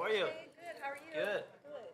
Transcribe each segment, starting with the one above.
are you? Hey, good. How are you? Good. Good.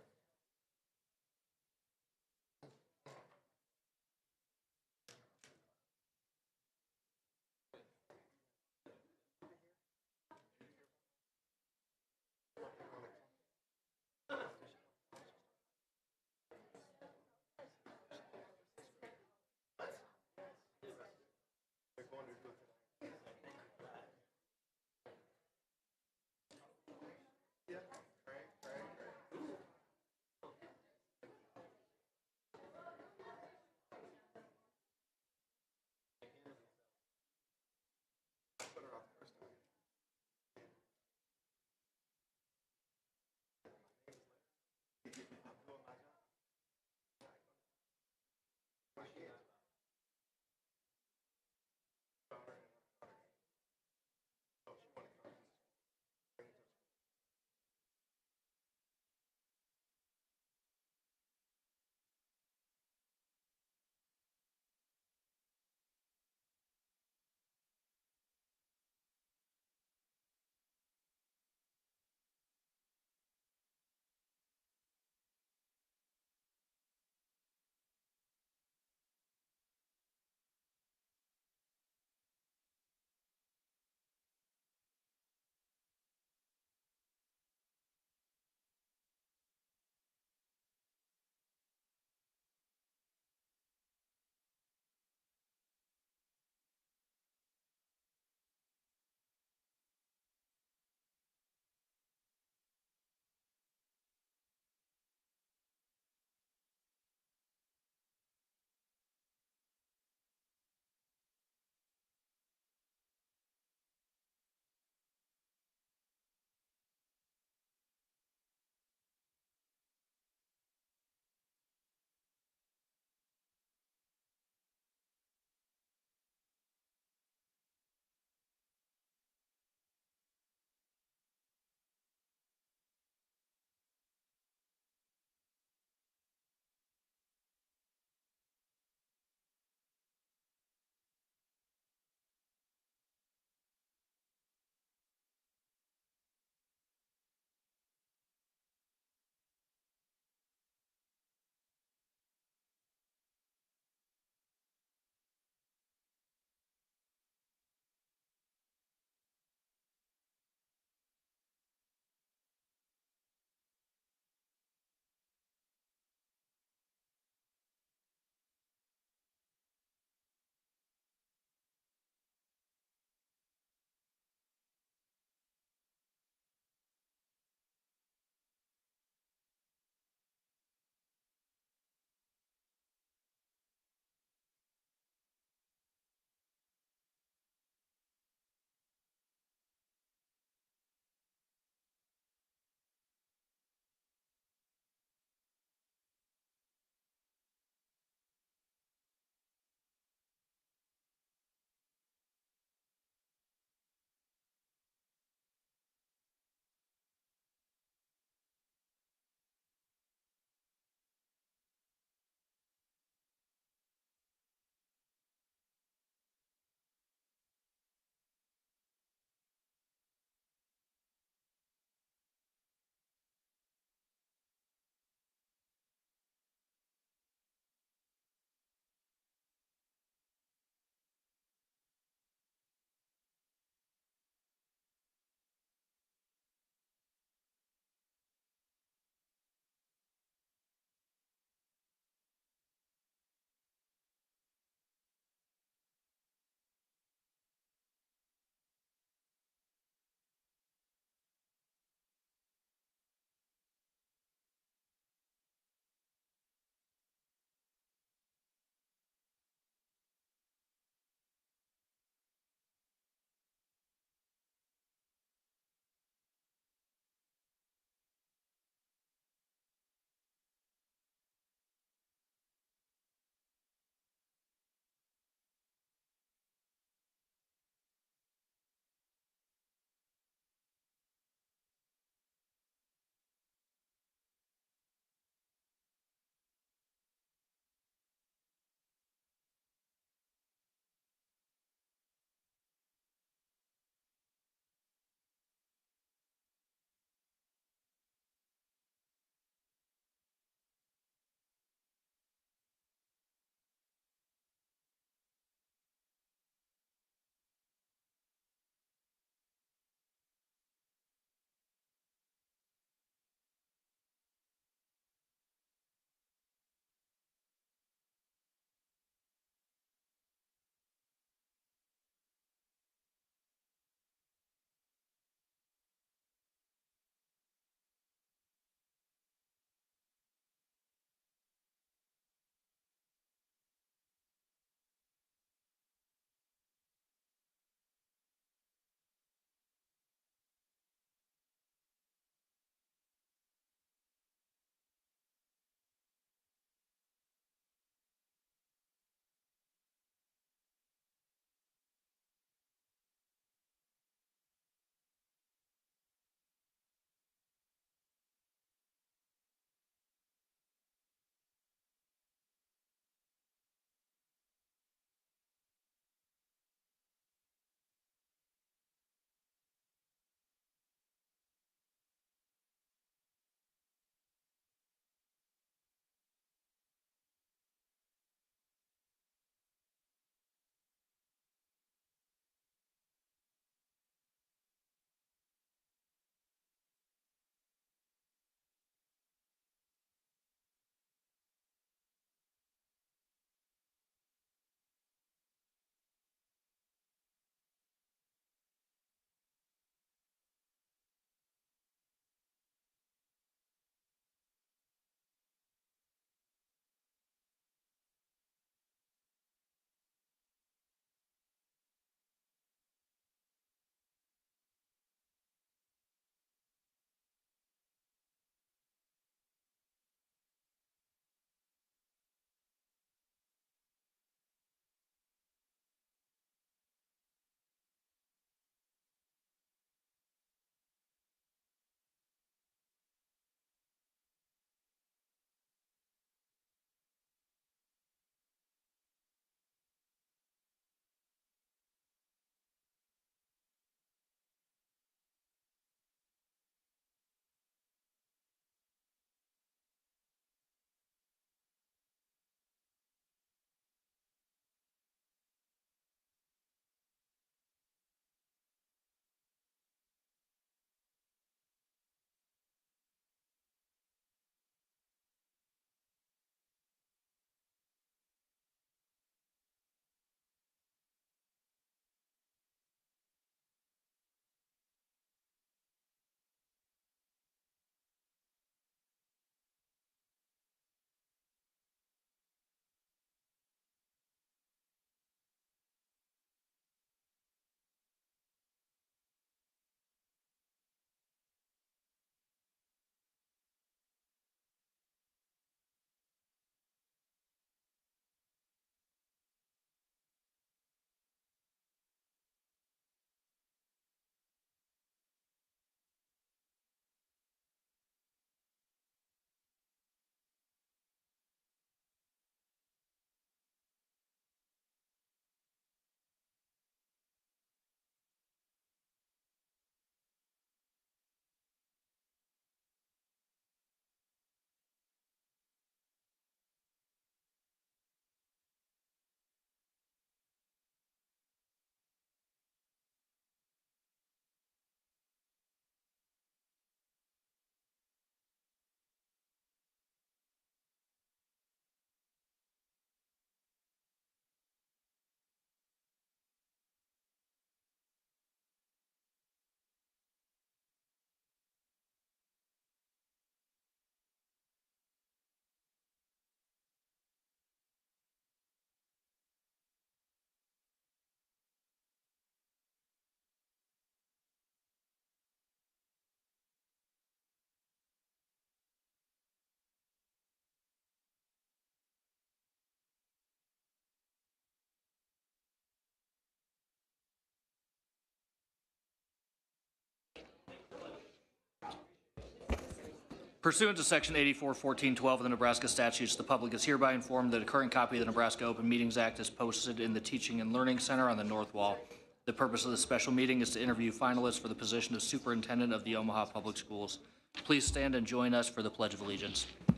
Pursuant to Section 84-14-12 of the Nebraska statutes, the public is hereby informed that a current copy of the Nebraska Open Meetings Act is posted in the Teaching and Learning Center on the north wall. The purpose of this special meeting is to interview finalists for the position of Superintendent of the Omaha Public Schools. Please stand and join us for the Pledge of Allegiance.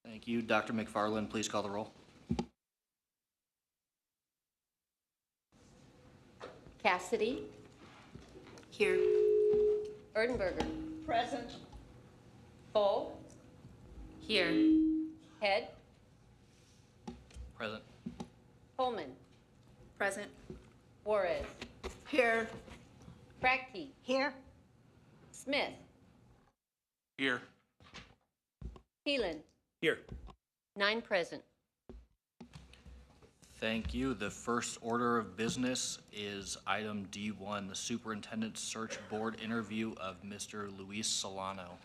Thank you. Dr. McFarland, please call the roll. Cassidy. Here. Erdenberger. Present. Full. Here. Head. Present. Coleman. Present. Juarez. Here. Krakke. Here. Smith. Here. Thielen. Here. 9 present. Thank you. The first order of business is item D1, the Superintendent Search Board interview of Mr. Luis Solano.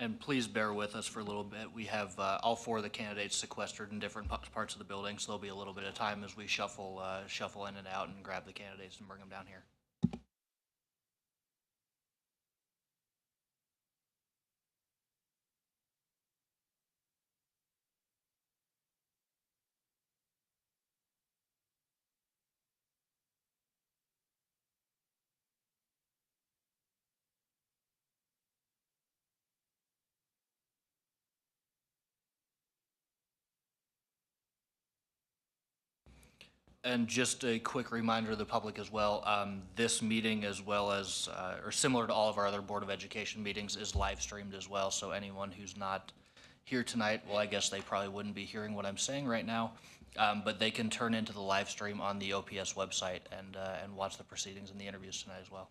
And please bear with us for a little bit. We have all 4 of the candidates sequestered in different parts of the building, so there'll be a little bit of time as we shuffle in and out and grab the candidates and bring them down here. And just a quick reminder to the public as well, this meeting as well as, or similar to all of our other Board of Education meetings, is live streamed as well. So anyone who's not here tonight, well, I guess they probably wouldn't be hearing what I'm saying right now, but they can turn into the live stream on the OPS website and watch the proceedings and the interviews tonight as well.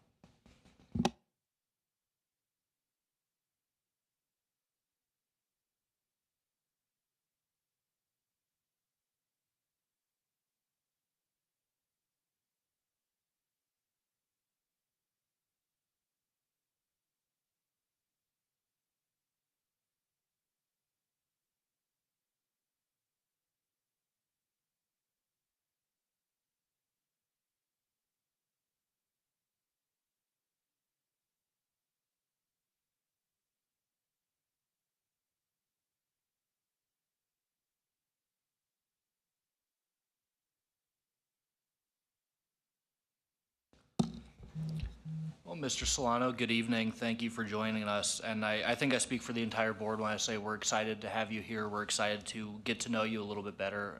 Well, Mr. Solano, good evening. Thank you for joining us. And I think I speak for the entire board when I say we're excited to have you here. We're excited to get to know you a little bit better,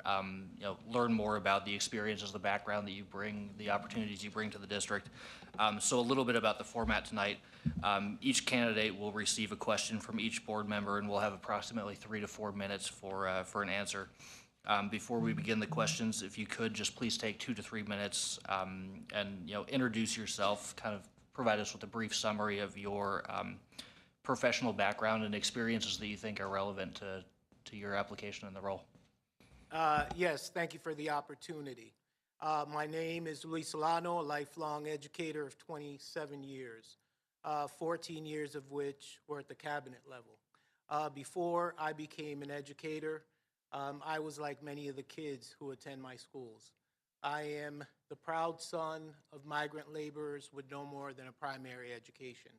learn more about the experiences, the background that you bring, the opportunities you bring to the district. So a little bit about the format tonight. Each candidate will receive a question from each board member, and we'll have approximately 3 to 4 minutes for an answer. Before we begin the questions, if you could just please take 2 to 3 minutes and introduce yourself, kind of provide us with a brief summary of your professional background and experiences that you think are relevant to your application in the role. Yes, thank you for the opportunity. My name is Luis Solano, a lifelong educator of 27 years, 14 years of which were at the cabinet level. Before I became an educator, I was like many of the kids who attend my schools. I am the proud son of migrant laborers with no more than a primary education.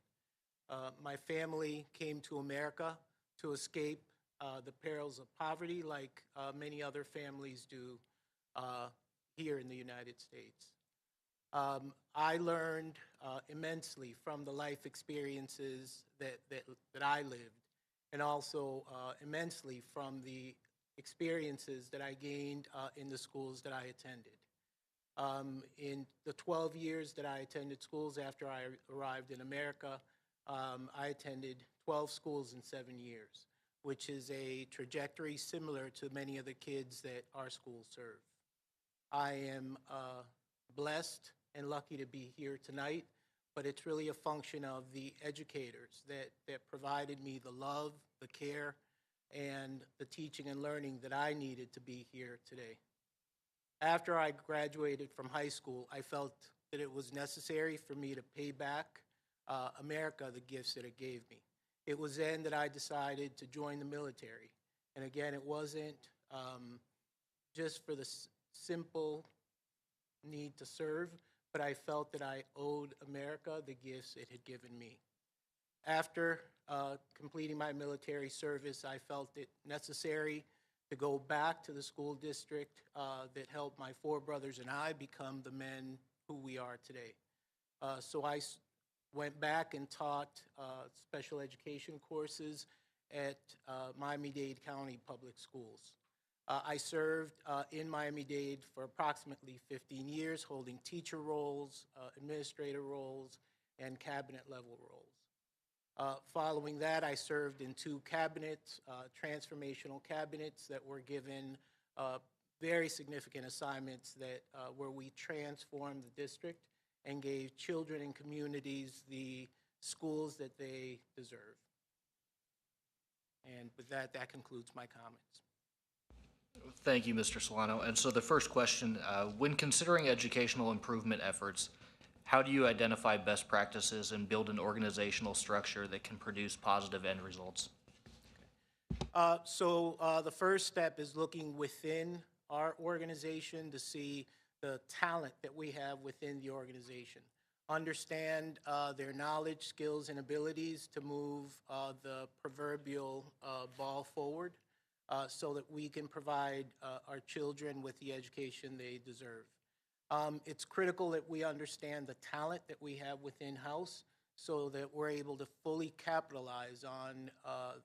My family came to America to escape the perils of poverty like many other families do here in the United States. I learned immensely from the life experiences that I lived, and also immensely from the experiences that I gained in the schools that I attended. In the 12 years that I attended schools after I arrived in America, I attended 12 schools in 7 years, which is a trajectory similar to many of the kids that our schools serve. I am blessed and lucky to be here tonight, but it's really a function of the educators that provided me the love, the care, and the teaching and learning that I needed to be here today. After I graduated from high school, I felt that it was necessary for me to pay back America the gifts that it gave me. It was then that I decided to join the military. And again, it wasn't just for the simple need to serve, but I felt that I owed America the gifts it had given me. After completing my military service, I felt it necessary to go back to the school district that helped my 4 brothers and I become the men who we are today. So I went back and taught special education courses at Miami-Dade County Public Schools. I served in Miami-Dade for approximately 15 years, holding teacher roles, administrator roles, and cabinet level roles. Following that, I served in 2 cabinets, transformational cabinets that were given very significant assignments that where we transformed the district and gave children and communities the schools that they deserve. And with that, that concludes my comments. Thank you, Mr. Solano. And so the first question, when considering educational improvement efforts, how do you identify best practices and build an organizational structure that can produce positive end results? The first step is looking within our organization to see the talent that we have within the organization. Understand their knowledge, skills, and abilities to move the proverbial ball forward so that we can provide our children with the education they deserve. It's critical that we understand the talent that we have within house so that we're able to fully capitalize on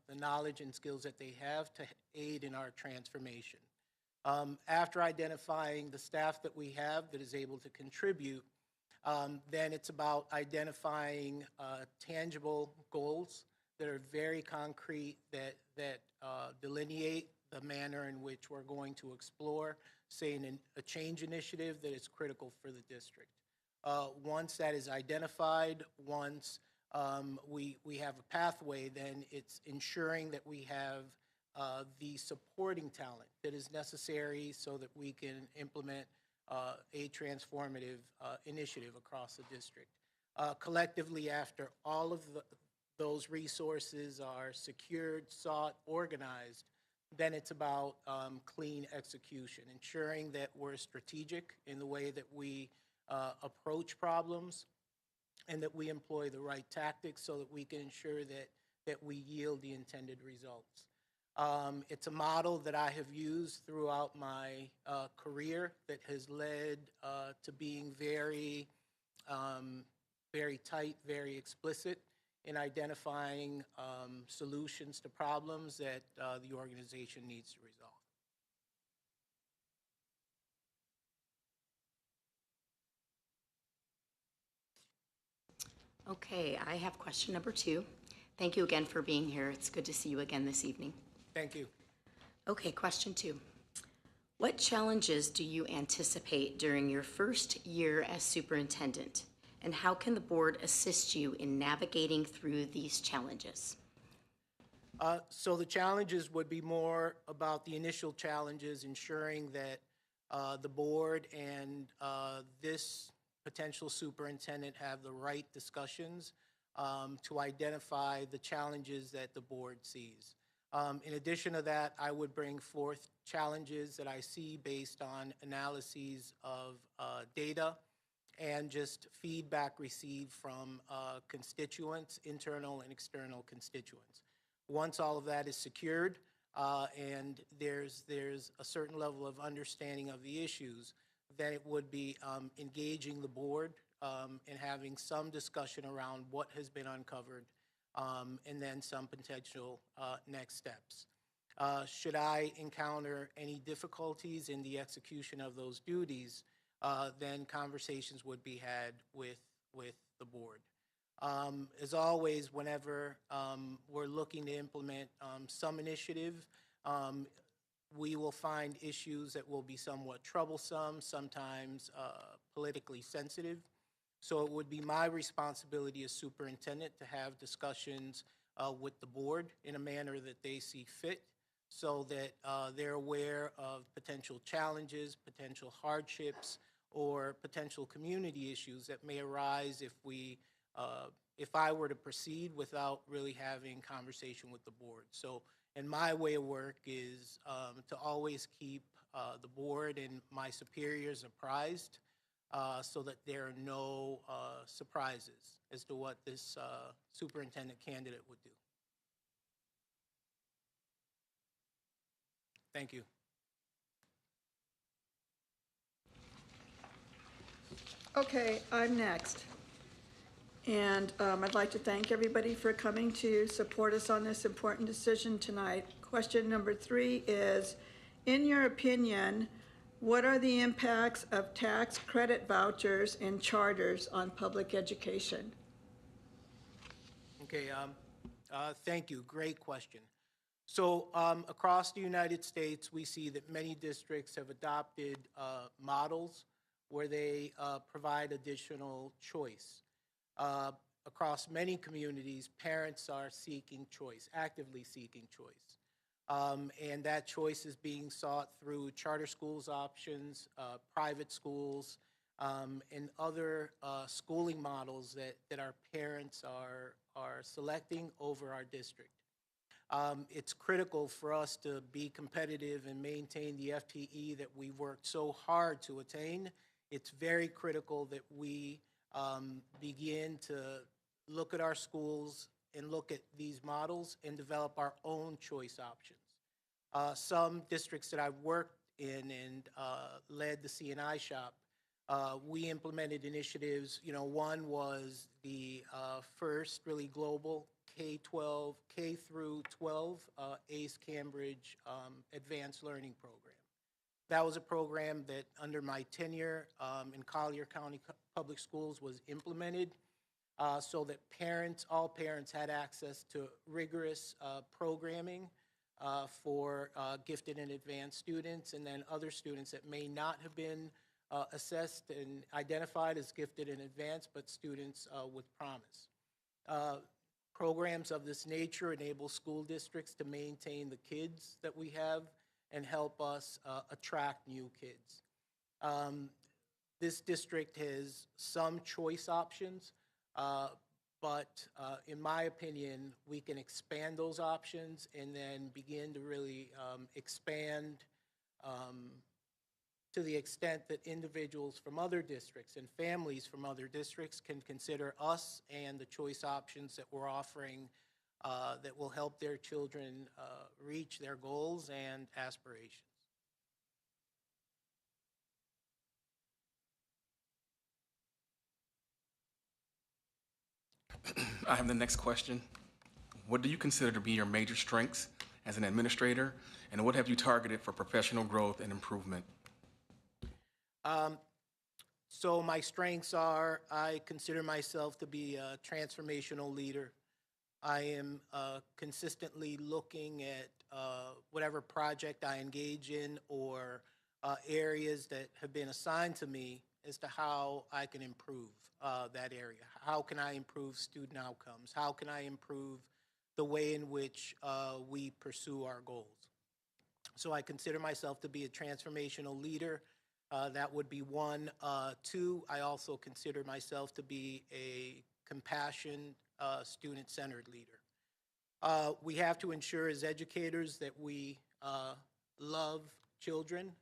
the knowledge and skills that they have to aid in our transformation. After identifying the staff that we have that is able to contribute, then it's about identifying tangible goals that are very concrete, that delineate the manner in which we're going to explore, say, a change initiative that is critical for the district. Once that is identified, once we have a pathway, then it's ensuring that we have the supporting talent that is necessary so that we can implement a transformative initiative across the district. Collectively, after all of those resources are secured, sought, organized, then it's about clean execution, ensuring that we're strategic in the way that we approach problems and that we employ the right tactics so that we can ensure that we yield the intended results. It's a model that I have used throughout my career that has led to being very, very tight, very explicit in identifying solutions to problems that the organization needs to resolve. Okay, I have question number 2. Thank you again for being here. It's good to see you again this evening. Thank you. Okay, question 2. What challenges do you anticipate during your first year as superintendent? And how can the board assist you in navigating through these challenges? So the challenges would be more about the initial challenges, ensuring that the board and this potential superintendent have the right discussions to identify the challenges that the board sees. In addition to that, I would bring forth challenges that I see based on analyses of data and just feedback received from constituents, internal and external constituents. Once all of that is secured and there's a certain level of understanding of the issues, then it would be engaging the board and having some discussion around what has been uncovered, and then some potential next steps. Should I encounter any difficulties in the execution of those duties, then conversations would be had with the board. As always, whenever we're looking to implement some initiative, we will find issues that will be somewhat troublesome, sometimes politically sensitive. So it would be my responsibility as superintendent to have discussions with the board in a manner that they see fit, so that they're aware of potential challenges, potential hardships, or potential community issues that may arise if I were to proceed without really having conversation with the board. So, and my way of work is to always keep the board and my superiors apprised, so that there are no surprises as to what this superintendent candidate would do. Thank you. Okay, I'm next. And I'd like to thank everybody for coming to support us on this important decision tonight. Question number 3 is, in your opinion, what are the impacts of tax credit vouchers and charters on public education? Okay, thank you. Great question. So across the United States, we see that many districts have adopted models where they provide additional choice. Across many communities, parents are seeking choice, actively seeking choice. And that choice is being sought through charter schools options, private schools, and other schooling models that our parents are selecting over our district. It's critical for us to be competitive and maintain the FTE that we worked so hard to attain. It's very critical that we begin to look at our schools and look at these models and develop our own choice options. Some districts that I've worked in and led the C&I shop, we implemented initiatives. One was the first really global K-12, K through 12 ACE Cambridge Advanced Learning Program. That was a program that under my tenure in Collier County Public Schools was implemented so that all parents had access to rigorous programming for gifted and advanced students, and then other students that may not have been assessed and identified as gifted and advanced, but students with promise. Programs of this nature enable school districts to maintain the kids that we have and help us attract new kids. This district has some choice options, but in my opinion, we can expand those options and then begin to really expand to the extent that individuals from other districts and families from other districts can consider us and the choice options that we're offering that will help their children reach their goals and aspirations. I have the next question. What do you consider to be your major strengths as an administrator, and what have you targeted for professional growth and improvement? So my strengths are, I consider myself to be a transformational leader. I am consistently looking at whatever project I engage in or areas that have been assigned to me as to how I can improve that area. How can I improve student outcomes? How can I improve the way in which we pursue our goals? So I consider myself to be a transformational leader. That would be one. 2, I also consider myself to be a compassionate, student-centered leader. We have to ensure as educators that we love children,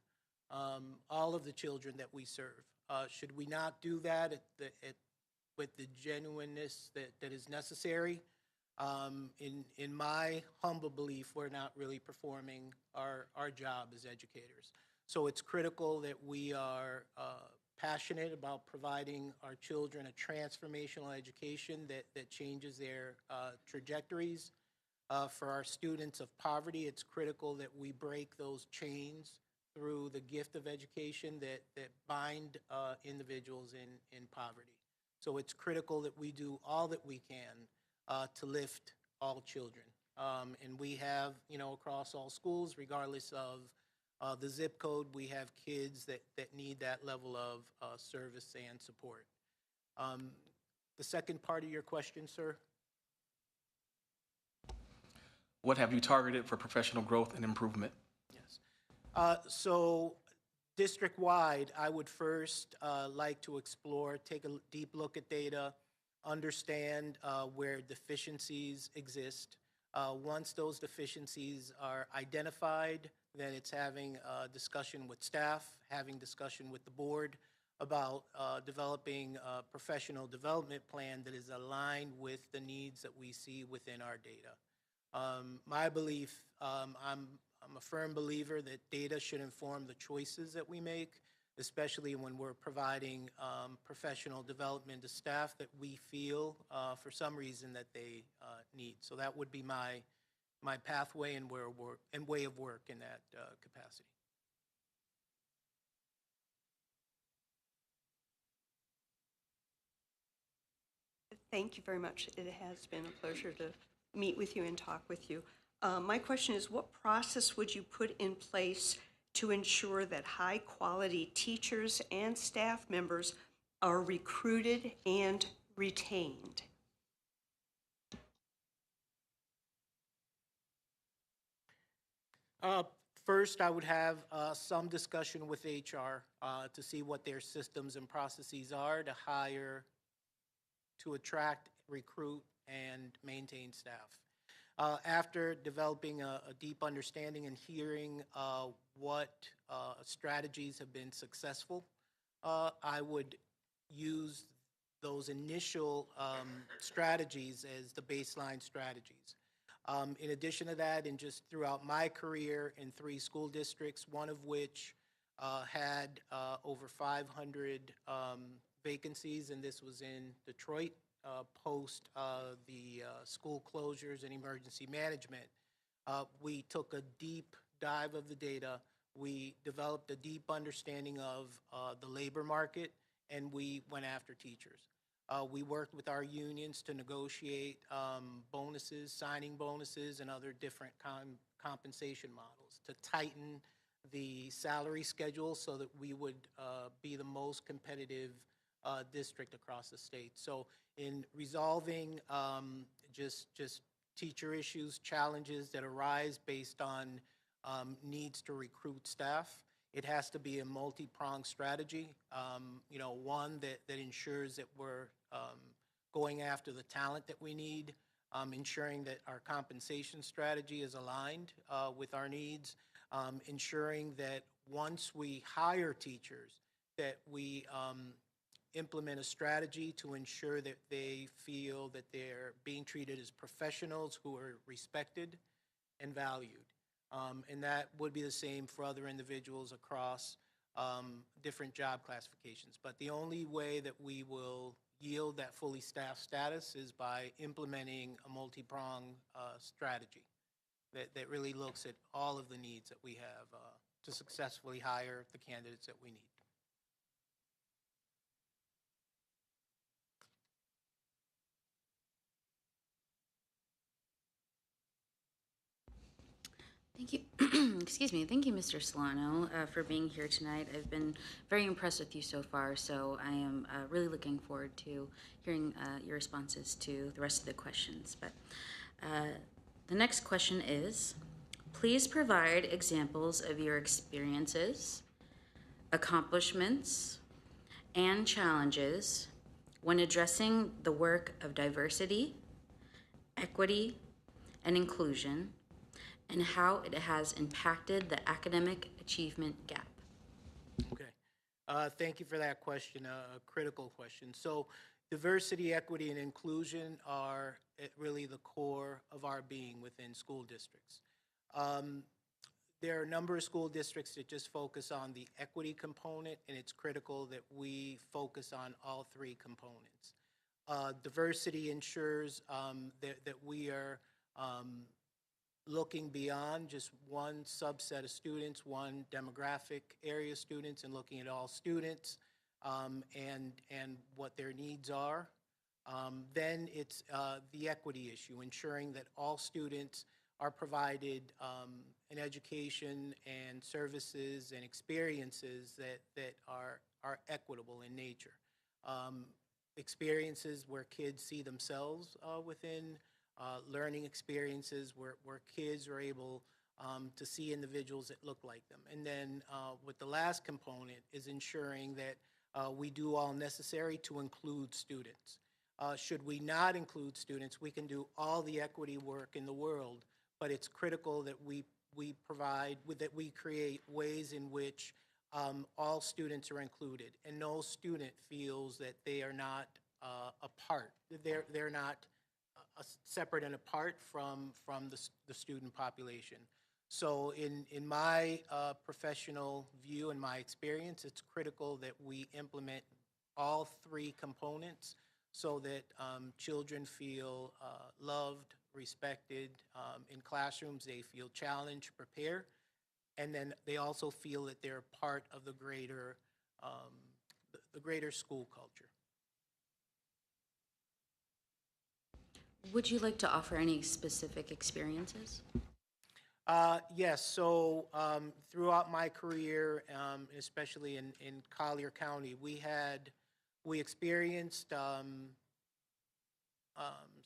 all of the children that we serve. Should we not do that with the genuineness that is necessary? In my humble belief, we're not really performing our job as educators. So it's critical that we are passionate about providing our children a transformational education that changes their trajectories. For our students of poverty, it's critical that we break those chains through the gift of education that bind individuals in poverty. So it's critical that we do all that we can to lift all children. And we have, across all schools, regardless of the zip code, we have kids that need that level of service and support. The second part of your question, sir? What have you targeted for professional growth and improvement? Yes. So district-wide, I would first like to explore, take a deep look at data, understand where deficiencies exist. Once those deficiencies are identified, then it's having a discussion with staff, having discussion with the board about developing a professional development plan that is aligned with the needs that we see within our data. My belief, I'm a firm believer that data should inform the choices that we make, especially when we're providing professional development to staff that we feel for some reason that they need. So that would be my pathway and way of work in that capacity. Thank you very much. It has been a pleasure to meet with you and talk with you. My question is, what process would you put in place to ensure that high-quality teachers and staff members are recruited and retained? First, I would have some discussion with HR to see what their systems and processes are to hire, to attract, recruit, and maintain staff. After developing a deep understanding and hearing what strategies have been successful, I would use those initial strategies as the baseline strategies. In addition to that, and just throughout my career in 3 school districts, one of which had over 500 vacancies, and this was in Detroit, post the school closures and emergency management, we took a deep dive of the data. We developed a deep understanding of the labor market, and we went after teachers. We worked with our unions to negotiate bonuses, signing bonuses, and other different compensation models to tighten the salary schedule so that we would be the most competitive district across the state. So in resolving just teacher issues, challenges that arise based on needs to recruit staff, it has to be a multi-pronged strategy, one that ensures that we're going after the talent that we need, ensuring that our compensation strategy is aligned with our needs, ensuring that once we hire teachers, that we implement a strategy to ensure that they feel that they're being treated as professionals who are respected and valued. And that would be the same for other individuals across different job classifications. But the only way that we will yield that fully staffed status is by implementing a multi-pronged strategy that really looks at all of the needs that we have to successfully hire the candidates that we need. Thank you. Excuse me. Thank you, Mr. Solano, for being here tonight. I've been very impressed with you so far, so I am really looking forward to hearing your responses to the rest of the questions. But the next question is, please provide examples of your experiences, accomplishments, and challenges when addressing the work of diversity, equity, and inclusion, and how it has impacted the academic achievement gap. Okay. Thank you for that question, a critical question. So diversity, equity, and inclusion are really the core of our being within school districts. there are a number of school districts that just focus on the equity component, and it's critical that we focus on all three components. Diversity ensures that we are looking beyond just one subset of students, one demographic area of students, and looking at all students and what their needs are. Then it's the equity issue, ensuring that all students are provided an education and services and experiences that are equitable in nature. Experiences where kids see themselves within, learning experiences where kids are able to see individuals that look like them. And then with the last component is ensuring that we do all necessary to include students. Should we not include students, we can do all the equity work in the world, but it's critical that we create ways in which all students are included, and no student feels that they are not apart. They're not separate and apart from the student population. So in my professional view and my experience, it's critical that we implement all three components so that children feel loved, respected. In classrooms, they feel challenged, prepared, and then they also feel that they're part of the greater school culture. Would you like to offer any specific experiences? Yes, so throughout my career, especially in Collier County, we experienced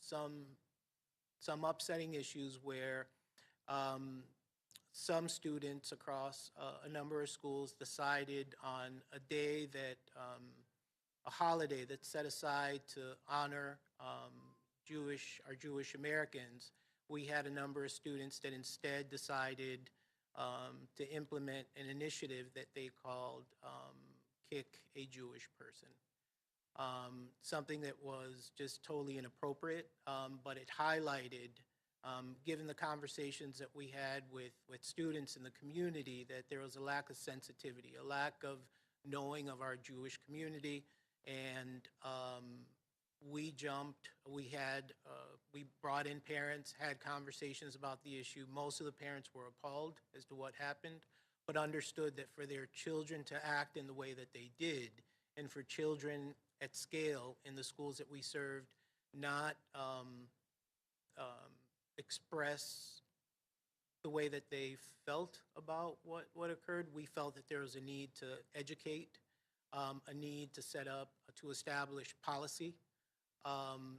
some upsetting issues where some students across a number of schools decided on a day that a holiday that's set aside to honor our Jewish Americans. We had a number of students that instead decided to implement an initiative that they called Kick a Jewish Person. Something that was just totally inappropriate, but it highlighted, given the conversations that we had with students in the community, that there was a lack of sensitivity, a lack of knowing of our Jewish community, and we brought in parents, had conversations about the issue. Most of the parents were appalled as to what happened, but understood that for their children to act in the way that they did, and for children at scale in the schools that we served not express the way that they felt about what occurred, we felt that there was a need to educate, a need to establish policy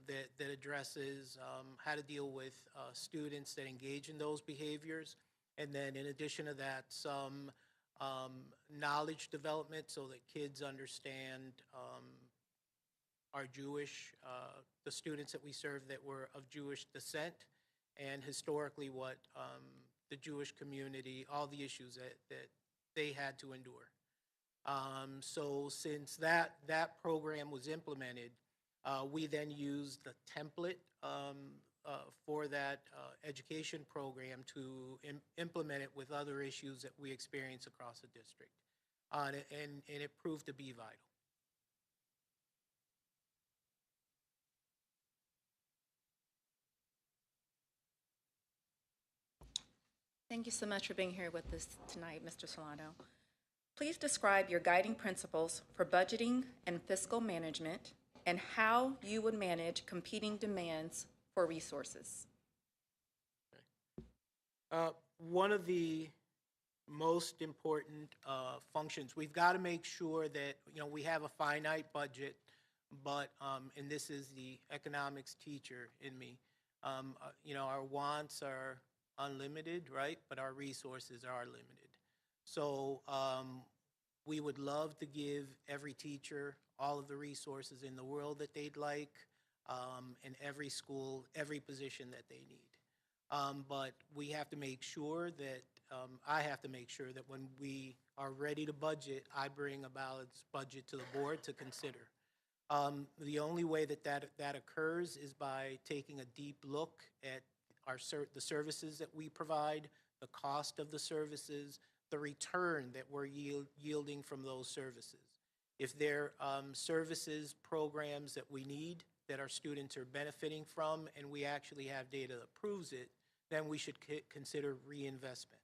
that addresses how to deal with students that engage in those behaviors. And then in addition to that, some knowledge development so that kids understand our Jewish, the students that we serve that were of Jewish descent, and historically what the Jewish community, all the issues that they had to endure. So since that program was implemented, we then used the template for that education program to implement it with other issues that we experience across the district. And it proved to be vital. Thank you so much for being here with us tonight, Mr. Solano. Please describe your guiding principles for budgeting and fiscal management and how you would manage competing demands for resources. One of the most important functions, we've got to make sure that, we have a finite budget, but, and this is the economics teacher in me, our wants are unlimited, right? But our resources are limited. So we would love to give every teacher all of the resources in the world that they'd like, and every school, every position that they need. But we have to make sure that, I have to make sure that when we are ready to budget, I bring a balanced budget to the board to consider. The only way that occurs is by taking a deep look at the services that we provide, the cost of the services, the return that we're yielding from those services. If they're services, programs that we need, that our students are benefiting from, and we actually have data that proves it, then we should consider reinvestment.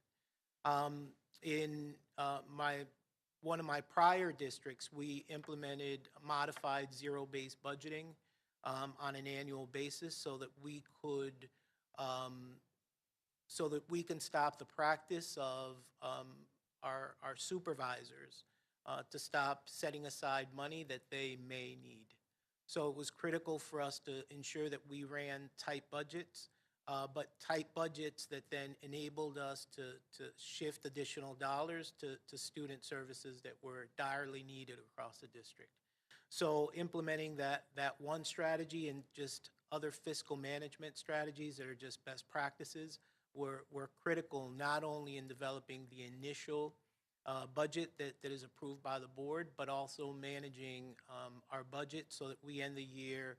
In one of my prior districts, we implemented modified zero-based budgeting on an annual basis so that we can stop the practice of our supervisors to stop setting aside money that they may need. So it was critical for us to ensure that we ran tight budgets, but tight budgets that then enabled us to shift additional dollars to student services that were direly needed across the district. So implementing that one strategy and just other fiscal management strategies that are just best practices were critical, not only in developing the initial budget that is approved by the board, but also managing our budget so that we end the year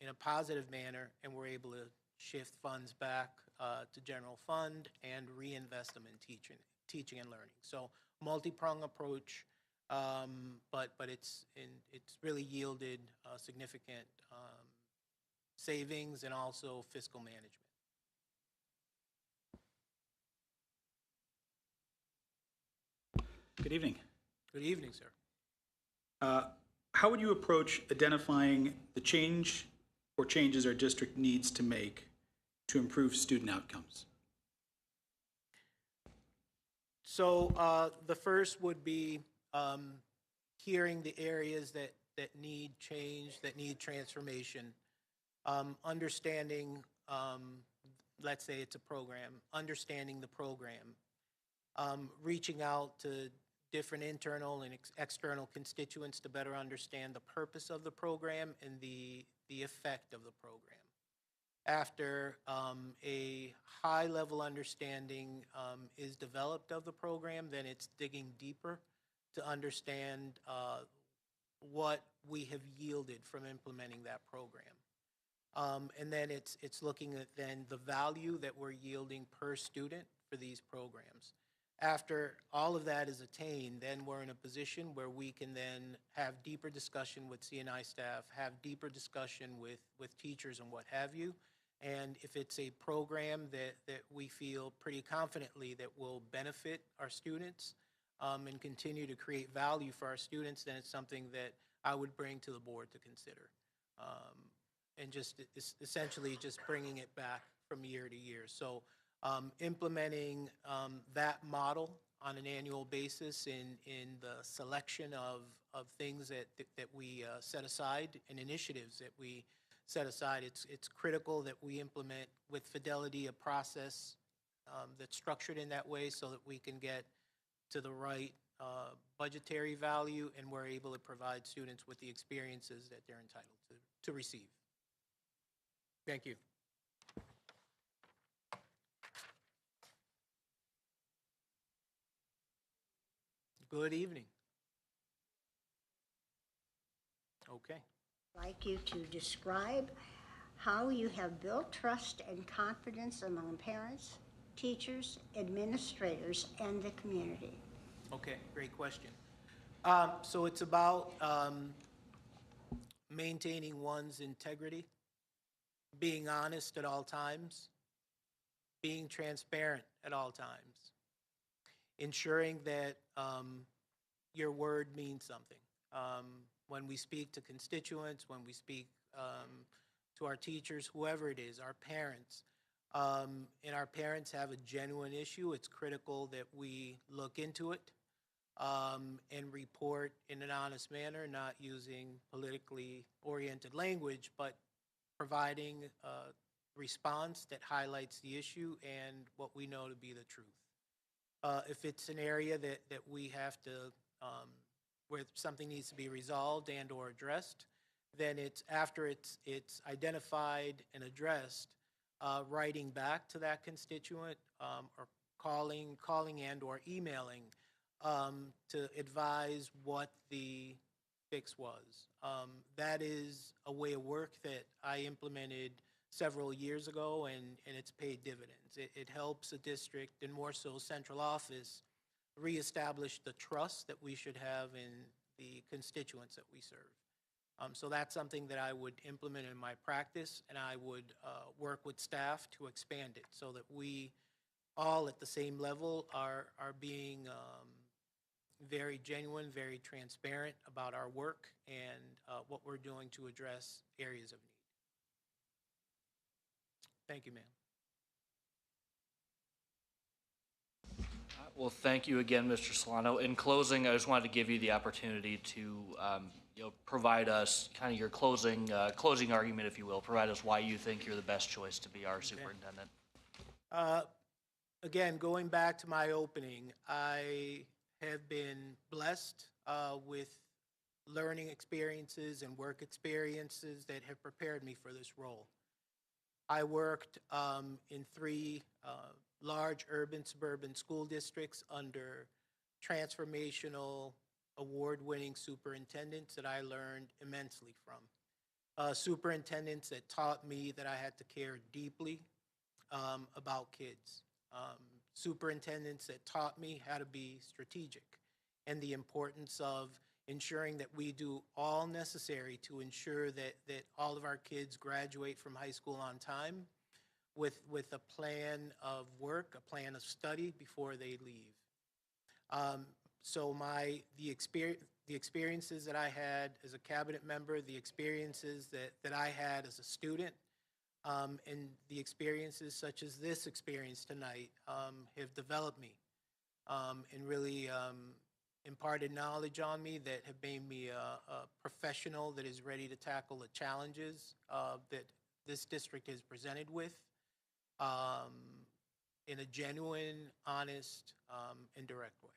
in a positive manner and we're able to shift funds back to general fund and reinvest them in teaching and learning. So multi-pronged approach, but it's really yielded significant savings and also fiscal management. Good evening. Good evening, sir. How would you approach identifying the change or changes our district needs to make to improve student outcomes? So the first would be hearing the areas that need change, that need transformation, understanding, let's say it's a program, understanding the program, reaching out to different internal and external constituents to better understand the purpose of the program and the effect of the program. After a high-level understanding is developed of the program, then it's digging deeper to understand what we have yielded from implementing that program. And then it's looking at then the value that we're yielding per student for these programs. After all of that is attained, then we're in a position where we can then have deeper discussion with C&I staff, have deeper discussion with teachers and what have you. And if it's a program that we feel pretty confidently that will benefit our students and continue to create value for our students, then it's something that I would bring to the board to consider. And just essentially just bringing it back from year to year. So implementing that model on an annual basis in the selection of things that we set aside and initiatives that we set aside. It's critical that we implement with fidelity a process that's structured in that way so that we can get to the right budgetary value and we're able to provide students with the experiences that they're entitled to receive. Thank you. Good evening. Okay. I'd like you to describe how you have built trust and confidence among parents, teachers, administrators, and the community. Okay, great question. So it's about maintaining one's integrity, being honest at all times, being transparent at all times, ensuring that your word means something. When we speak to constituents, when we speak to our teachers, whoever it is, our parents, and our parents have a genuine issue, it's critical that we look into it and report in an honest manner, not using politically oriented language, but providing a response that highlights the issue and what we know to be the truth. If it's an area that we have to, where something needs to be resolved and or addressed, then it's after it's identified and addressed, writing back to that constituent or calling and or emailing to advise what the fix was. That is a way of work that I implemented several years ago, and it's paid dividends. It helps the district, and more so central office, reestablish the trust that we should have in the constituents that we serve. So that's something that I would implement in my practice, and I would work with staff to expand it so that we all at the same level are being very genuine, very transparent about our work and what we're doing to address areas of need. Thank you, ma'am. Well, thank you again, Mr. Solano. In closing, I just wanted to give you the opportunity to provide us kind of your closing argument, if you will. Provide us why you think you're the best choice to be our superintendent. Again, going back to my opening, I have been blessed with learning experiences and work experiences that have prepared me for this role. I worked in 3 large urban suburban school districts under transformational award-winning superintendents that I learned immensely from. Superintendents that taught me that I had to care deeply about kids. Superintendents that taught me how to be strategic and the importance of ensuring that we do all necessary to ensure that all of our kids graduate from high school on time with a plan of work, a plan of study before they leave. So the experiences that I had as a cabinet member, the experiences that I had as a student, and the experiences such as this experience tonight have developed me and really imparted knowledge on me that have made me a professional that is ready to tackle the challenges that this district is presented with in a genuine, honest, and direct way.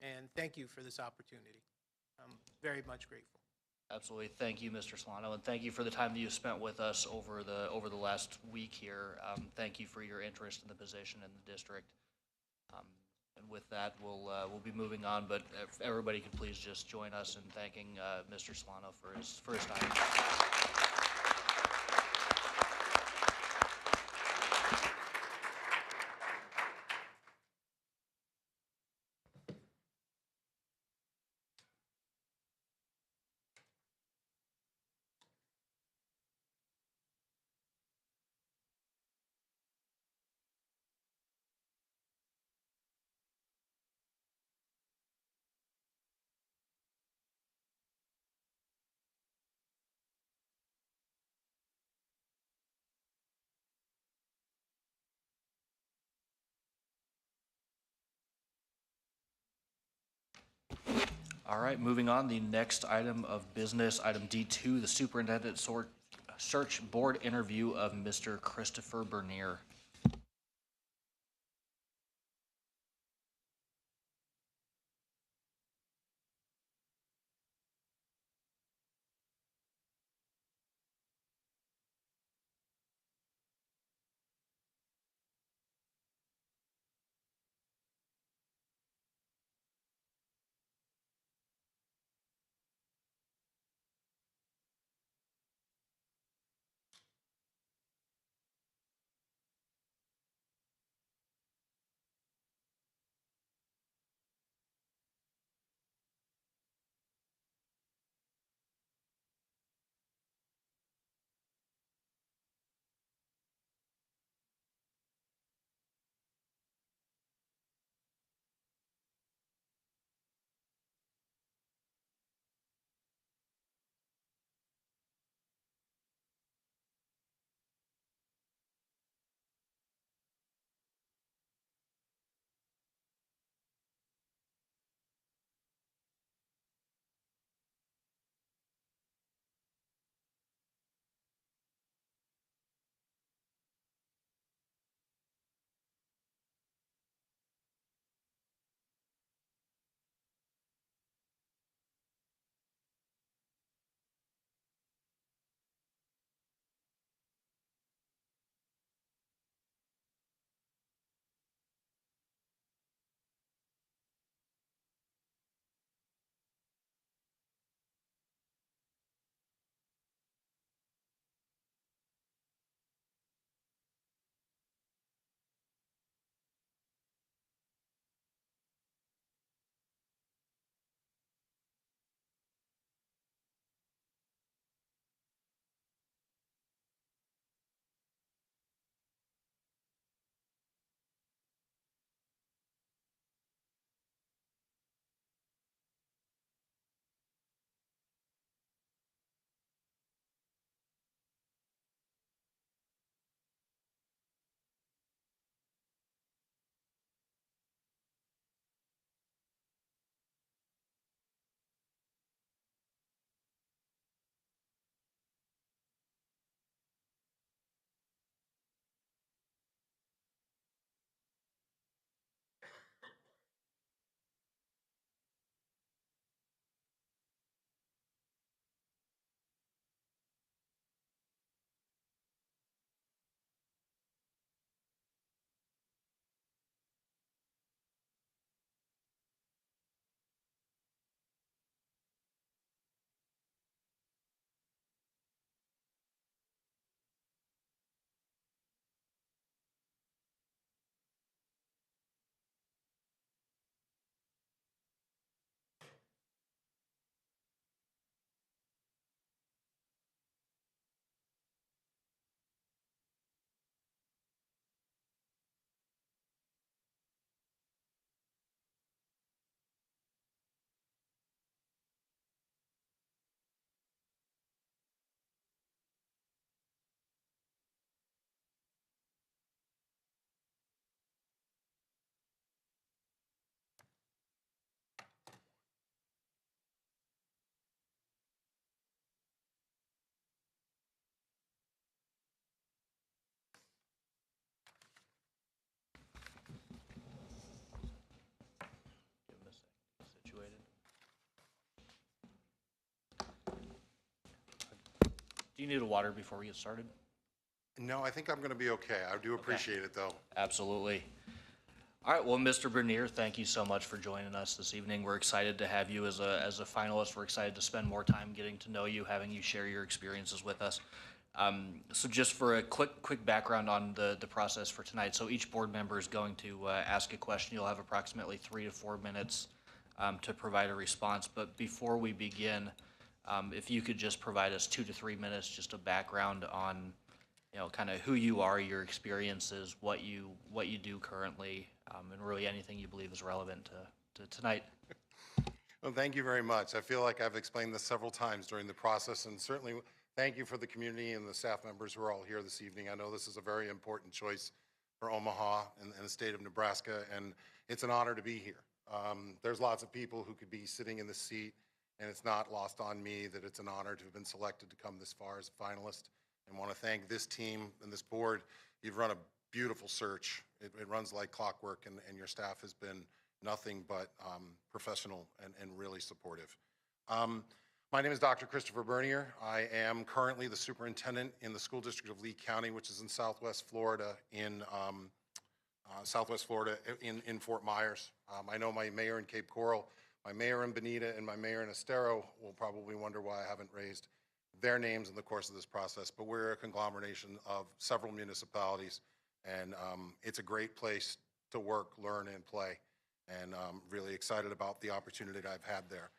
And thank you for this opportunity. I'm very much grateful. Absolutely. Thank you, Mr. Solano, and thank you for the time that you spent with us over the last week here. Thank you for your interest in the position in the district. And with that, we'll be moving on, but if everybody could please just join us in thanking Mr. Solano for his time. All right, moving on. The next item of business, item D2, the superintendent search board interview of Mr. Christopher Bernier. Do you need a water before we get started? No, I think I'm going to be okay. I do appreciate it, though. Absolutely. All right, well, Mr. Bernier, thank you so much for joining us this evening. We're excited to have you as a finalist. We're excited to spend more time getting to know you, having you share your experiences with us. So just for a quick background on the process for tonight. So each board member is going to ask a question. You'll have approximately 3 to 4 minutes to provide a response. But before we begin, if you could just provide us 2 to 3 minutes, just a background on, you know, kind of who you are, your experiences, what you do currently, and really anything you believe is relevant to tonight. Well, thank you very much. I feel like I've explained this several times during the process, and certainly thank you for the community and the staff members who are all here this evening. I know this is a very important choice for Omaha and the state of Nebraska, and it's an honor to be here. There's lots of people who could be sitting in this seat, and it's not lost on me that it's an honor to have been selected to come this far as a finalist. And want to thank this team and this board. You've run a beautiful search. It runs like clockwork, and your staff has been nothing but professional and really supportive. My name is Dr. Christopher Bernier. I am currently the superintendent in the school district of Lee County, which is in Southwest Florida, in Fort Myers. I know my mayor in Cape Coral, my mayor in Bonita, and my mayor in Estero will probably wonder why I haven't raised their names in the course of this process, but we're a conglomeration of several municipalities, and it's a great place to work, learn, and play, and really excited about the opportunity that I've had there.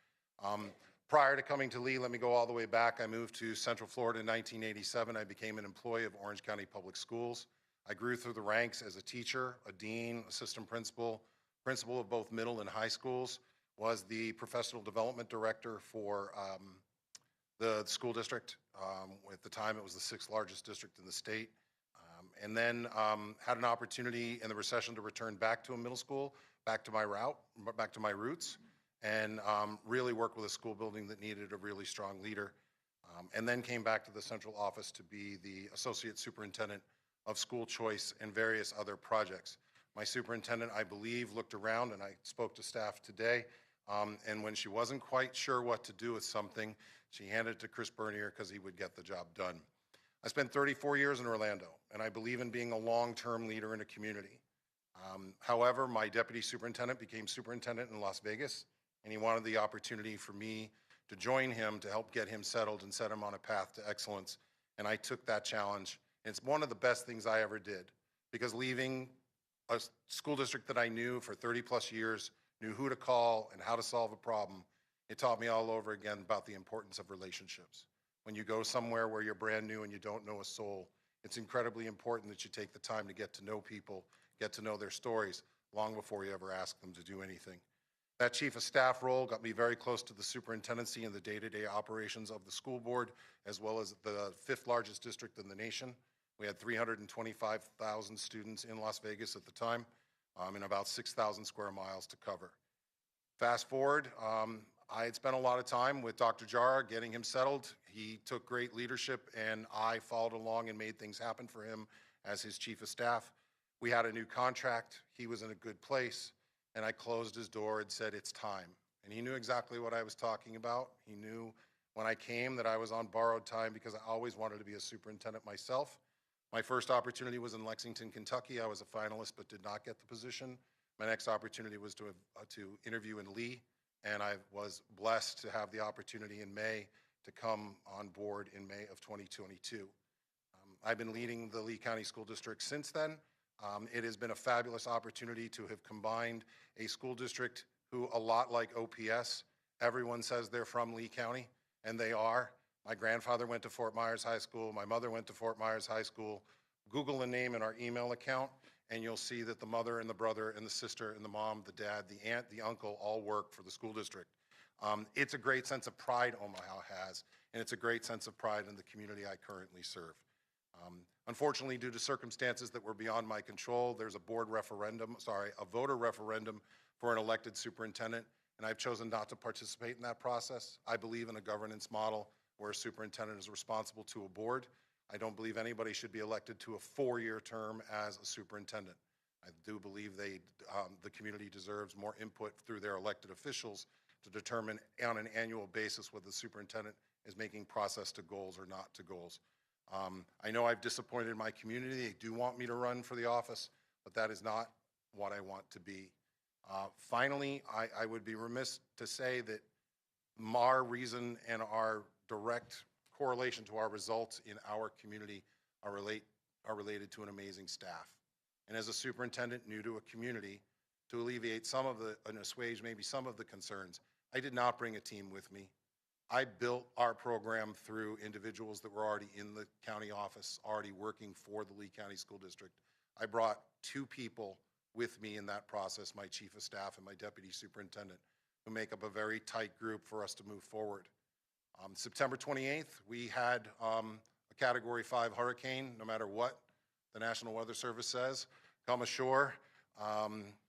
Prior to coming to Lee, let me go all the way back. I moved to Central Florida in 1987. I became an employee of Orange County Public Schools. I grew through the ranks as a teacher, a dean, assistant principal, principal of both middle and high schools, was the professional development director for the school district. At the time, it was the 6th largest district in the state. And then had an opportunity in the recession to return back to a middle school, back to my roots, and really work with a school building that needed a really strong leader. And then came back to the central office to be the associate superintendent of school choice and various other projects. My superintendent, I believe, looked around, and I spoke to staff today, and when she wasn't quite sure what to do with something, she handed it to Chris Bernier because he would get the job done. I spent 34 years in Orlando, and I believe in being a long-term leader in a community. However, my deputy superintendent became superintendent in Las Vegas, and he wanted the opportunity for me to join him to help get him settled and set him on a path to excellence. And I took that challenge. And it's one of the best things I ever did, because leaving a school district that I knew for 30 plus years, knew who to call and how to solve a problem, it taught me all over again about the importance of relationships. When you go somewhere where you're brand new and you don't know a soul, it's incredibly important that you take the time to get to know people, get to know their stories, long before you ever ask them to do anything. That chief of staff role got me very close to the superintendency and the day-to-day operations of the school board, as well as the 5th largest district in the nation. We had 325,000 students in Las Vegas at the time, and about 6,000 square miles to cover. Fast forward, I had spent a lot of time with Dr. Jara getting him settled. He took great leadership, and I followed along and made things happen for him as his chief of staff. We had a new contract. He was in a good place, and I closed his door and said, it's time. And he knew exactly what I was talking about. He knew when I came that I was on borrowed time, because I always wanted to be a superintendent myself. My first opportunity was in Lexington, Kentucky. I was a finalist but did not get the position. My next opportunity was to interview in Lee, and I was blessed to have the opportunity in May to come on board in May of 2022. I've been leading the Lee County School District since then. It has been a fabulous opportunity to have combined a school district who, a lot like OPS, everyone says they're from Lee County, and they are. My grandfather went to Fort Myers High School. My mother went to Fort Myers High School. Google the name in our email account, and you'll see that the mother and the brother and the sister and the mom, the dad, the aunt, the uncle all work for the school district. It's a great sense of pride Omaha has, and it's a great sense of pride in the community I currently serve. Unfortunately, due to circumstances that were beyond my control, there's a voter referendum for an elected superintendent, and I've chosen not to participate in that process. I believe in a governance model where a superintendent is responsible to a board. I don't believe anybody should be elected to a 4-year term as a superintendent. I do believe the community deserves more input through their elected officials to determine on an annual basis whether the superintendent is making process to goals or not to goals. I know I've disappointed my community. They do want me to run for the office, but that is not what I want to be. Finally, I would be remiss to say that our reason and our direct correlation to our results in our community are related to an amazing staff. And as a superintendent new to a community, to alleviate some of the, and assuage maybe some of the concerns, I did not bring a team with me. I built our program through individuals that were already in the county office, already working for the Lee County School District. I brought 2 people with me in that process, my chief of staff and my deputy superintendent, who make up a very tight group for us to move forward. September 28th, we had a Category 5 hurricane, no matter what the National Weather Service says, come ashore,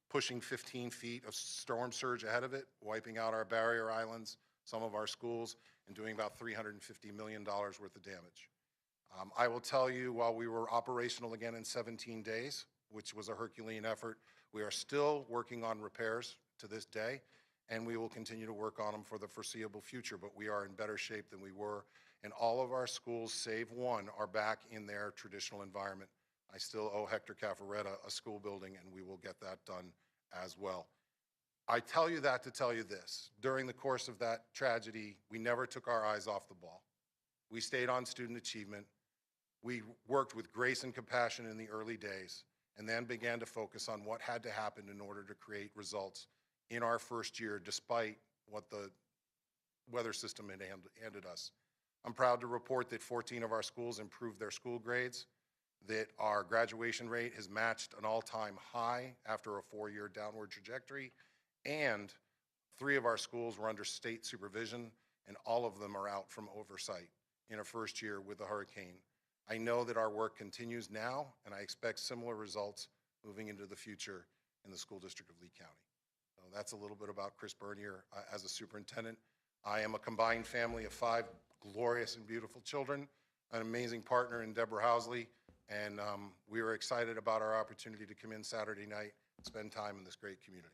pushing 15 feet of storm surge ahead of it, wiping out our barrier islands, some of our schools, and doing about $350 million worth of damage. I will tell you, while we were operational again in 17 days, which was a Herculean effort, we are still working on repairs to this day, and we will continue to work on them for the foreseeable future, but we are in better shape than we were, and all of our schools, save one, are back in their traditional environment. I still owe Hector Caffaretta a school building, and we will get that done as well. I tell you that to tell you this. During the course of that tragedy, we never took our eyes off the ball. We stayed on student achievement. We worked with grace and compassion in the early days, and then began to focus on what had to happen in order to create results in our first year, despite what the weather system had handed us. I'm proud to report that 14 of our schools improved their school grades, that our graduation rate has matched an all-time high after a 4-year downward trajectory, and 3 of our schools were under state supervision, and all of them are out from oversight in a first year with the hurricane. I know that our work continues now, and I expect similar results moving into the future in the school district of Lee County. So that's a little bit about Chris Bernier as a superintendent. I am a combined family of 5 glorious and beautiful children, an amazing partner in Deborah Housley, and we are excited about our opportunity to come in Saturday night and spend time in this great community.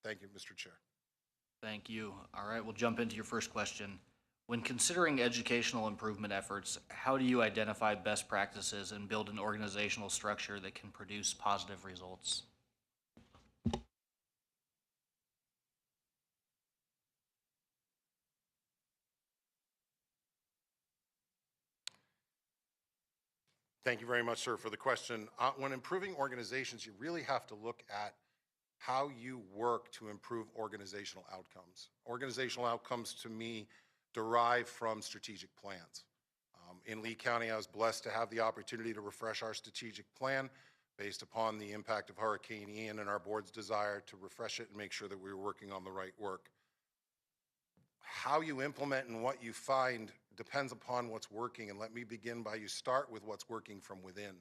Thank you, Mr. Chair. Thank you. All right, we'll jump into your first question. When considering educational improvement efforts, how do you identify best practices and build an organizational structure that can produce positive results? Thank you very much, sir, for the question. When improving organizations, you really have to look at how you work to improve organizational outcomes. Organizational outcomes, to me, derive from strategic plans. In Lee County, I was blessed to have the opportunity to refresh our strategic plan based upon the impact of Hurricane Ian and our board's desire to refresh it and make sure that we were working on the right work. How you implement and what you find depends upon what's working, and let me begin by you start with what's working from within.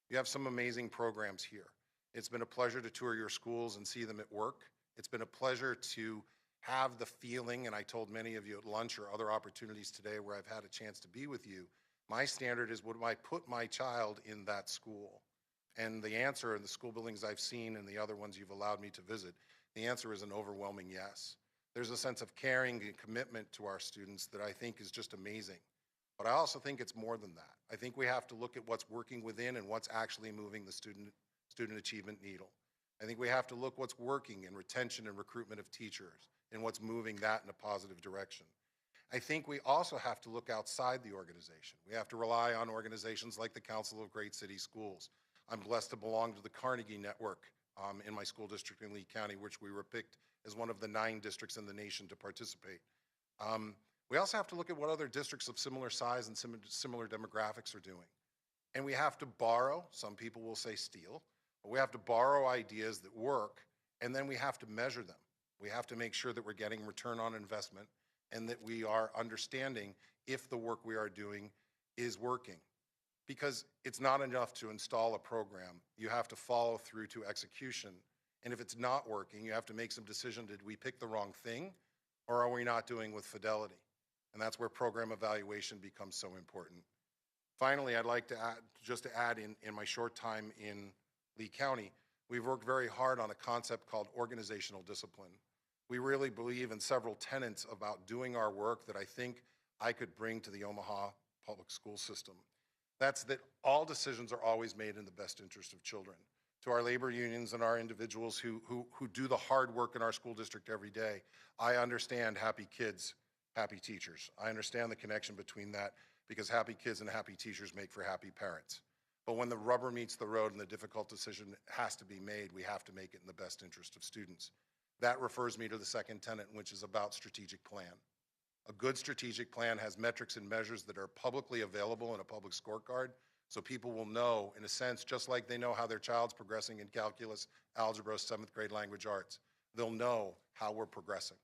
You have some amazing programs here. It's been a pleasure to tour your schools and see them at work. It's been a pleasure to have the feeling, and I told many of you at lunch or other opportunities today where I've had a chance to be with you, my standard is, would I put my child in that school? And the answer in the school buildings I've seen and the other ones you've allowed me to visit, the answer is an overwhelming yes. There's a sense of caring and commitment to our students that I think is just amazing. But I also think it's more than that. I think we have to look at what's working within and what's actually moving the student achievement needle. I think we have to look what's working in retention and recruitment of teachers and what's moving that in a positive direction. I think we also have to look outside the organization. We have to rely on organizations like the Council of Great City Schools. I'm blessed to belong to the Carnegie Network in my school district in Lee County, which we were picked as one of the 9 districts in the nation to participate. We also have to look at what other districts of similar size and similar demographics are doing. And we have to borrow, some people will say steal, but we have to borrow ideas that work, and then we have to measure them. We have to make sure that we're getting return on investment and that we are understanding if the work we are doing is working. Because it's not enough to install a program. You have to follow through to execution. And if it's not working, you have to make some decision. Did we pick the wrong thing, or are we not doing with fidelity? And that's where program evaluation becomes so important. Finally, I'd like to add in my short time in Lee County, we've worked very hard on a concept called organizational discipline. We really believe in several tenets about doing our work that I think I could bring to the Omaha public school system. That's that all decisions are always made in the best interest of children. To our labor unions and our individuals who do the hard work in our school district every day, I understand happy kids, happy teachers. I understand the connection between that because happy kids and happy teachers make for happy parents. But when the rubber meets the road and the difficult decision has to be made, we have to make it in the best interest of students. That refers me to the second tenet, which is about strategic plan. A good strategic plan has metrics and measures that are publicly available in a public scorecard, so people will know, in a sense, just like they know how their child's progressing in calculus, algebra, 7th grade language arts. They'll know how we're progressing,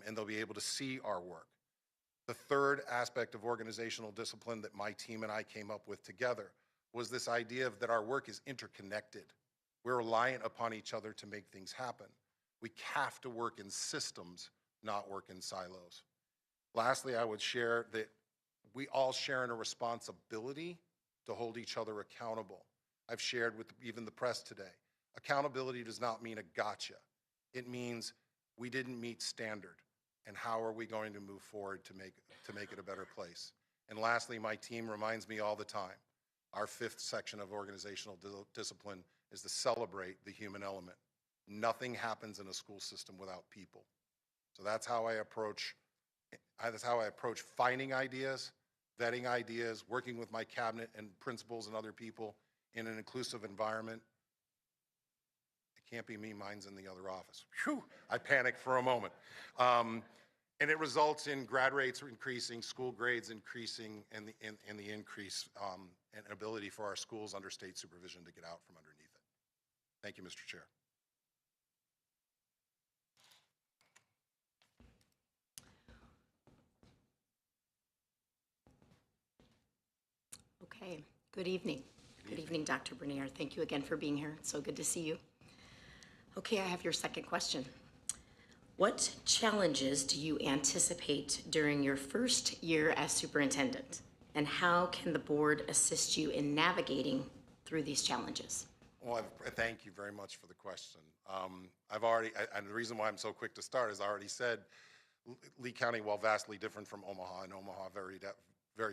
and they'll be able to see our work. The third aspect of organizational discipline that my team and I came up with together was this idea of that our work is interconnected. We're reliant upon each other to make things happen. We have to work in systems, not work in silos. Lastly, I would share that we all share in a responsibility to hold each other accountable. I've shared with even the press today. Accountability does not mean a gotcha. It means we didn't meet standard, and how are we going to move forward to make it a better place? And lastly, my team reminds me all the time, our 5th section of organizational discipline is to celebrate the human element. Nothing happens in a school system without people. So that's how I approach finding ideas, vetting ideas, working with my cabinet and principals and other people in an inclusive environment. It can't be me, mine's in the other office. Whew, I panicked for a moment. And it results in grad rates increasing, school grades increasing, and the increase and ability for our schools under state supervision to get out from underneath it. Thank you, Mr. Chair. Okay, good evening. Good evening, Dr. Bernier. Thank you again for being here. It's so good to see you. Okay, I have your second question. What challenges do you anticipate during your first year as superintendent? And how can the board assist you in navigating through these challenges? Well, thank you very much for the question. And the reason why I'm so quick to start is I already said Lee County, while vastly different from Omaha, and Omaha very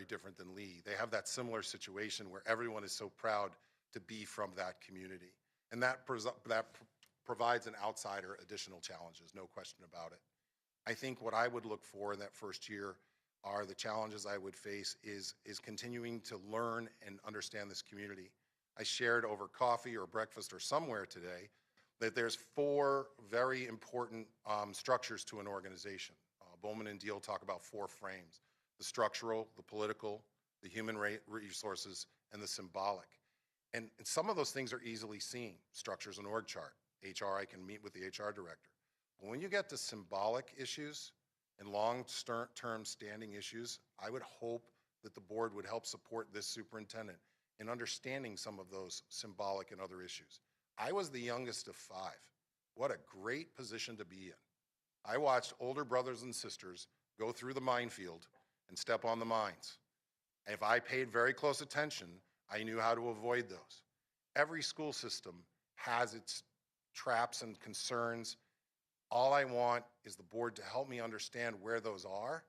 different than Lee, they have that similar situation where everyone is so proud to be from that community. And that provides an outsider additional challenges, no question about it. I think what I would look for in that first year are the challenges I would face is continuing to learn and understand this community. I shared over coffee or breakfast or somewhere today that there's 4 very important structures to an organization. Bowman and Deal talk about 4 frames: the structural, the political, the human resources, and the symbolic. And some of those things are easily seen. Structure's an org chart. HR, I can meet with the HR director. But when you get to symbolic issues and long-term standing issues, I would hope that the board would help support this superintendent in understanding some of those symbolic and other issues. I was the youngest of 5. What a great position to be in. I watched older brothers and sisters go through the minefield and step on the mines. If I paid very close attention, I knew how to avoid those. Every school system has its traps and concerns. All I want is the board to help me understand where those are,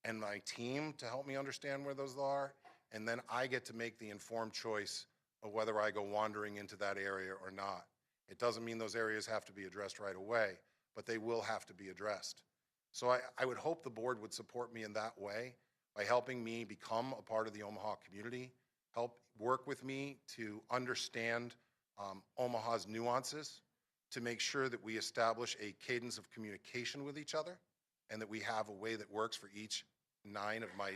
and my team to help me understand where those are, and then I get to make the informed choice of whether I go wandering into that area or not. It doesn't mean those areas have to be addressed right away, but they will have to be addressed. So I would hope the board would support me in that way by helping me become a part of the Omaha community, help work with me to understand Omaha's nuances, to make sure that we establish a cadence of communication with each other and that we have a way that works for each 9 of my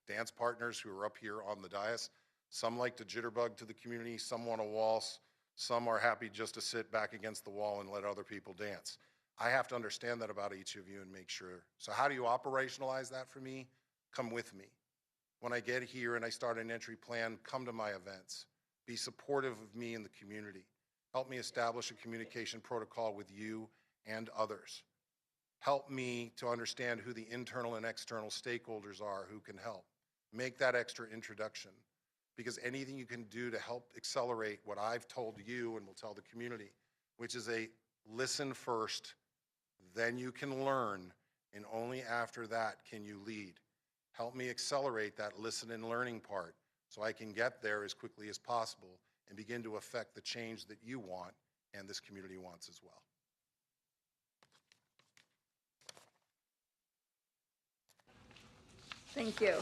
dance partners who are up here on the dais. Some like to jitterbug to the community, some want to waltz, some are happy just to sit back against the wall and let other people dance. I have to understand that about each of you and make sure. So how do you operationalize that for me? Come with me. When I get here and I start an entry plan, come to my events. Be supportive of me in the community. Help me establish a communication protocol with you and others. Help me to understand who the internal and external stakeholders are who can help. Make that extra introduction, because anything you can do to help accelerate what I've told you and will tell the community, which is a listen first, Then you can learn, and only after that can you lead. Help me accelerate that listen and learning part so I can get there as quickly as possible and begin to affect the change that you want and this community wants as well. Thank you.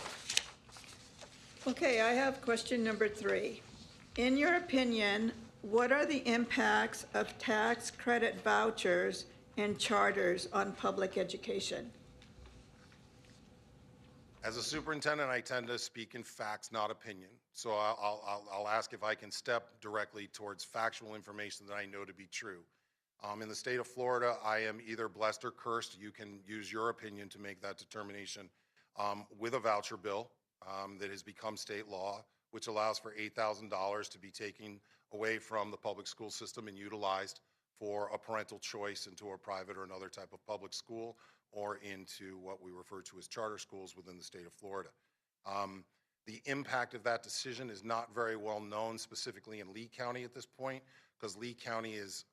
Okay, I have question number 3. In your opinion, what are the impacts of tax credit vouchers and charters on public education? As a superintendent, I tend to speak in facts, not opinion. So I'll ask if I can step directly towards factual information that I know to be true. In the state of Florida, I am either blessed or cursed. You can use your opinion to make that determination with a voucher bill that has become state law, which allows for $8,000 to be taken away from the public school system and utilized for a parental choice into a private or another type of public school or into what we refer to as charter schools within the state of Florida. The impact of that decision is not very well known specifically in Lee County at this point, because Lee County is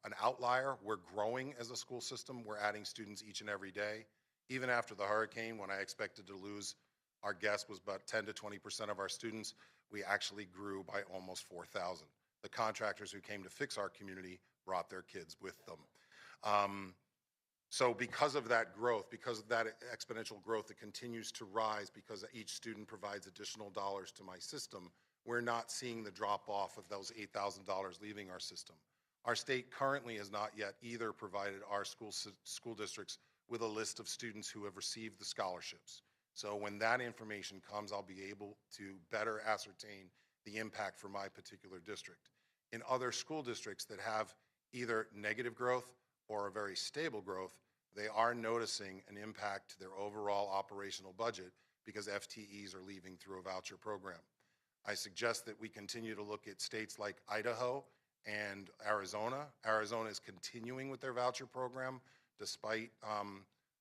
an outlier. We're growing as a school system. We're adding students each and every day. Even after the hurricane, when I expected to lose, our guess was about 10 to 20% of our students, we actually grew by almost 4,000. The contractors who came to fix our community brought their kids with them. So because of that growth, because of that exponential growth that continues to rise, because each student provides additional dollars to my system, we're not seeing the drop off of those $8,000 leaving our system. Our state currently has not yet either provided our school districts with a list of students who have received the scholarships. So when that information comes, I'll be able to better ascertain the impact for my particular district. In other school districts that have either negative growth or a very stable growth, they are noticing an impact to their overall operational budget because FTEs are leaving through a voucher program. I suggest that we continue to look at states like Idaho and Arizona. Arizona is continuing with their voucher program despite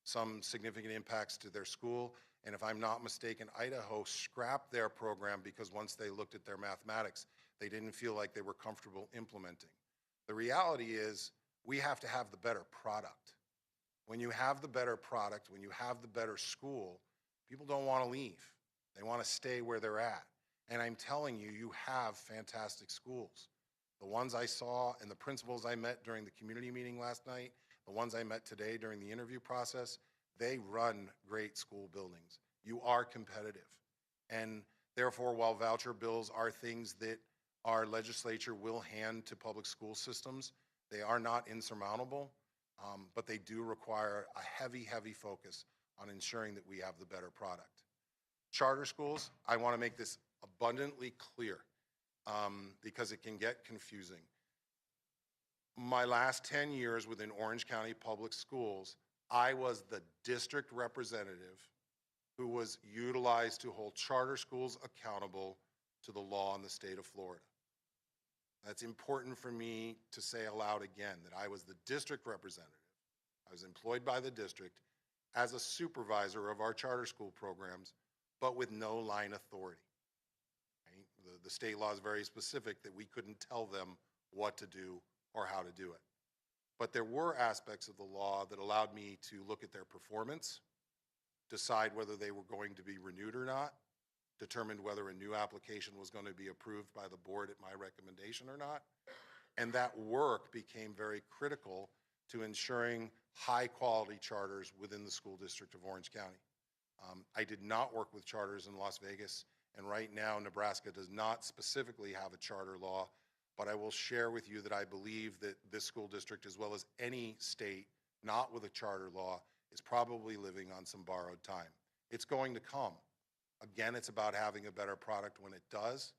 some significant impacts to their school. And if I'm not mistaken, Idaho scrapped their program because once they looked at their mathematics, they didn't feel like they were comfortable implementing. The reality is we have to have the better product. When you have the better product, when you have the better school, people don't want to leave. They want to stay where they're at. And I'm telling you, you have fantastic schools. The ones I saw and the principals I met during the community meeting last night, the ones I met today during the interview process, they run great school buildings. You are competitive. And therefore, while voucher bills are things that our legislature will hand to public school systems, they are not insurmountable, but they do require a heavy, heavy focus on ensuring that we have the better product. Charter schools, I want to make this abundantly clear because it can get confusing. My last 10 years within Orange County Public Schools, I was the district representative who was utilized to hold charter schools accountable to the law in the state of Florida. That's important for me to say aloud again, that I was the district representative. I was employed by the district as a supervisor of our charter school programs, but with no line authority. Right? The state law is very specific that we couldn't tell them what to do or how to do it. But there were aspects of the law that allowed me to look at their performance, decide whether they were going to be renewed or not, determined whether a new application was going to be approved by the board at my recommendation or not. And that work became very critical to ensuring high quality charters within the school district of Orange County. I did not work with charters in Las Vegas, and right now Nebraska does not specifically have a charter law, but I will share with you that I believe that this school district, as well as any state not with a charter law, is probably living on some borrowed time. It's going to come. Again, it's about having a better product when it does,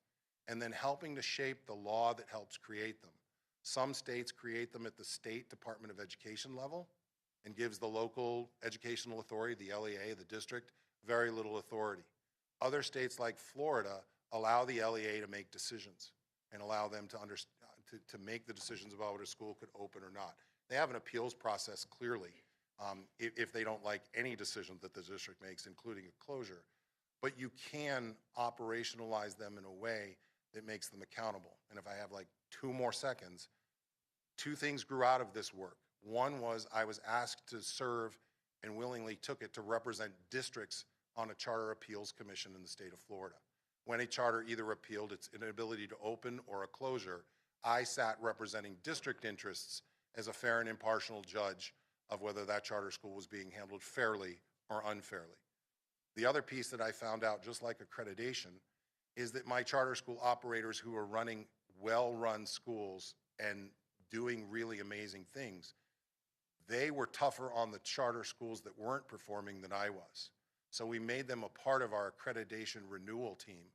and then helping to shape the law that helps create them. Some states create them at the state Department of Education level and gives the local educational authority, the LEA, the district, very little authority. Other states like Florida allow the LEA to make decisions and allow them to make the decisions about whether a school could open or not. They have an appeals process clearly if they don't like any decision that the district makes, including a closure. But you can operationalize them in a way that makes them accountable. And if I have like 2 more seconds, 2 things grew out of this work. One was I was asked to serve and willingly took it to represent districts on a charter appeals commission in the state of Florida. When a charter either appealed its inability to open or a closure, I sat representing district interests as a fair and impartial judge of whether that charter school was being handled fairly or unfairly. The other piece that I found out, just like accreditation, is that my charter school operators who are running well-run schools and doing really amazing things, they were tougher on the charter schools that weren't performing than I was. So we made them a part of our accreditation renewal team.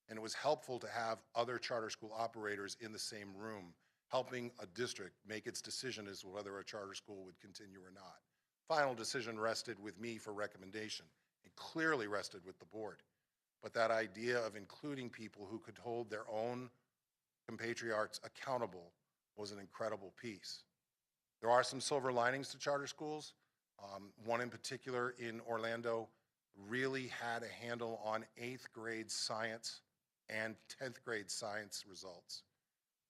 And it was helpful to have other charter school operators in the same room, helping a district make its decision as to whether a charter school would continue or not. Final decision rested with me for recommendation. It clearly rested with the board. But that idea of including people who could hold their own compatriots accountable was an incredible piece. There are some silver linings to charter schools. One in particular in Orlando really had a handle on 8th grade science and 10th grade science results.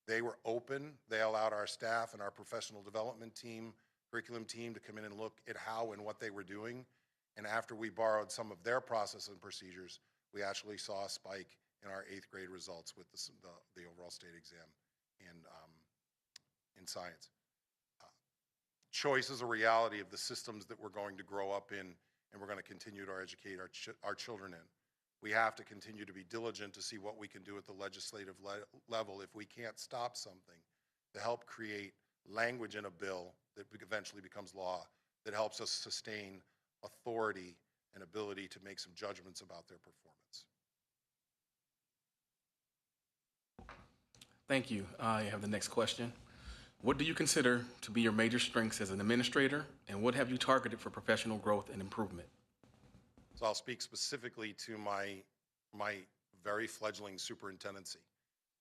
They were open. They allowed our staff and our professional development team, curriculum team to come in and look at how and what they were doing. And after we borrowed some of their process and procedures, we actually saw a spike in our 8th grade results with the overall state exam in science. Choice is a reality of the systems that we're going to grow up in and we're going to continue to educate our children in. We have to continue to be diligent to see what we can do at the legislative level if we can't stop something to help create language in a bill that eventually becomes law that helps us sustain authority and ability to make some judgments about their performance. Thank you. I have the next question. What do you consider to be your major strengths as an administrator, and what have you targeted for professional growth and improvement? So I'll speak specifically to my very fledgling superintendency.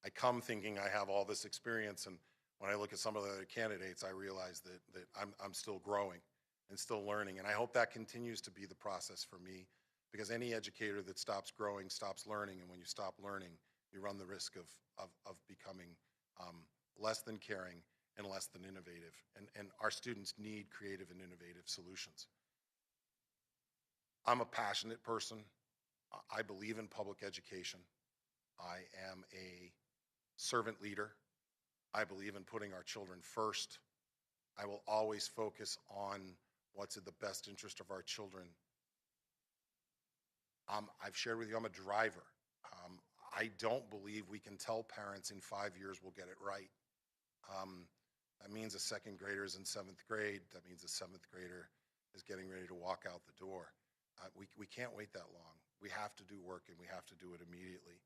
I come thinking I have all this experience, and when I look at some of the other candidates, I realize that I'm still growing and still learning, and I hope that continues to be the process for me, because any educator that stops growing stops learning, and when you stop learning, you run the risk of becoming less than caring and less than innovative, and our students need creative and innovative solutions. I'm a passionate person. I believe in public education. I am a servant leader. I believe in putting our children first. I will always focus on what's in the best interest of our children. I've shared with you, I'm a driver. I don't believe we can tell parents in 5 years we'll get it right. That means a second grader is in 7th grade. That means a 7th grader is getting ready to walk out the door. We can't wait that long. We have to do work, and we have to do it immediately.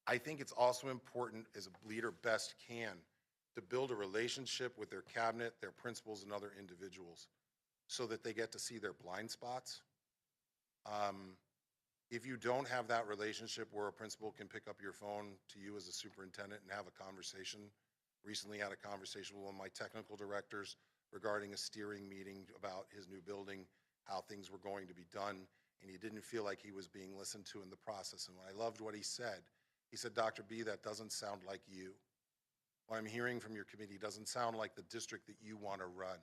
I think it's also important, as a leader best can, to build a relationship with their cabinet, their principals, and other individuals so that they get to see their blind spots. If you don't have that relationship where a principal can pick up your phone to you as a superintendent and have a conversation, recently had a conversation with one of my technical directors regarding a steering meeting about his new building, how things were going to be done, and he didn't feel like he was being listened to in the process. And when I loved what he said, Dr. B, that doesn't sound like you. What I'm hearing from your committee doesn't sound like the district that you want to run.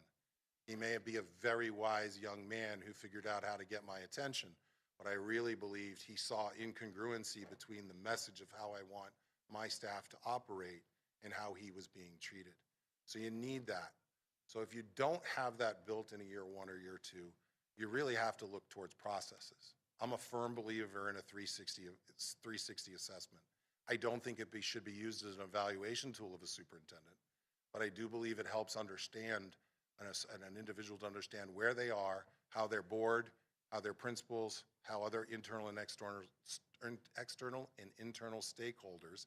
He may be a very wise young man who figured out how to get my attention, but I really believed he saw incongruency between the message of how I want my staff to operate and how he was being treated. So you need that. So if you don't have that built in a year 1 or year 2, you really have to look towards processes. I'm a firm believer in a 360 assessment. I don't think it should be used as an evaluation tool of a superintendent, but I do believe it helps understand an individual to understand where they are, how their board, how their principals, how other internal and external and internal stakeholders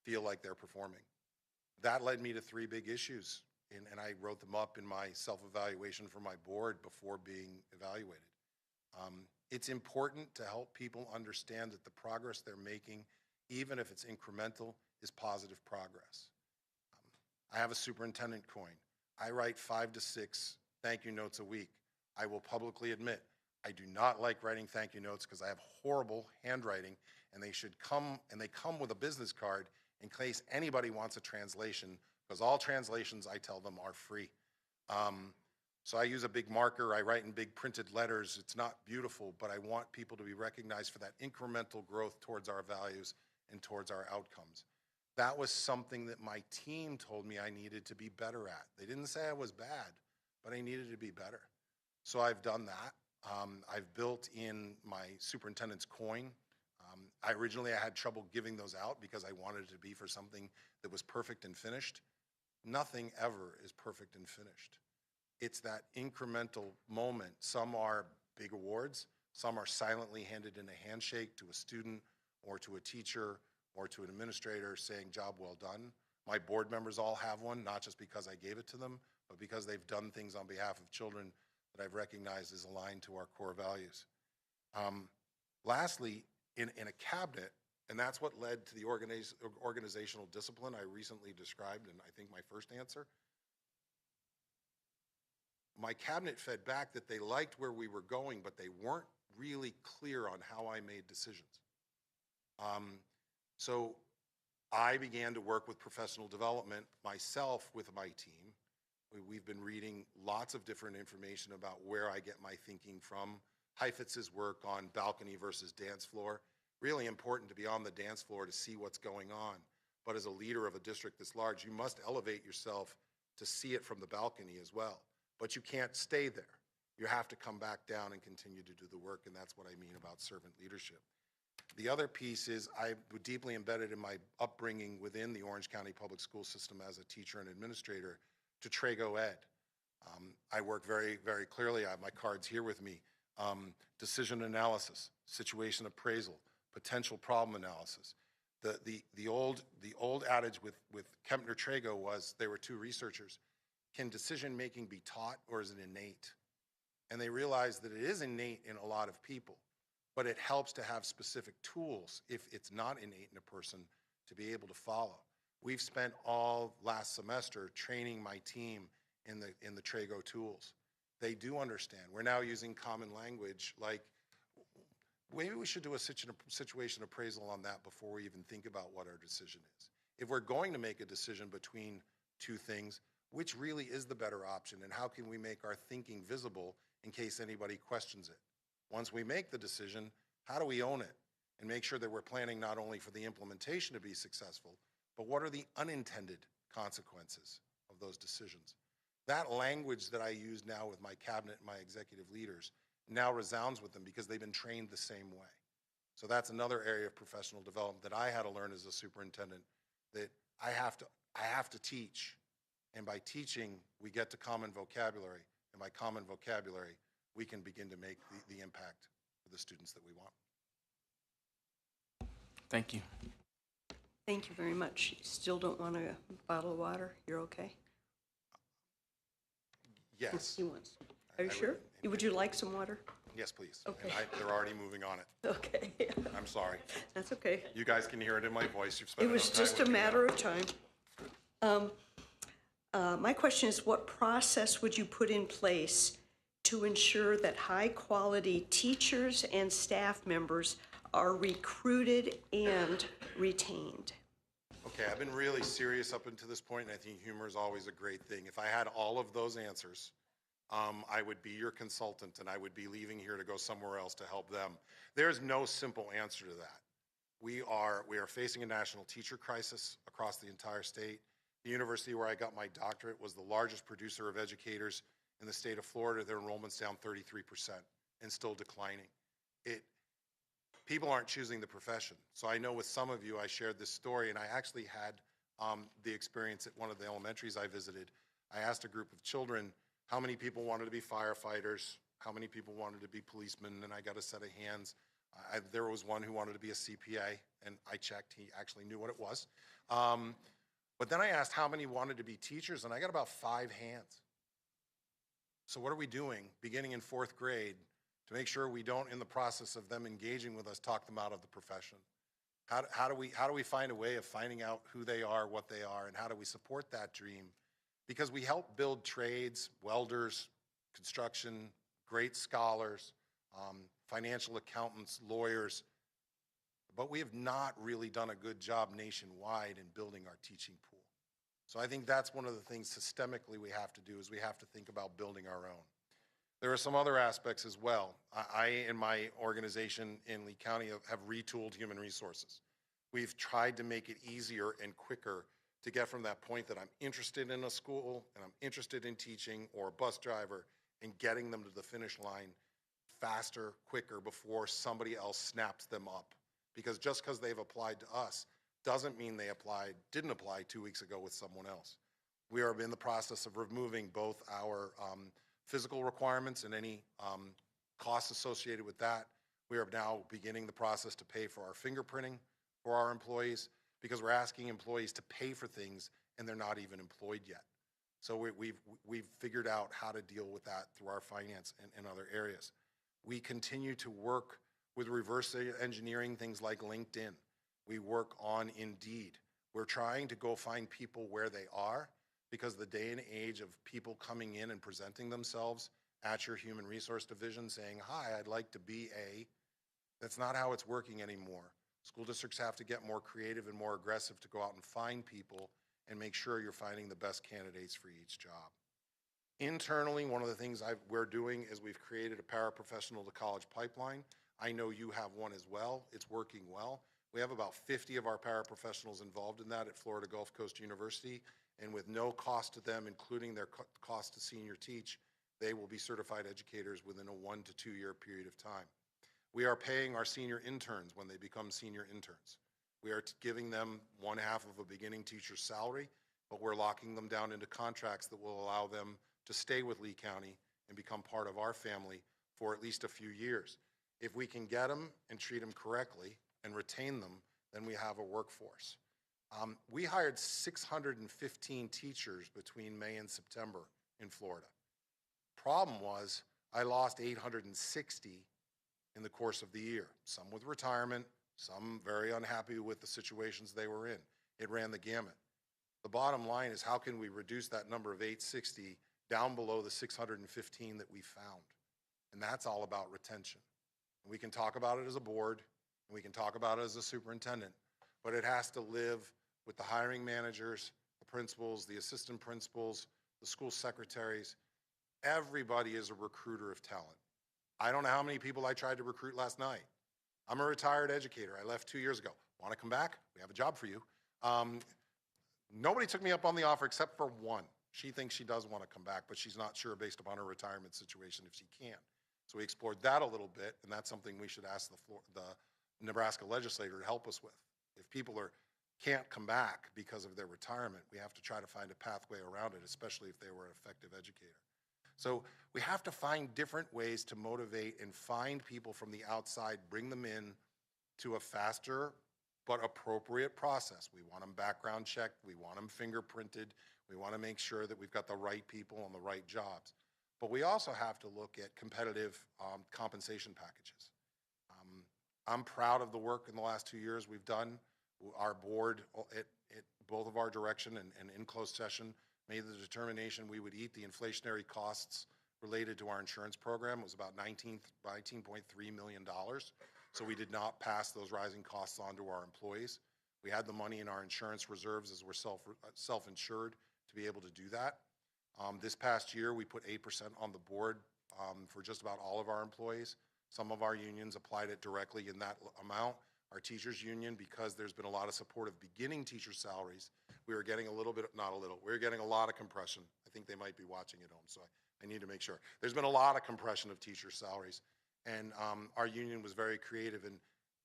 feel like they're performing. That led me to 3 big issues, and I wrote them up in my self-evaluation for my board before being evaluated. It's important to help people understand that the progress they're making, even if it's incremental, is positive progress. I have a superintendent coin. I write 5 to 6 thank you notes a week. I will publicly admit, I do not like writing thank you notes because I have horrible handwriting, and they come with a business card in case anybody wants a translation, because all translations, I tell them, are free. So I use a big marker, I write in big printed letters. It's not beautiful, but I want people to be recognized for that incremental growth towards our values and towards our outcomes. That was something that my team told me I needed to be better at. They didn't say I was bad, but I needed to be better. So I've done that. I've built in my superintendent's coin. I had trouble giving those out because I wanted it to be for something that was perfect and finished. Nothing ever is perfect and finished. It's that incremental moment. Some are big awards. Some are silently handed in a handshake to a student or to a teacher or to an administrator saying, job well done. My board members all have one, not just because I gave it to them, but because they've done things on behalf of children that I've recognized as aligned to our core values. Lastly, in a cabinet, and that's what led to the organizational discipline I recently described in, I think, my first answer. My cabinet fed back that they liked where we were going, but they weren't really clear on how I made decisions. So I began to work with professional development myself with my team. We've been reading lots of different information about where I get my thinking from. Heifetz's work on balcony versus dance floor. Really important to be on the dance floor to see what's going on. But as a leader of a district this large, you must elevate yourself to see it from the balcony as well. But you can't stay there. You have to come back down and continue to do the work, and that's what I mean about servant leadership. The other piece is I was deeply embedded in my upbringing within the Orange County Public School System as a teacher and administrator to Trago Ed. I work very, very clearly. I have my cards here with me. Decision analysis, situation appraisal, potential problem analysis. The old adage with Kempner Trago was, they were two researchers, can decision making be taught or is it innate? And they realized that it is innate in a lot of people, but it helps to have specific tools if it's not innate in a person to be able to follow. We've spent all last semester training my team in the Trago tools. They do understand. We're now using common language, like maybe we should do a situation appraisal on that before we even think about what our decision is. If we're going to make a decision between two things, which really is the better option, and how can we make our thinking visible in case anybody questions it? Once we make the decision, how do we own it and make sure that we're planning not only for the implementation to be successful, but what are the unintended consequences of those decisions? That language that I use now with my cabinet and my executive leaders now resounds with them because they've been trained the same way. So that's another area of professional development that I had to learn as a superintendent, that I have to teach. And by teaching, we get to common vocabulary. And by common vocabulary, we can begin to make the impact for the students that we want. Thank you. Thank you very much. You still don't want a bottle of water? You're okay? Yes. He wants. Are you sure? Would you like some water? Yes, please. Okay. And they're already moving on it. Okay. I'm sorry. That's okay. You guys can hear it in my voice. You've spent It was enough time just with a me now. matter of time. My question is, what process would you put in place to ensure that high-quality teachers and staff members are recruited and retained? Okay, I've been really serious up until this point, and I think humor is always a great thing. If I had all of those answers, I would be your consultant, and I would be leaving here to go somewhere else to help them. There's no simple answer to that. We are facing a national teacher crisis across the entire state. The university where I got my doctorate was the largest producer of educators in the state of Florida. Their enrollment's down 33% and still declining. People aren't choosing the profession. So I know with some of you, I shared this story, and I actually had the experience at one of the elementaries I visited. I asked a group of children how many people wanted to be firefighters, how many people wanted to be policemen, and I got a set of hands. There was one who wanted to be a CPA, and I checked. He actually knew what it was. But then I asked how many wanted to be teachers, and I got about 5 hands. So what are we doing beginning in 4th grade to make sure we don't, in the process of them engaging with us, talk them out of the profession? How do we find a way of finding out who they are, what they are, and how do we support that dream? Because we help build trades, welders, construction, great scholars, financial accountants, lawyers, but we have not really done a good job nationwide in building our teaching pool. So I think that's one of the things systemically we have to do is we have to think about building our own. There are some other aspects as well. I in my organization in Lee County have retooled human resources. We've tried to make it easier and quicker to get from that point that I'm interested in a school and I'm interested in teaching or a bus driver and getting them to the finish line faster, quicker before somebody else snaps them up. Because just because they've applied to us doesn't mean they didn't apply 2 weeks ago with someone else. We are in the process of removing both our physical requirements and any costs associated with that. We are now beginning the process to pay for our fingerprinting for our employees because we're asking employees to pay for things and they're not even employed yet. So we've figured out how to deal with that through our finance and other areas. We continue to work with reverse engineering things like LinkedIn. We work on Indeed. We're trying to go find people where they are because the day and age of people coming in and presenting themselves at your human resource division saying, hi, I'd like to be that's not how it's working anymore. School districts have to get more creative and more aggressive to go out and find people and make sure you're finding the best candidates for each job. Internally, one of the things we're doing is we've created a paraprofessional to college pipeline. I know you have one as well. It's working well. We have about 50 of our paraprofessionals involved in that at Florida Gulf Coast University, and with no cost to them, including their cost to senior teach, they will be certified educators within a 1 to 2 year period of time. We are paying our senior interns when they become senior interns. We are giving them 1/2 of a beginning teacher's salary, but we're locking them down into contracts that will allow them to stay with Lee County and become part of our family for at least a few years. If we can get them and treat them correctly and retain them, then we have a workforce. We hired 615 teachers between May and September in Florida. Problem was, I lost 860 in the course of the year, some with retirement, some very unhappy with the situations they were in. It ran the gamut. The bottom line is how can we reduce that number of 860 down below the 615 that we found? And that's all about retention. And we can talk about it as a board, and we can talk about it as a superintendent, but it has to live with the hiring managers, the principals, the assistant principals, the school secretaries. Everybody is a recruiter of talent. I don't know how many people I tried to recruit last night. I'm a retired educator. I left 2 years ago. Want to come back? We have a job for you. Nobody took me up on the offer except for one. She thinks she does want to come back, but she's not sure based upon her retirement situation if she can. So we explored that a little bit, and that's something we should ask the Nebraska legislator to help us with. If people can't come back because of their retirement, we have to try to find a pathway around it, especially if they were an effective educator. So we have to find different ways to motivate and find people from the outside, bring them in to a faster but appropriate process. We want them background checked. We want them fingerprinted. We want to make sure that we've got the right people on the right jobs. But we also have to look at competitive compensation packages. I'm proud of the work in the last 2 years we've done. Our board, at both of our direction and in closed session, made the determination we would eat the inflationary costs related to our insurance program. It was about $19.3 million. So we did not pass those rising costs on to our employees. We had the money in our insurance reserves as we're self-insured to be able to do that. This past year, we put 8% on the board for just about all of our employees. Some of our unions applied it directly in that amount. Our teachers union, because there's been a lot of support of beginning teacher salaries, we were getting we were getting a lot of compression. I think they might be watching at home, so I need to make sure. There's been a lot of compression of teacher salaries, and our union was very creative in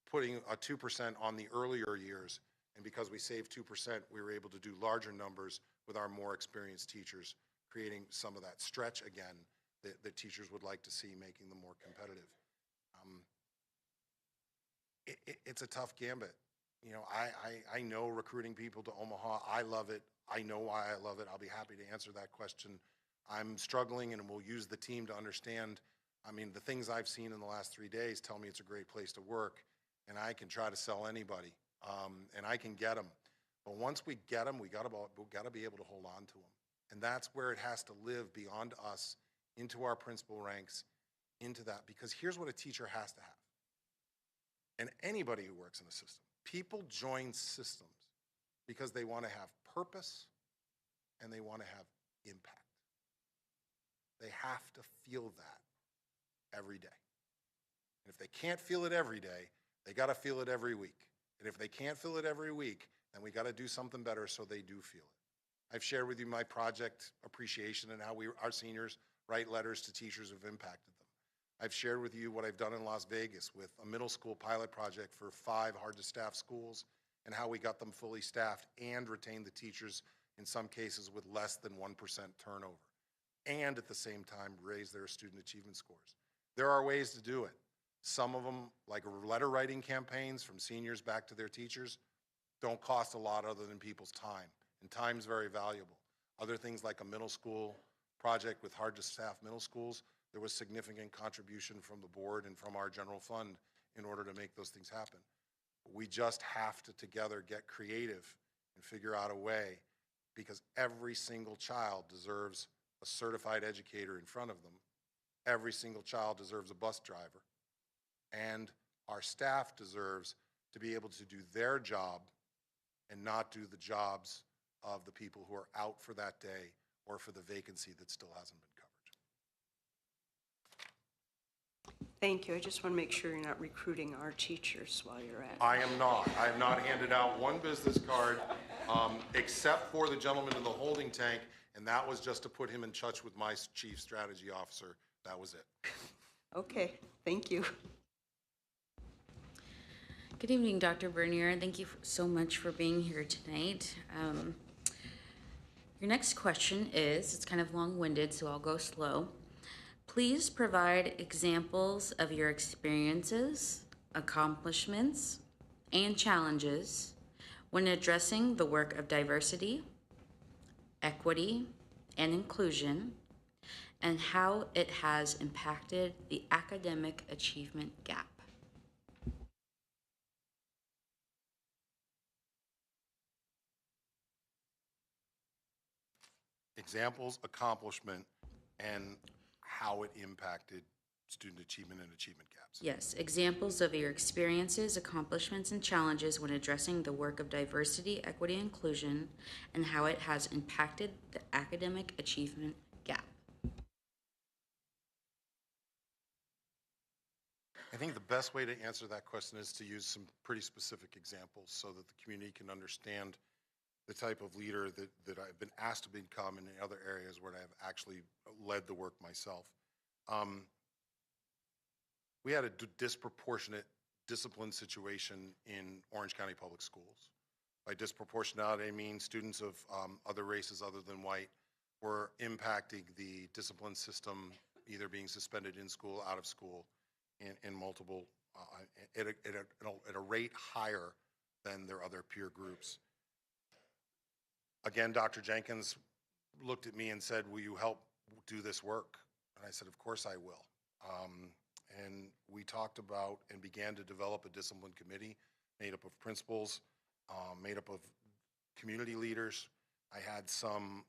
putting a 2% on the earlier years, and because we saved 2%, we were able to do larger numbers with our more experienced teachers, creating some of that stretch again that teachers would like to see, making them more competitive. It's a tough gambit. You know, I know recruiting people to Omaha. I love it. I know why I love it. I'll be happy to answer that question. I'm struggling, and we'll use the team to understand. I mean, the things I've seen in the last 3 days tell me it's a great place to work, and I can try to sell anybody, and I can get them. But once we get them, we got to be able to hold on to them, and that's where it has to live beyond us, into our principal ranks, into that. Because here's what a teacher has to have. And anybody who works in a system, people join systems because they want to have purpose, and they want to have impact. They have to feel that every day. And if they can't feel it every day, they got to feel it every week. And if they can't feel it every week, then we got to do something better so they do feel it. I've shared with you my project appreciation and how our seniors write letters to teachers who've impacted them. I've shared with you what I've done in Las Vegas with a middle school pilot project for 5 hard-to-staff schools and how we got them fully staffed and retained the teachers in some cases with less than 1% turnover, and at the same time raise their student achievement scores. There are ways to do it. Some of them, like letter writing campaigns from seniors back to their teachers, don't cost a lot other than people's time, and time's very valuable. Other things like a middle school project with hard-to-staff middle schools, there was significant contribution from the board and from our general fund in order to make those things happen. We just have to together get creative and figure out a way, because every single child deserves a certified educator in front of them. Every single child deserves a bus driver. And our staff deserves to be able to do their job and not do the jobs of the people who are out for that day or for the vacancy that still hasn't been covered. Thank you. I just want to make sure you're not recruiting our teachers while you're at it. I am not. I have not handed out one business card except for the gentleman in the holding tank, and that was just to put him in touch with my chief strategy officer. That was it. Okay, thank you. Good evening, Dr. Bernier, and thank you so much for being here tonight. Your next question is, it's kind of long-winded, so I'll go slow. Please provide examples of your experiences, accomplishments, and challenges when addressing the work of diversity, equity, and inclusion, and how it has impacted the academic achievement gap. Examples, accomplishment, and how it impacted student achievement and achievement gaps. Yes, examples of your experiences, accomplishments, and challenges when addressing the work of diversity, equity, and inclusion, and how it has impacted the academic achievement gap. I think the best way to answer that question is to use some pretty specific examples so that the community can understand the type of leader that I've been asked to become in other areas where I've actually led the work myself. We had a disproportionate discipline situation in Orange County Public Schools. By disproportionality, I mean students of other races other than white were impacting the discipline system, either being suspended in school, out of school, in multiple, at a rate higher than their other peer groups. Again, Dr. Jenkins looked at me and said, "Will you help do this work?" And I said, "Of course I will." And we talked about and began to develop a discipline committee made up of principals, made up of community leaders. I had some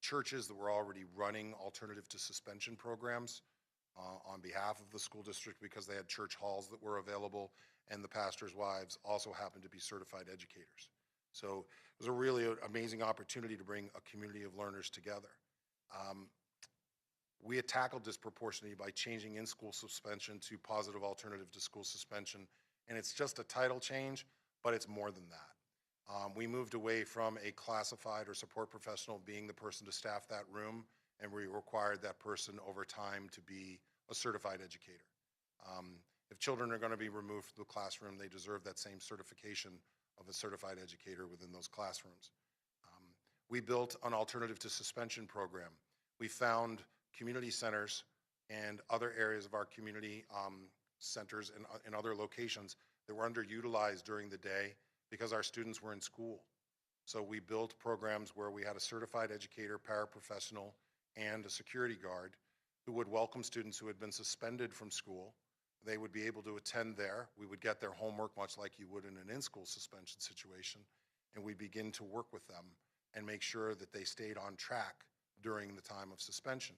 churches that were already running alternative to suspension programs on behalf of the school district because they had church halls that were available, and the pastors' wives also happened to be certified educators. So it was a really amazing opportunity to bring a community of learners together. We had tackled disproportionately by changing in-school suspension to positive alternative to school suspension, and it's just a title change, but it's more than that. We moved away from a classified or support professional being the person to staff that room, and we required that person over time to be a certified educator. If children are going to be removed from the classroom, they deserve that same certification of a certified educator within those classrooms. We built an alternative to suspension program. We found community centers and other areas of our community centers and other locations that were underutilized during the day because our students were in school. So we built programs where we had a certified educator, paraprofessional, and a security guard who would welcome students who had been suspended from school. They would be able to attend there. We would get their homework much like you would in an in-school suspension situation, and we begin to work with them and make sure that they stayed on track during the time of suspension.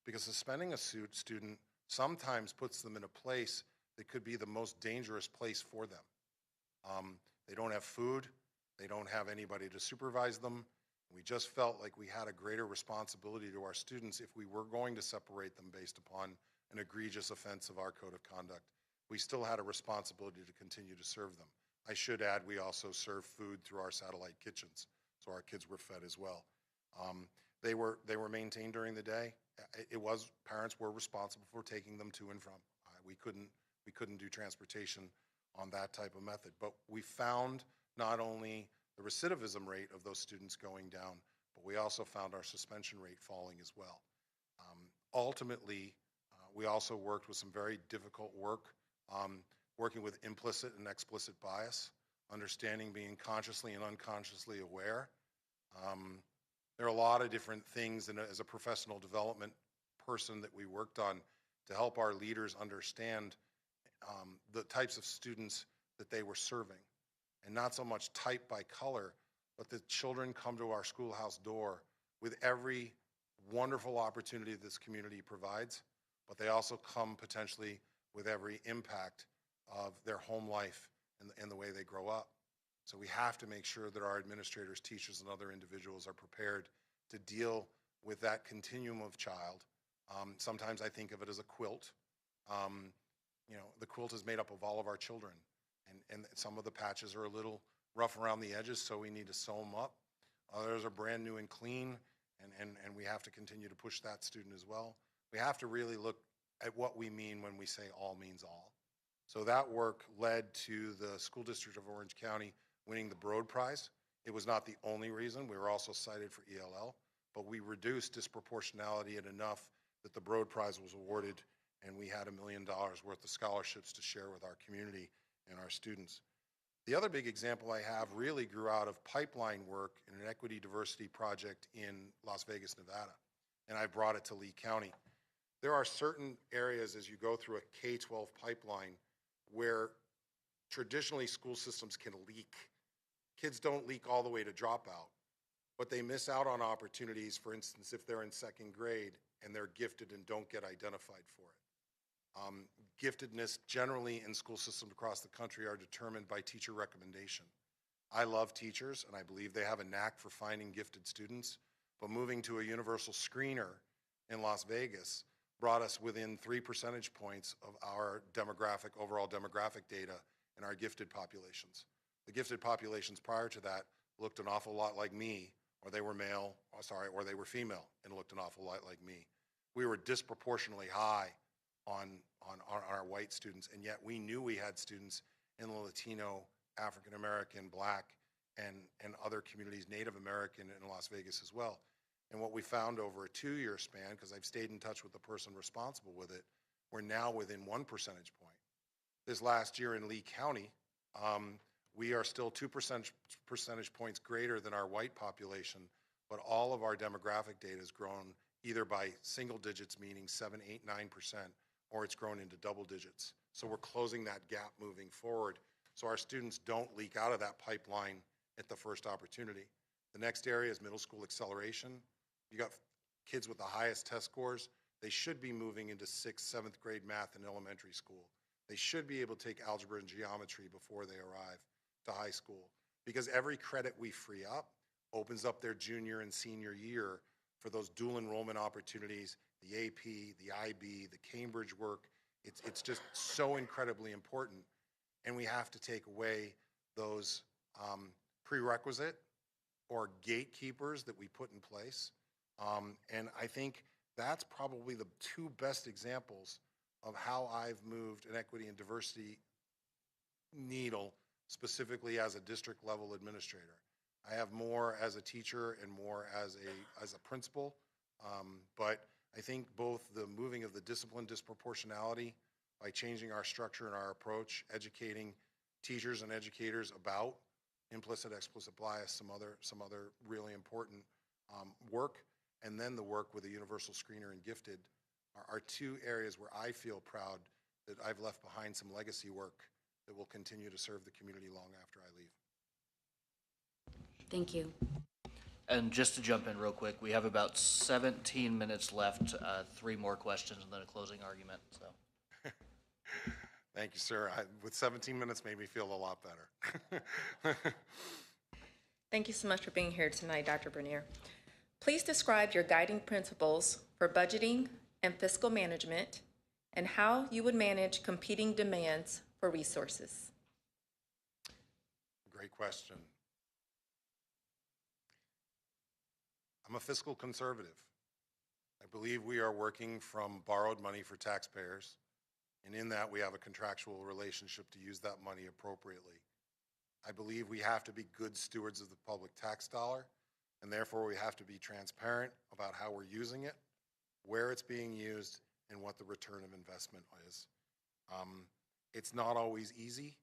Because suspending a student sometimes puts them in a place that could be the most dangerous place for them. They don't have food, they don't have anybody to supervise them. We just felt like we had a greater responsibility to our students if we were going to separate them based upon an egregious offense of our code of conduct. We still had a responsibility to continue to serve them. I should add, we also serve food through our satellite kitchens, so our kids were fed as well. They were maintained during the day. Parents were responsible for taking them to and from. We couldn't do transportation on that type of method. But we found not only the recidivism rate of those students going down, but we also found our suspension rate falling as well. Ultimately, we also worked with some very difficult work, working with implicit and explicit bias, understanding being consciously and unconsciously aware. There are a lot of different things as a professional development person that we worked on to help our leaders understand the types of students that they were serving. And not so much type by color, but the children come to our schoolhouse door with every wonderful opportunity this community provides, but they also come potentially with every impact of their home life and the way they grow up. So we have to make sure that our administrators, teachers, and other individuals are prepared to deal with that continuum of child. Sometimes I think of it as a quilt. The quilt is made up of all of our children, and some of the patches are a little rough around the edges, so we need to sew them up. Others are brand new and clean, and we have to continue to push that student as well. We have to really look at what we mean when we say all means all. So that work led to the School District of Orange County winning the Broad Prize. It was not the only reason. We were also cited for ELL, but we reduced disproportionality enough that the Broad Prize was awarded, and we had $1 million worth of scholarships to share with our community and our students. The other big example I have really grew out of pipeline work in an equity diversity project in Las Vegas, Nevada, and I brought it to Lee County. There are certain areas as you go through a K-12 pipeline where traditionally school systems can leak. Kids don't leak all the way to dropout, but they miss out on opportunities, for instance, if they're in second grade and they're gifted and don't get identified for it. Giftedness generally in school systems across the country are determined by teacher recommendation. I love teachers, and I believe they have a knack for finding gifted students, but moving to a universal screener in Las Vegas brought us within 3 percentage points of our overall demographic data in our gifted populations. The gifted populations prior to that looked an awful lot like me, or they were or they were female and looked an awful lot like me. We were disproportionately high on our white students, and yet we knew we had students in the Latino, African American, Black, and other communities, Native American in Las Vegas as well. And what we found over a 2-year span, because I've stayed in touch with the person responsible with it, we're now within 1 percentage point. This last year in Lee County, we are still 2 percentage points greater than our white population, but all of our demographic data has grown either by single digits, meaning 7, 8, 9%, or it's grown into double digits. So we're closing that gap moving forward so our students don't leak out of that pipeline at the first opportunity. The next area is middle school acceleration. You got kids with the highest test scores. They should be moving into 6th, 7th grade math in elementary school. They should be able to take algebra and geometry before they arrive to high school, because every credit we free up opens up their junior and senior year for those dual enrollment opportunities, the AP, the IB, the Cambridge work. It's just so incredibly important, and we have to take away those prerequisite or gatekeepers that we put in place. And I think that's probably the 2 best examples of how I've moved an equity and diversity needle specifically as a district level administrator. I have more as a teacher and more as a principal, but I think both the moving of the discipline disproportionality by changing our structure and our approach, educating teachers and educators about implicit, explicit bias, some other really important work, and then the work with a universal screener and gifted are 2 areas where I feel proud that I've left behind some legacy work that will continue to serve the community long after I leave. Thank you. And just to jump in real quick, we have about 17 minutes left, 3 more questions and then a closing argument. So, Thank you, sir. With 17 minutes made me feel a lot better. Thank you so much for being here tonight, Dr. Bernier. Please describe your guiding principles for budgeting and fiscal management and how you would manage competing demands for resources. Great question. I'm a fiscal conservative. I believe we are working from borrowed money for taxpayers, and in that we have a contractual relationship to use that money appropriately. I believe we have to be good stewards of the public tax dollar, and therefore we have to be transparent about how we're using it, where it's being used, and what the return of investment is. It's not always easy.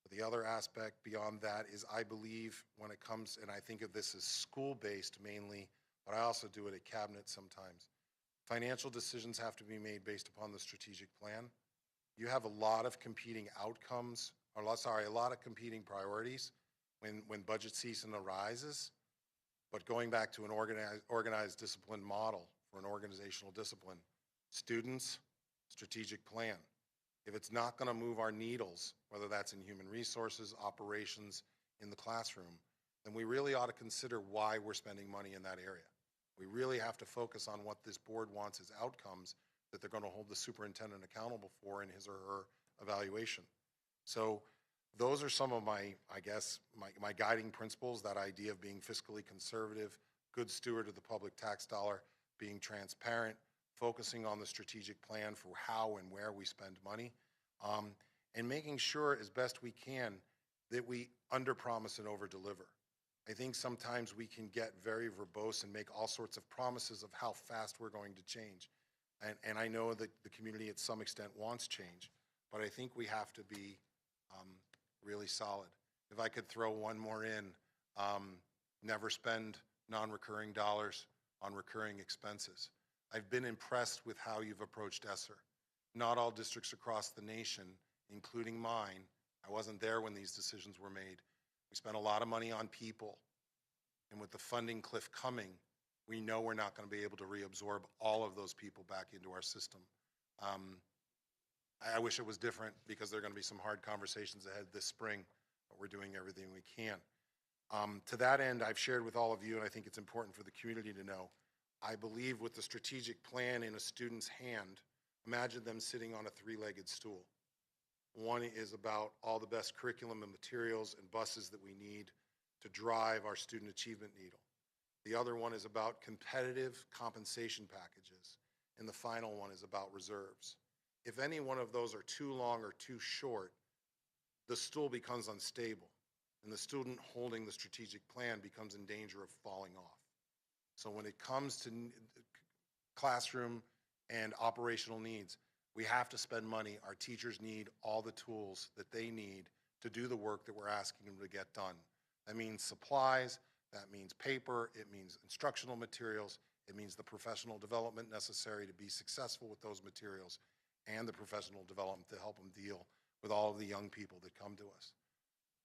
But the other aspect beyond that is I believe when it comes, and I think of this as school-based mainly, but I also do it at cabinet sometimes. Financial decisions have to be made based upon the strategic plan. You have a lot of competing outcomes, a lot of competing priorities when budget season arises. But going back to an organized discipline model for an organizational discipline, students, strategic plan. If it's not going to move our needles, whether that's in human resources, operations, in the classroom, then we really ought to consider why we're spending money in that area. We really have to focus on what this board wants as outcomes that they're going to hold the superintendent accountable for in his or her evaluation. So those are some of my guiding principles, that idea of being fiscally conservative, good steward of the public tax dollar, being transparent, focusing on the strategic plan for how and where we spend money, and making sure as best we can that we underpromise and overdeliver. I think sometimes we can get very verbose and make all sorts of promises of how fast we're going to change. And I know that the community at some extent wants change, but I think we have to be really solid. If I could throw one more in, never spend non-recurring dollars on recurring expenses. I've been impressed with how you've approached ESSER. Not all districts across the nation, including mine, I wasn't there when these decisions were made. We spent a lot of money on people, and with the funding cliff coming, we know we're not going to be able to reabsorb all of those people back into our system. I wish it was different because there are going to be some hard conversations ahead this spring, but we're doing everything we can. To that end, I've shared with all of you, and I think it's important for the community to know, I believe with the strategic plan in a student's hand, imagine them sitting on a three-legged stool. One is about all the best curriculum and materials and buses that we need to drive our student achievement needle. The other one is about competitive compensation packages. And the final one is about reserves. If any one of those are too long or too short, the stool becomes unstable, and the student holding the strategic plan becomes in danger of falling off. So when it comes to classroom and operational needs, we have to spend money. Our teachers need all the tools that they need to do the work that we're asking them to get done. That means supplies, that means paper, it means instructional materials, it means the professional development necessary to be successful with those materials, and the professional development to help them deal with all of the young people that come to us.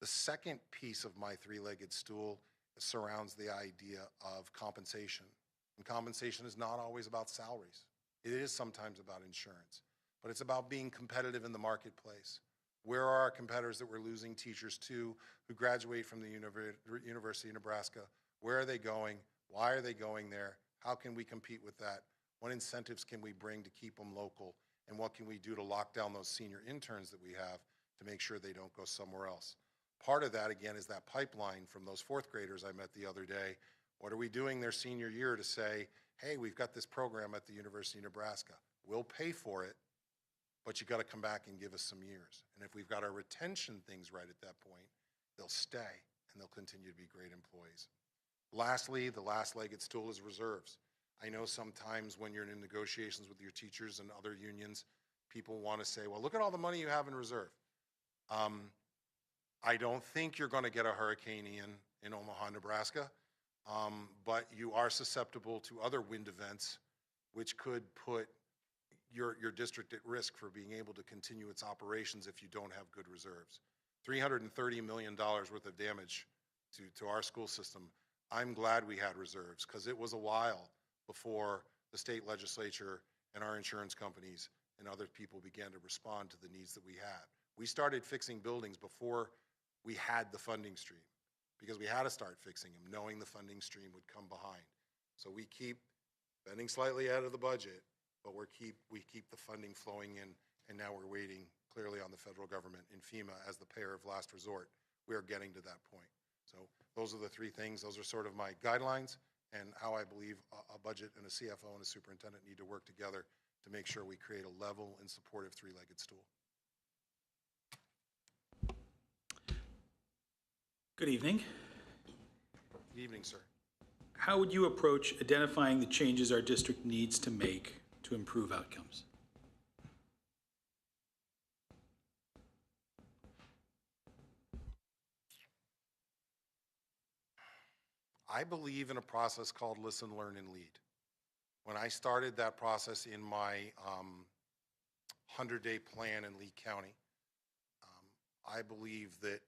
The second piece of my three-legged stool surrounds the idea of compensation. And compensation is not always about salaries. It is sometimes about insurance, but it's about being competitive in the marketplace. Where are our competitors that we're losing teachers to who graduate from the University of Nebraska? Where are they going? Why are they going there? How can we compete with that? What incentives can we bring to keep them local? And what can we do to lock down those senior interns that we have to make sure they don't go somewhere else? Part of that, again, is that pipeline from those fourth graders I met the other day. What are we doing their senior year to say, hey, we've got this program at the University of Nebraska. We'll pay for it, but you got to come back and give us some years. And if we've got our retention things right at that point, they'll stay and they'll continue to be great employees. Lastly, the last-legged stool is reserves. I know sometimes when you're in negotiations with your teachers and other unions, people want to say, well, look at all the money you have in reserve. I don't think you're going to get a Hurricane Ian in Omaha, Nebraska, but you are susceptible to other wind events which could put your district at risk for being able to continue its operations if you don't have good reserves. $330 million worth of damage to our school system. I'm glad we had reserves because it was a while before the state legislature and our insurance companies and other people began to respond to the needs that we had. We started fixing buildings before we had the funding stream. because we had to start fixing them, knowing the funding stream would come behind. So we keep spending slightly out of the budget, but we keep the funding flowing in, and now we're waiting clearly on the federal government in FEMA as the payer of last resort. We are getting to that point. So those are the three things. Those are sort of my guidelines and how I believe a budget and a CFO and a superintendent need to work together to make sure we create a level and supportive three-legged stool. Good evening. Good evening, sir. How would you approach identifying the changes our district needs to make to improve outcomes? I believe in a process called listen, learn, and lead. When I started that process in my 100-day plan in Lee County, I believe that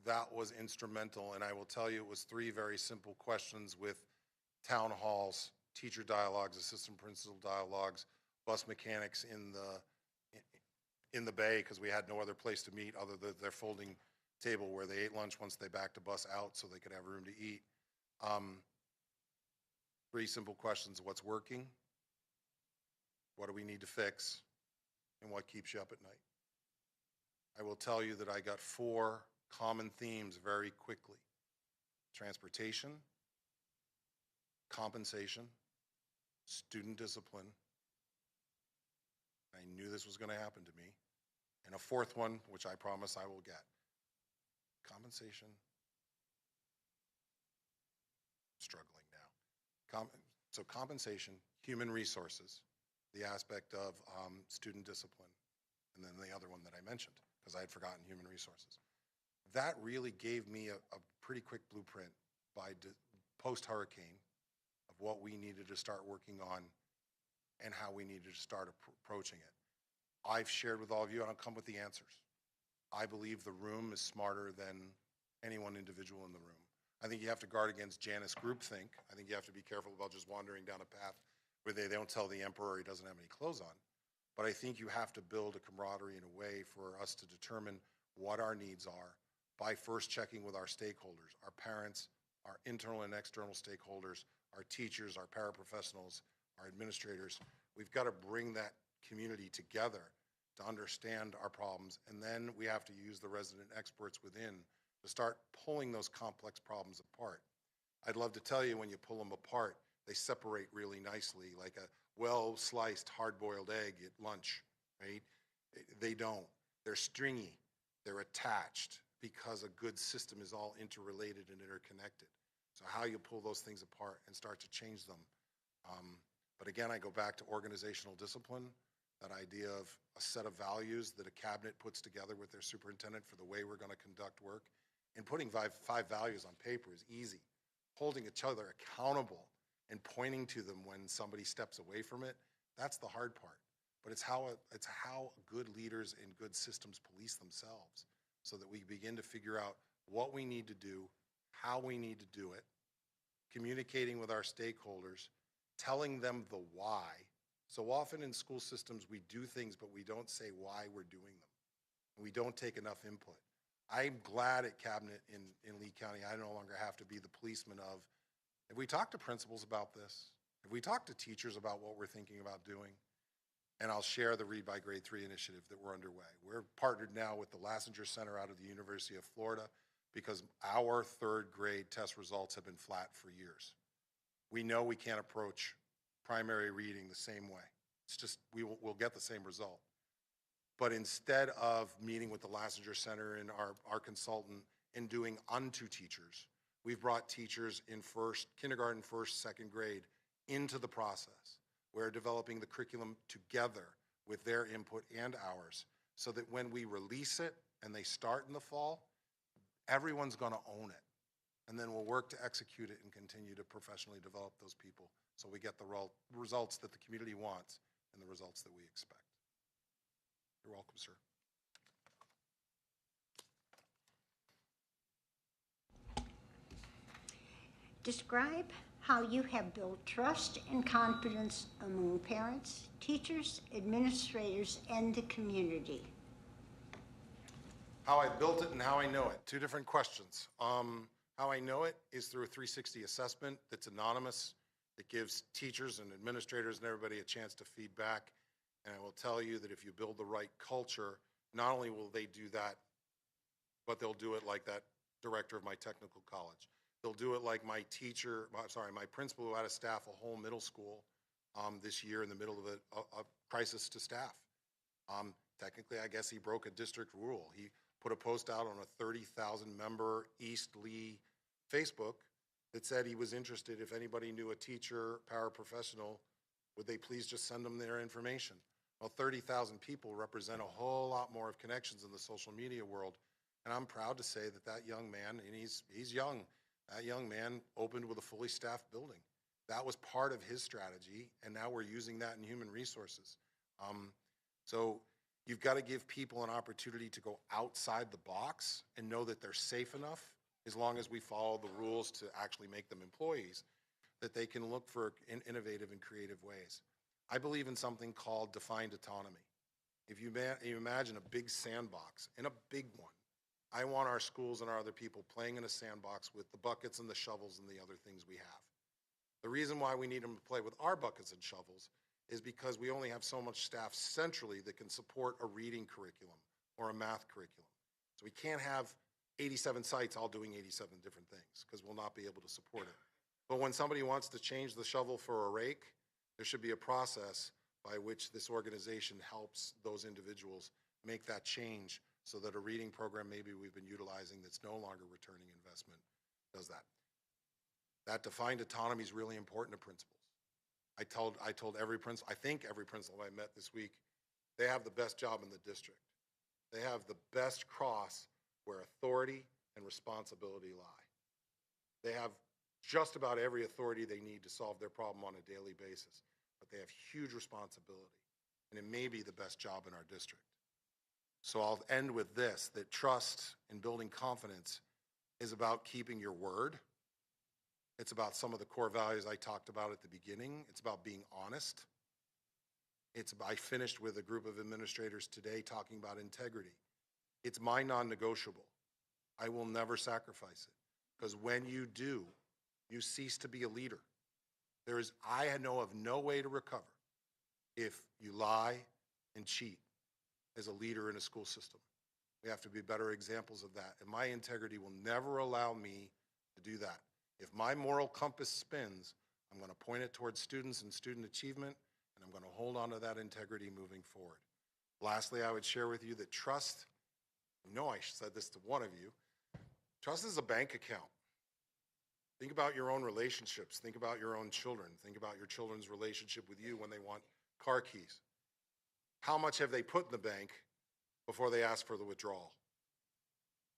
that was instrumental, and I will tell you it was three very simple questions with town halls, teacher dialogues, assistant principal dialogues, bus mechanics in the bay, because we had no other place to meet other than their folding table where they ate lunch once they backed a bus out so they could have room to eat. Three simple questions: what's working, what do we need to fix, and what keeps you up at night? I will tell you that I got four common themes very quickly: transportation, compensation, student discipline. I knew this was going to happen to me. And a fourth one, which I promise I will get: compensation. Struggling now. So compensation, human resources, the aspect of student discipline, and then the other one that I mentioned, because I had forgotten human resources. That really gave me a pretty quick blueprint by post-hurricane of what we needed to start working on and how we needed to start approaching it. I've shared with all of you, and I'll come with the answers. I believe the room is smarter than any one individual in the room. I think you have to guard against Janus groupthink. I think you have to be careful about just wandering down a path where they don't tell the emperor he doesn't have any clothes on. But I think you have to build a camaraderie in a way for us to determine what our needs are by first checking with our stakeholders, our parents, our internal and external stakeholders, our teachers, our paraprofessionals, our administrators. We've got to bring that community together to understand our problems, and then we have to use the resident experts within to start pulling those complex problems apart. I'd love to tell you when you pull them apart, they separate really nicely, like a well-sliced hard-boiled egg at lunch, right? They don't. They're stringy. They're attached because a good system is all interrelated and interconnected. So how you pull those things apart and start to change them. But again, I go back to organizational discipline, that idea of a set of values that a cabinet puts together with their superintendent for the way we're going to conduct work. And putting five values on paper is easy. Holding each other accountable and pointing to them when somebody steps away from it, that's the hard part. But it's how good leaders and good systems police themselves, so that we begin to figure out what we need to do, how we need to do it, communicating with our stakeholders, telling them the why. So often in school systems, we do things, but we don't say why we're doing them. We don't take enough input. I'm glad at Cabinet in Lee County, I no longer have to be the policeman of, have we talked to principals about this? Have we talked to teachers about what we're thinking about doing? And I'll share the Read by Grade 3 initiative that we're underway. We're partnered now with the Lassinger Center out of the University of Florida because our third grade test results have been flat for years. We know we can't approach primary reading the same way. It's just, we'll get the same result. But instead of meeting with the Lassinger Center and our consultant and doing unto teachers, we've brought teachers in kindergarten, first, second grade into the process. We're developing the curriculum together with their input and ours, so that when we release it and they start in the fall, everyone's going to own it. And then we'll work to execute it and continue to professionally develop those people so we get the results that the community wants and the results that we expect. You're welcome, sir. Describe how you have built trust and confidence among parents, teachers, administrators, and the community. How I built it and how I know it, two different questions. How I know it is through a 360 assessment that's anonymous. It gives teachers and administrators and everybody a chance to feedback. And I will tell you that if you build the right culture, not only will they do that, but they'll do it like that director of my technical college. They'll do it like my principal who had to staff a whole middle school this year in the middle of a crisis to staff. Technically, I guess he broke a district rule. He put a post out on a 30,000 member East Lee Facebook that said he was interested if anybody knew a teacher, paraprofessional, would they please just send them their information? Well, 30,000 people represent a whole lot more of connections in the social media world. And I'm proud to say that that young man, and he's young, that young man opened with a fully staffed building. That was part of his strategy, and now we're using that in human resources. So you've got to give people an opportunity to go outside the box and know that they're safe enough, as long as we follow the rules to actually make them employees, that they can look for innovative and creative ways. I believe in something called defined autonomy. If you imagine a big sandbox, and a big one, I want our schools and our other people playing in a sandbox with the buckets and the shovels and the other things we have. The reason why we need them to play with our buckets and shovels is because we only have so much staff centrally that can support a reading curriculum or a math curriculum. So we can't have 87 sites all doing 87 different things, because we'll not be able to support it. But when somebody wants to change the shovel for a rake, there should be a process by which this organization helps those individuals make that change, so that a reading program maybe we've been utilizing that's no longer returning investment does that. That defined autonomy is really important to principals. I told every principal, I think every principal I met this week, they have the best job in the district. They have the best cross where authority and responsibility lie. They have just about every authority they need to solve their problem on a daily basis, but they have huge responsibility, and it may be the best job in our district. So I'll end with this, that trust and building confidence is about keeping your word. It's about some of the core values I talked about at the beginning. It's about being honest. I finished with a group of administrators today talking about integrity. It's my non-negotiable. I will never sacrifice it, because when you do, you cease to be a leader. I know of no way to recover if you lie and cheat as a leader in a school system. We have to be better examples of that, and my integrity will never allow me to do that. If my moral compass spins, I'm going to point it towards students and student achievement, and I'm going to hold on to that integrity moving forward. Lastly, I would share with you that trust, I know I said this to one of you, trust is a bank account. Think about your own relationships. Think about your own children. Think about your children's relationship with you when they want car keys. How much have they put in the bank before they ask for the withdrawal?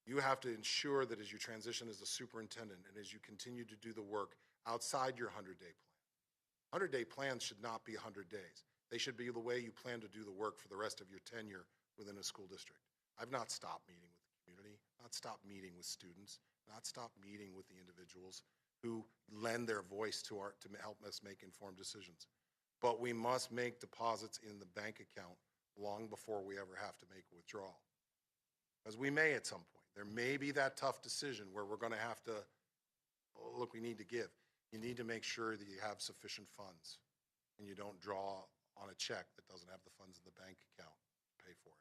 You have to ensure that as you transition as a superintendent and as you continue to do the work outside your 100-day plan. 100-day plans should not be 100 days. They should be the way you plan to do the work for the rest of your tenure within a school district. I've not stopped meeting with the community, not stopped meeting with students, not stopped meeting with the individuals who lend their voice to help us make informed decisions. But we must make deposits in the bank account long before we ever have to make a withdrawal. Because we may at some point. There may be that tough decision where we're going to have to, look, we need to give. You need to make sure that you have sufficient funds and you don't draw on a check that doesn't have the funds in the bank account to pay for it.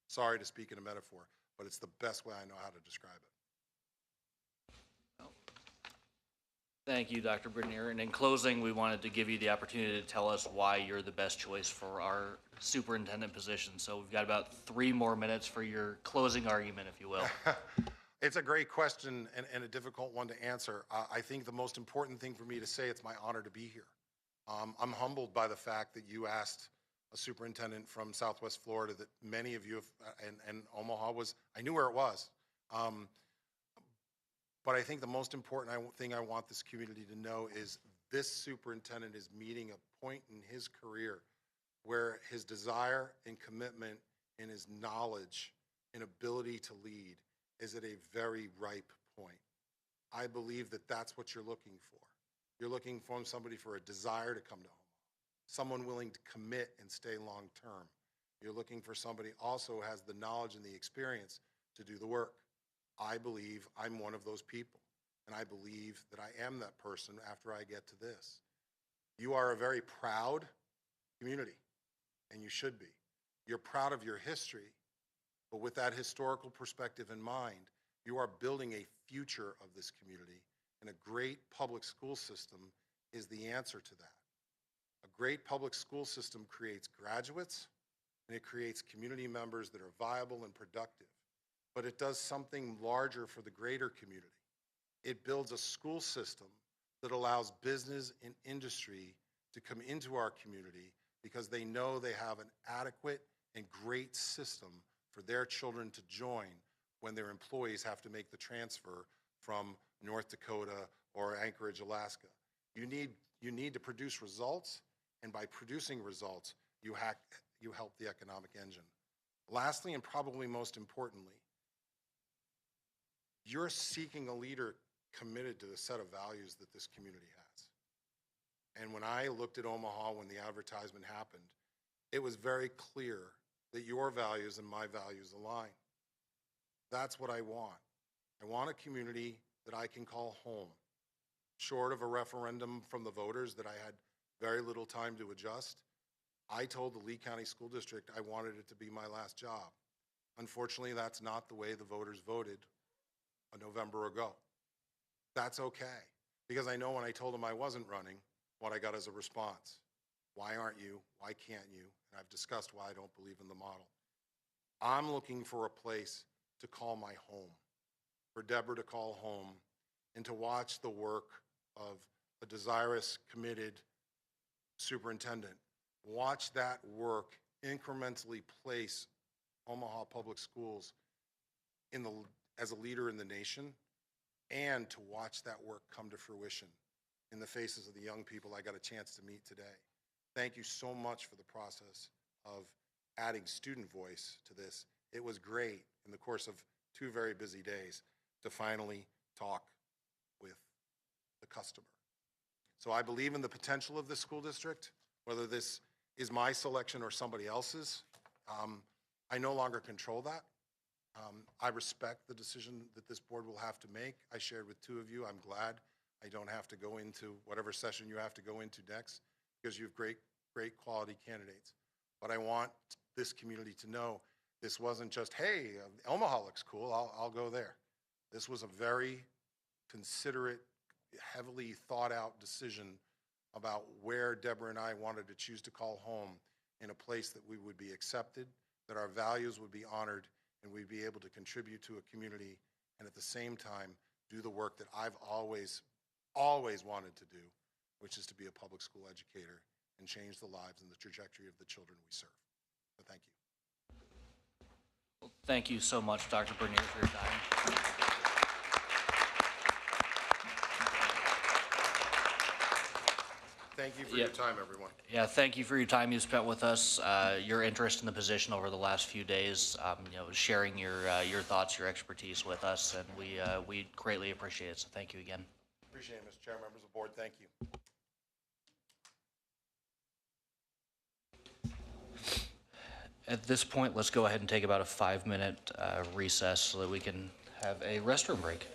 Sorry to speak in a metaphor, but it's the best way I know how to describe it. Thank you, Dr. Bernier. And in closing, we wanted to give you the opportunity to tell us why you're the best choice for our superintendent position. So we've got about 3 more minutes for your closing argument, if you will. It's a great question and a difficult one to answer. I think the most important thing for me to say, it's my honor to be here. I'm humbled by the fact that you asked a superintendent from Southwest Florida that many of you have, and Omaha was, I knew where it was. But I think the most important thing I want this community to know is this superintendent is meeting a point in his career where his desire and commitment and his knowledge and ability to lead is at a very ripe point. I believe that that's what you're looking for. You're looking for somebody for a desire to come to Omaha, someone willing to commit and stay long term. You're looking for somebody also who has the knowledge and the experience to do the work. I believe I'm one of those people, and I believe that I am that person after I get to this. You are a very proud community, and you should be. You're proud of your history, but with that historical perspective in mind, you are building a future of this community, and a great public school system is the answer to that. A great public school system creates graduates, and it creates community members that are viable and productive. But it does something larger for the greater community. It builds a school system that allows business and industry to come into our community because they know they have an adequate and great system for their children to join when their employees have to make the transfer from North Dakota or Anchorage, Alaska. You need to produce results, and by producing results, you help the economic engine. Lastly, and probably most importantly, you're seeking a leader committed to the set of values that this community has. And when I looked at Omaha when the advertisement happened, it was very clear that your values and my values align. That's what I want. I want a community that I can call home. Short of a referendum from the voters that I had very little time to adjust, I told the Lee County School District I wanted it to be my last job. Unfortunately, that's not the way the voters voted a November ago. That's okay, because I know when I told them I wasn't running, what I got as a response. Why aren't you? Why can't you? And I've discussed why I don't believe in the model. I'm looking for a place to call my home, for Deborah to call home, and to watch the work of a desirous, committed superintendent. Watch that work incrementally place Omaha Public Schools as a leader in the nation, and to watch that work come to fruition in the faces of the young people I got a chance to meet today. Thank you so much for the process of adding student voice to this. It was great in the course of 2 very busy days to finally talk with the customer. So I believe in the potential of this school district, whether this is my selection or somebody else's. I no longer control that. I respect the decision that this board will have to make. I shared with 2 of you. I'm glad I don't have to go into whatever session you have to go into next, because you have great quality candidates. But I want this community to know this wasn't just, hey, Omaha looks cool, I'll go there. This was a very considerate, heavily thought out decision about where Deborah and I wanted to choose to call home, in a place that we would be accepted, that our values would be honored, and we'd be able to contribute to a community, and at the same time do the work that I've always wanted to do, which is to be a public school educator and change the lives and the trajectory of the children we serve. So thank you. Well, thank you so much, Dr. Bernier, for your time. Thank you for your time, everyone. Yeah, thank you for your time you spent with us, your interest in the position over the last few days, sharing your thoughts, your expertise with us, and we greatly appreciate it. So thank you again. Appreciate it, Mr. Chair, members of the board. Thank you. At this point, let's go ahead and take about a 5-minute recess so that we can have a restroom break.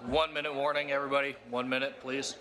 1 minute warning, everybody. 1 minute, please.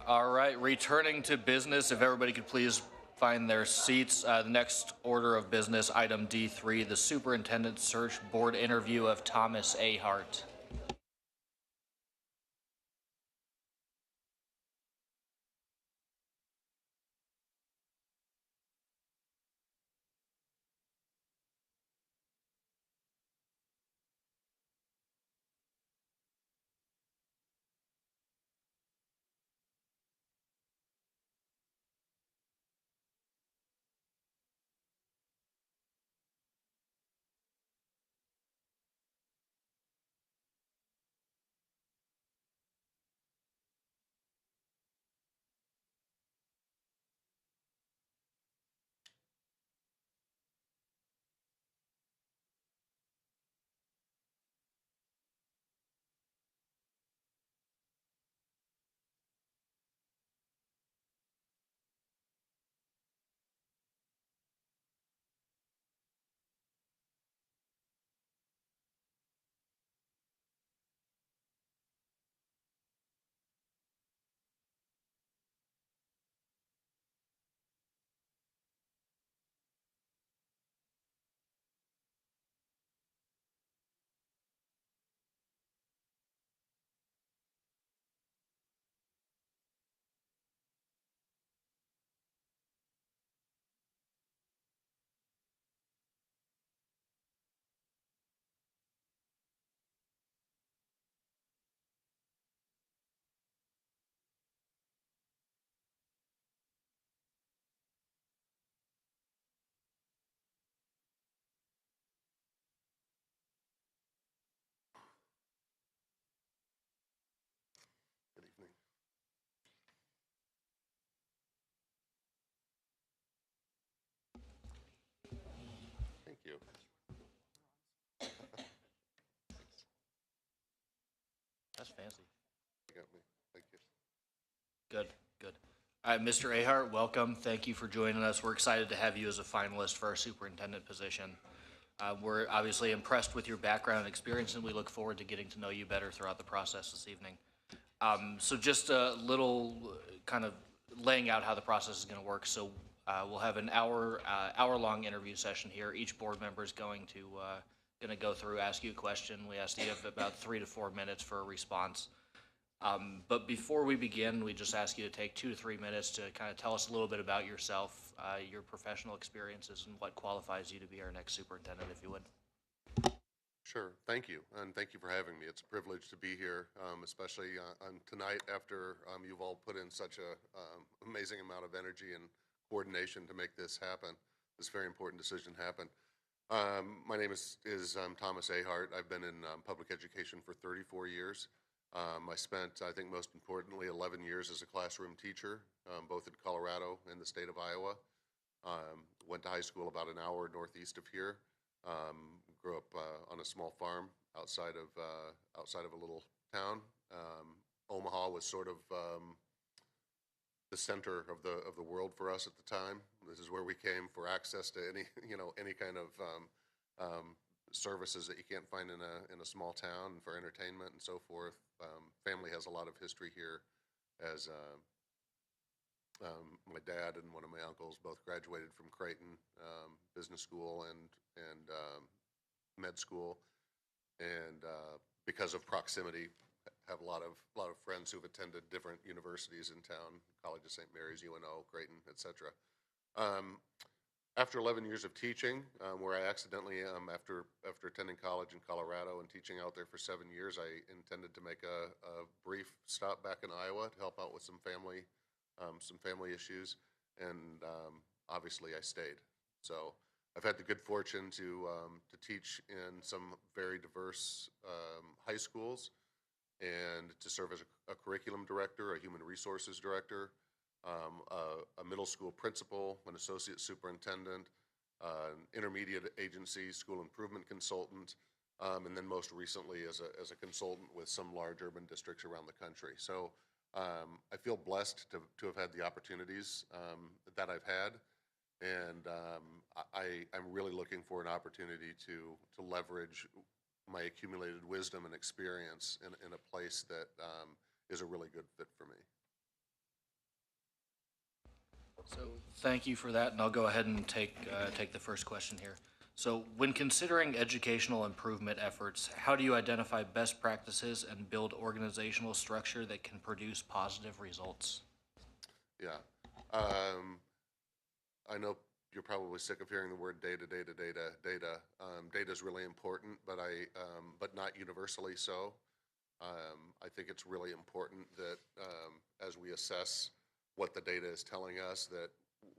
All right, returning to business, if everybody could please find their seats. The next order of business, item D3, the Superintendent Search Board interview of Thomas Ahart. Good evening. Thank you. That's fancy. You got me. Thank you. Good, good. All right, Mr. Ahart, welcome. Thank you for joining us. We're excited to have you as a finalist for our superintendent position. We're obviously impressed with your background and experience, and we look forward to getting to know you better throughout the process this evening. So just a little kind of laying out how the process is going to work. So we'll have an hour-long interview session here. Each board member is going to go through, ask you a question. We ask that you have about 3 to 4 minutes for a response. But before we begin, we just ask you to take 2 to 3 minutes to kind of tell us a little bit about yourself, your professional experiences, and what qualifies you to be our next superintendent, if you would. Sure. Thank you, and thank you for having me. It's a privilege to be here, especially on tonight after you've all put in such a amazing amount of energy and coordination to make this happen, this very important decision happen. My name is Thomas Ahart. I've been in public education for 34 years. I spent, I think most importantly, 11 years as a classroom teacher, both in Colorado and the state of Iowa. Went to high school about an hour northeast of here. Grew up on a small farm outside of a little town. Omaha was sort of the center of the world for us at the time. This is where we came for access to any kind of services that you can't find in a small town, for entertainment and so forth. Family has a lot of history here, as my dad and one of my uncles both graduated from Creighton Business School and med school, and because of proximity, have a lot of friends who've attended different universities in town, College of St. Mary's, UNO, Creighton, etc. After 11 years of teaching, where I accidentally, after attending college in Colorado and teaching out there for 7 years, I intended to make a brief stop back in Iowa to help out with some family issues, and obviously I stayed. So I've had the good fortune to teach in some very diverse high schools, and to serve as a curriculum director, a human resources director, a middle school principal, an associate superintendent, an intermediate agency school improvement consultant, and then most recently as a consultant with some large urban districts around the country. So I feel blessed to have had the opportunities that I've had, and I'm really looking for an opportunity to leverage my accumulated wisdom and experience in a place that is a really good fit for me. So thank you for that, and I'll go ahead and take the first question here. So when considering educational improvement efforts, how do you identify best practices and build organizational structure that can produce positive results? Yeah. I know you're probably sick of hearing the word data. Data is really important, but not universally so. I think it's really important that as we assess what the data is telling us, that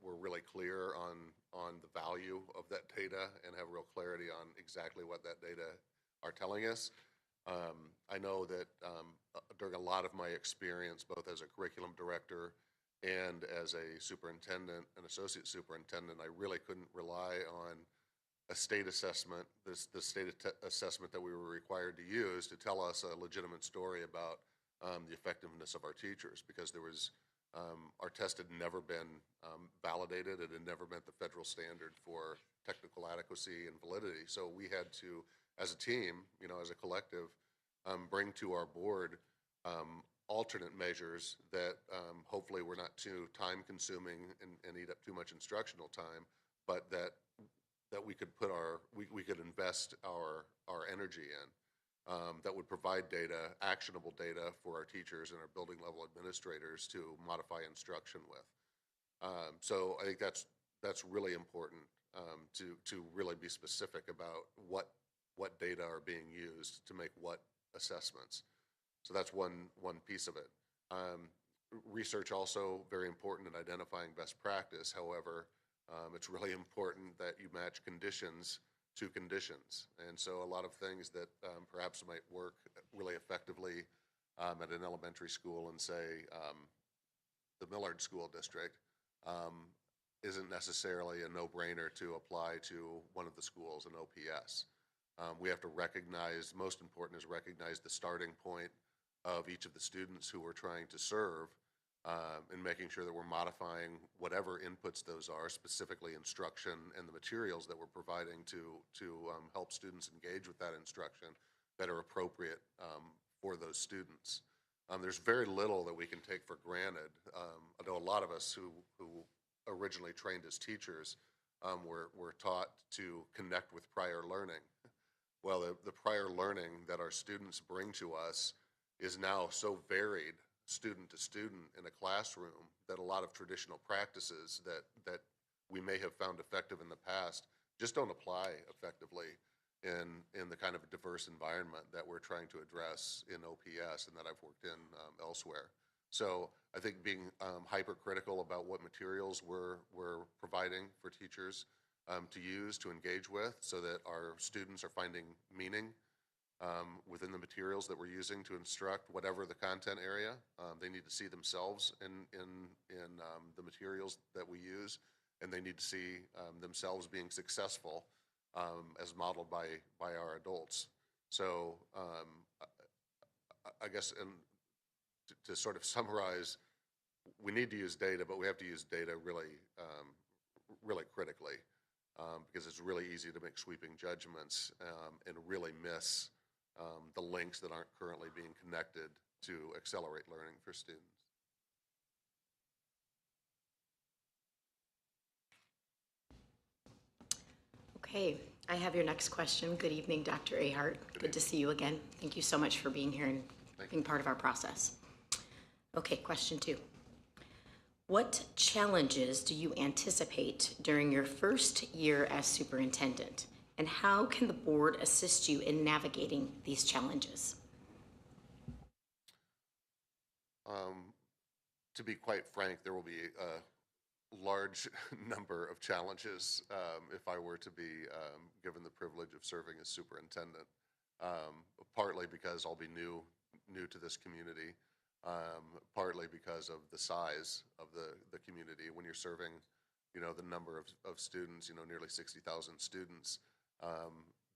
we're really clear on the value of that data and have real clarity on exactly what that data are telling us. I know that during a lot of my experience, both as a curriculum director and as a superintendent, an associate superintendent, I really couldn't rely on a state assessment, the state assessment that we were required to use to tell us a legitimate story about the effectiveness of our teachers, because there was our test had never been validated. It had never met the federal standard for technical adequacy and validity. So we had to, as a team, as a collective, bring to our board alternate measures that hopefully were not too time-consuming and eat up too much instructional time, but that we could we could invest our energy in. That would provide data, actionable data for our teachers and our building level administrators to modify instruction with. So I think that's really important to really be specific about what data are being used to make what assessments. So that's one piece of it. Research also very important in identifying best practice. However, it's really important that you match conditions to conditions. And so a lot of things that perhaps might work really effectively at an elementary school in, say, the Millard School District isn't necessarily a no-brainer to apply to one of the schools in OPS. We have to recognize, most important is recognize the starting point of each of the students who we're trying to serve, and making sure that we're modifying whatever inputs those are, specifically instruction and the materials that we're providing to help students engage with that instruction that are appropriate for those students. There's very little that we can take for granted. I know a lot of us who originally trained as teachers were taught to connect with prior learning. Well, the prior learning that our students bring to us is now so varied student to student in a classroom that a lot of traditional practices that we may have found effective in the past just don't apply effectively in the kind of diverse environment that we're trying to address in OPS and that I've worked in elsewhere. So I think being hypercritical about what materials we're providing for teachers to use, to engage with, so that our students are finding meaning within the materials that we're using to instruct, whatever the content area. They need to see themselves in the materials that we use, and they need to see themselves being successful as modeled by our adults. So I guess, and to sort of summarize, we need to use data, but we have to use data really, really critically, because it's really easy to make sweeping judgments and really miss the links that aren't currently being connected to accelerate learning for students. Okay, I have your next question. Good evening, Dr. Ahart. Good to see you again. Thank you so much for being here and being part of our process. Okay, question 2. What challenges do you anticipate during your first year as superintendent, and how can the board assist you in navigating these challenges? To be quite frank, there will be a large number of challenges if I were to be given the privilege of serving as superintendent, partly because I'll be new to this community, partly because of the size of the community. When you're serving, the number of students, nearly 60,000 students,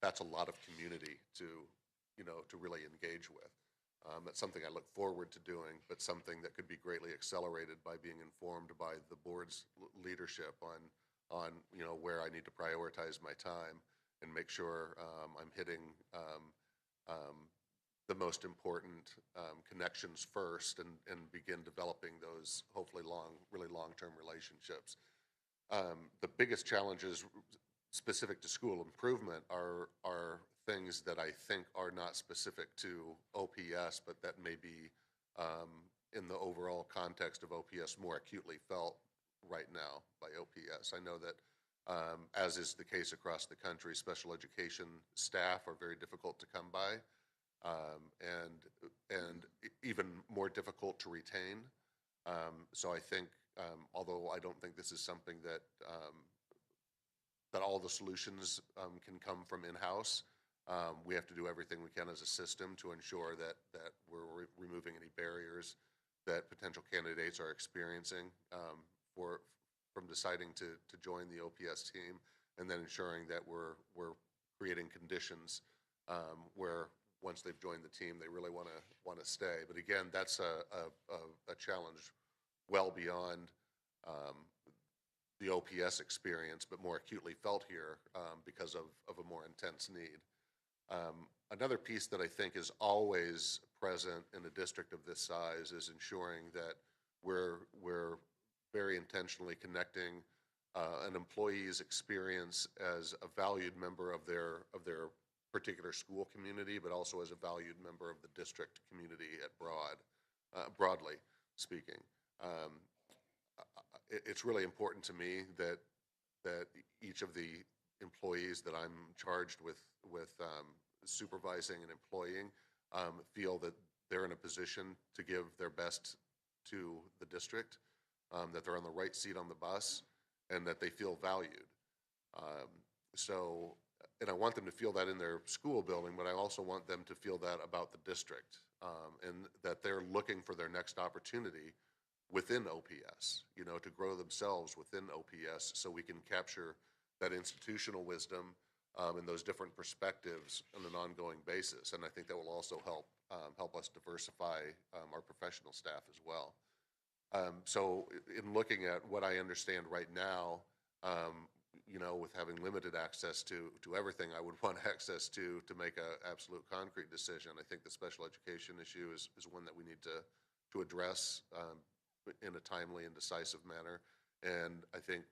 that's a lot of community to really engage with. That's something I look forward to doing, but something that could be greatly accelerated by being informed by the board's leadership on where I need to prioritize my time and make sure I'm hitting the most important connections first and begin developing those hopefully really long-term relationships. The biggest challenges specific to school improvement are things that I think are not specific to OPS, but that may be in the overall context of OPS more acutely felt right now by OPS. I know that, as is the case across the country, special education staff are very difficult to come by, and even more difficult to retain. So I think, although I don't think this is something that all the solutions can come from in-house, we have to do everything we can as a system to ensure that we're removing any barriers that potential candidates are experiencing from deciding to join the OPS team, and then ensuring that we're creating conditions where once they've joined the team, they really want to stay. But again, that's a challenge well beyond the OPS experience, but more acutely felt here because of a more intense need. Another piece that I think is always present in a district of this size is ensuring that we're very intentionally connecting an employee's experience as a valued member of their particular school community, but also as a valued member of the district community at broadly speaking. It's really important to me that each of the employees that I'm charged with supervising and employing feel that they're in a position to give their best to the district, that they're on the right seat on the bus, and that they feel valued. And I want them to feel that in their school building, but I also want them to feel that about the district, and that they're looking for their next opportunity within OPS, to grow themselves within OPS, so we can capture that institutional wisdom and those different perspectives on an ongoing basis. And I think that will also help us diversify our professional staff as well. So in looking at what I understand right now, with having limited access to everything I would want access to make an absolute concrete decision, I think the special education issue is one that we need to address in a timely and decisive manner. And I think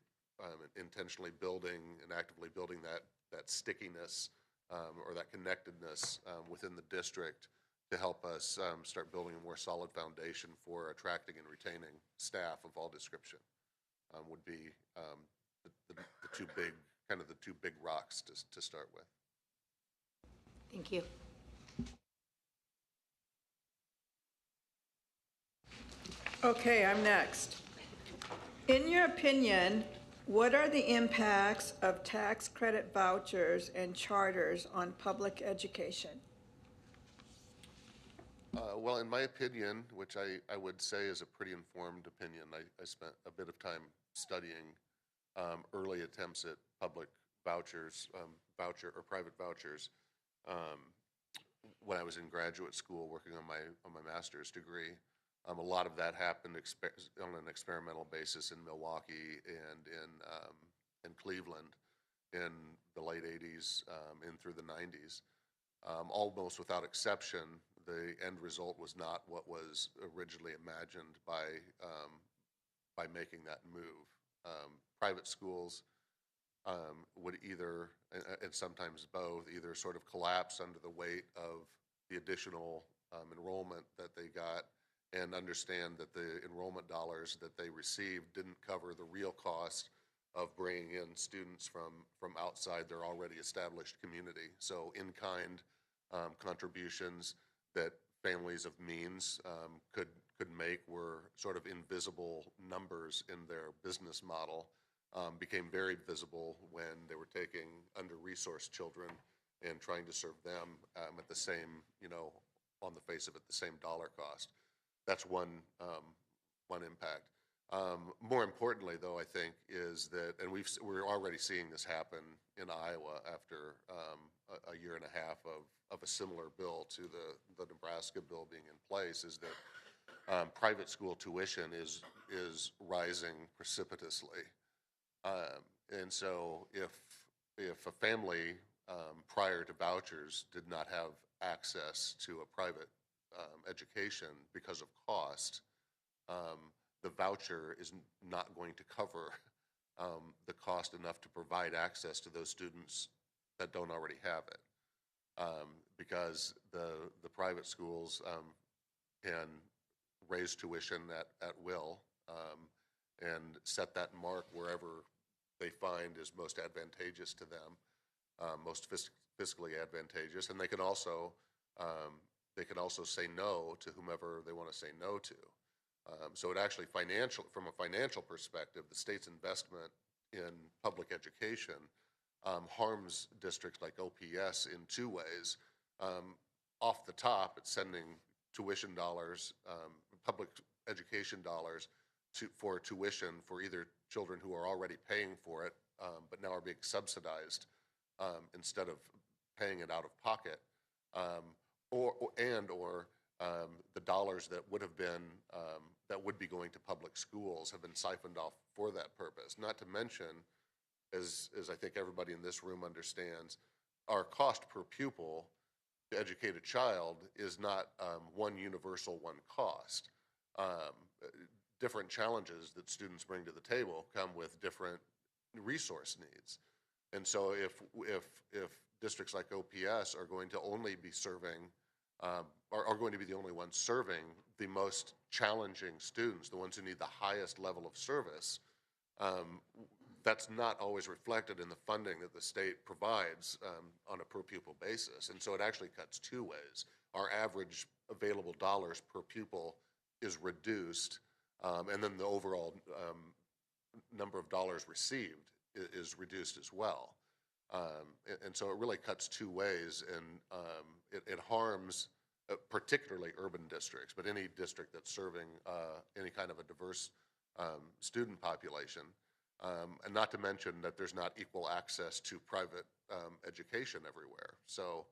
intentionally building and actively building that stickiness or that connectedness within the district to help us start building a more solid foundation for attracting and retaining staff of all description would be the two big, kind of the two big rocks to start with. Thank you. Okay, I'm next. In your opinion, what are the impacts of tax credit vouchers and charters on public education? Well, in my opinion, which I would say is a pretty informed opinion, I spent a bit of time studying early attempts at public vouchers, private vouchers, when I was in graduate school working on my master's degree. A lot of that happened on an experimental basis in Milwaukee and in Cleveland in the late 80s in through the 90s. Almost without exception, the end result was not what was originally imagined by making that move. Private schools would either, and sometimes both, either sort of collapse under the weight of the additional enrollment that they got, and understand that the enrollment dollars that they received didn't cover the real cost of bringing in students from outside their already established community. So in-kind contributions that families of means could make were sort of invisible numbers in their business model, became very visible when they were taking under-resourced children and trying to serve them at the same, on the face of it, the same dollar cost. That's one impact. More importantly, though, I think, is that, and we're already seeing this happen in Iowa after a year and a half of a similar bill to the Nebraska bill being in place, is that private school tuition is rising precipitously. And so if a family prior to vouchers did not have access to a private education because of cost, the voucher is not going to cover the cost enough to provide access to those students that don't already have it, because the private schools can raise tuition at will and set that mark wherever they find is most advantageous to them, most fiscally advantageous, and they can also say no to whomever they want to say no to. So it actually from a financial perspective, the state's investment in public education harms districts like OPS in two ways. Off the top, it's sending tuition dollars, public education dollars for tuition for either children who are already paying for it, but now are being subsidized instead of paying it out of pocket, or the dollars that would be going to public schools have been siphoned off for that purpose. Not to mention, as I think everybody in this room understands, our cost per pupil to educate a child is not one universal one cost. Different challenges that students bring to the table come with different resource needs. And so if districts like OPS are going to only be serving, are going to be the only ones serving the most challenging students, the ones who need the highest level of service, that's not always reflected in the funding that the state provides on a per pupil basis. And so it actually cuts two ways. Our average available dollars per pupil is reduced, and then the overall number of dollars received is reduced as well. And so it really cuts two ways, and it harms particularly urban districts, but any district that's serving any kind of a diverse student population. And not to mention that there's not equal access to private education everywhere. So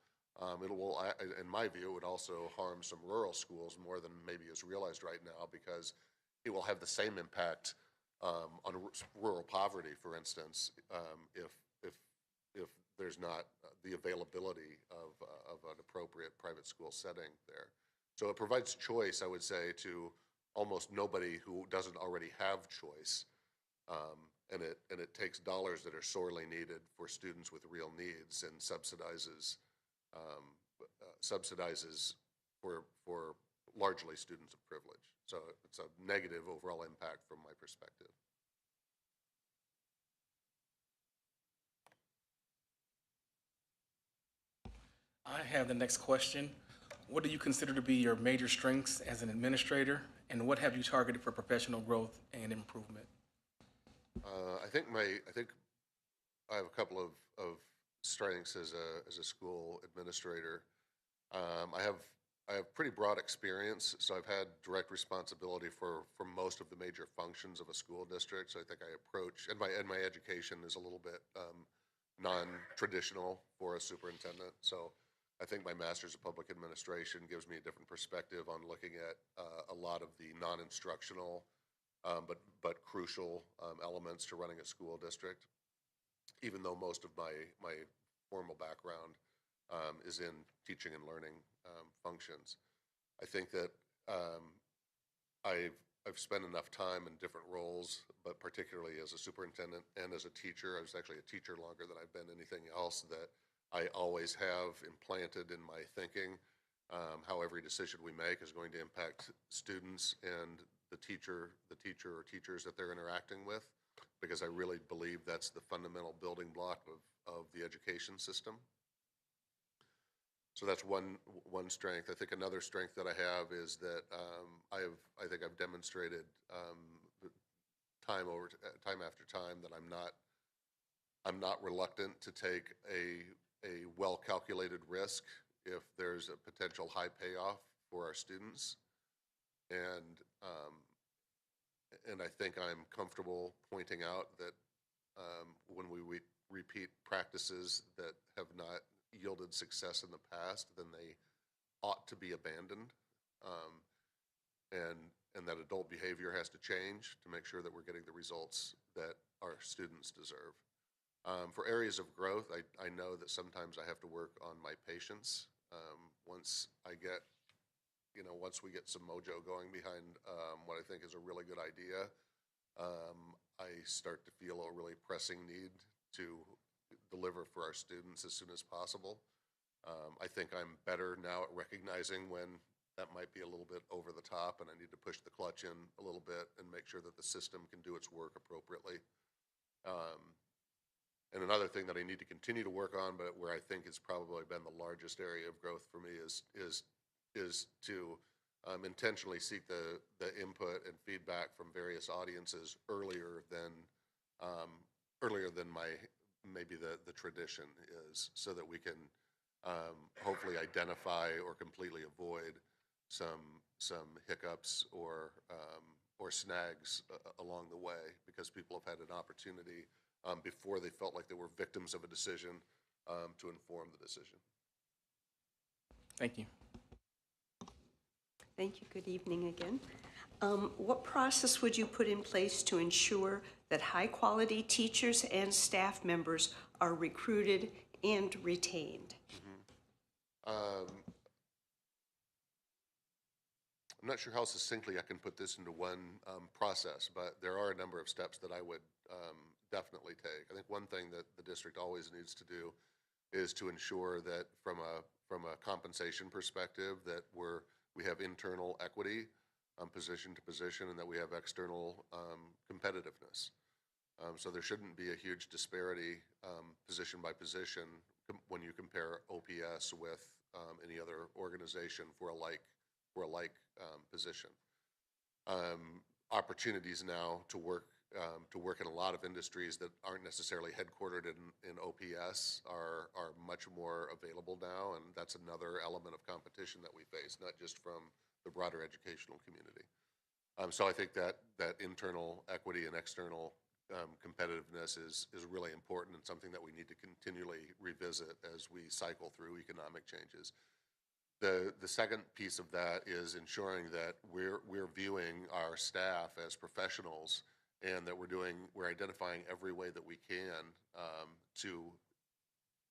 it will, in my view, it would also harm some rural schools more than maybe is realized right now, because it will have the same impact on rural poverty, for instance, if there's not the availability of an appropriate private school setting there. So it provides choice, I would say, to almost nobody who doesn't already have choice. And it takes dollars that are sorely needed for students with real needs and subsidizes for largely students of privilege. So it's a negative overall impact from my perspective. I have the next question. What do you consider to be your major strengths as an administrator, and what have you targeted for professional growth and improvement? I think I have a couple of strengths as a school administrator. I have pretty broad experience, so I've had direct responsibility for most of the major functions of a school district. So I think I approach, and my education is a little bit non-traditional for a superintendent. So I think my master's of public administration gives me a different perspective on looking at a lot of the non-instructional but crucial elements to running a school district, even though most of my formal background is in teaching and learning functions. I think that I've spent enough time in different roles, but particularly as a superintendent and as a teacher. I was actually a teacher longer than I've been anything else, that I always have implanted in my thinking how every decision we make is going to impact students and the teacher or teachers that they're interacting with, because I really believe that's the fundamental building block of the education system. So that's one strength. I think another strength that I have is that I think I've demonstrated time after time that I'm not reluctant to take a well-calculated risk if there's a potential high payoff for our students, and I think I'm comfortable pointing out that when we repeat practices that have not yielded success in the past, then they ought to be abandoned, and that adult behavior has to change to make sure that we're getting the results that our students deserve. For areas of growth, I know that sometimes I have to work on my patience. Once we get some mojo going behind what I think is a really good idea, I start to feel a really pressing need to deliver for our students as soon as possible. I think I'm better now at recognizing when that might be a little bit over the top and I need to push the clutch in a little bit and make sure that the system can do its work appropriately. And another thing that I need to continue to work on, but where I think it's probably been the largest area of growth for me, is to intentionally seek the input and feedback from various audiences earlier than maybe the tradition is, so that we can hopefully identify or completely avoid some hiccups or snags along the way, because people have had an opportunity before they felt like they were victims of a decision to inform the decision. Thank you. Thank you. Good evening again. What process would you put in place to ensure that high-quality teachers and staff members are recruited and retained? I'm not sure how succinctly I can put this into one process, but there are a number of steps that I would definitely take. I think one thing that the district always needs to do is to ensure that from a compensation perspective, that we have internal equity position to position, and that we have external competitiveness. So there shouldn't be a huge disparity position by position when you compare OPS with any other organization for a like position. Opportunities now to work in a lot of industries that aren't necessarily headquartered in OPS are much more available now, and that's another element of competition that we face, not just from the broader educational community. So I think that internal equity and external competitiveness is really important, and something that we need to continually revisit as we cycle through economic changes. The second piece of that is ensuring that we're viewing our staff as professionals, and that we're identifying every way that we can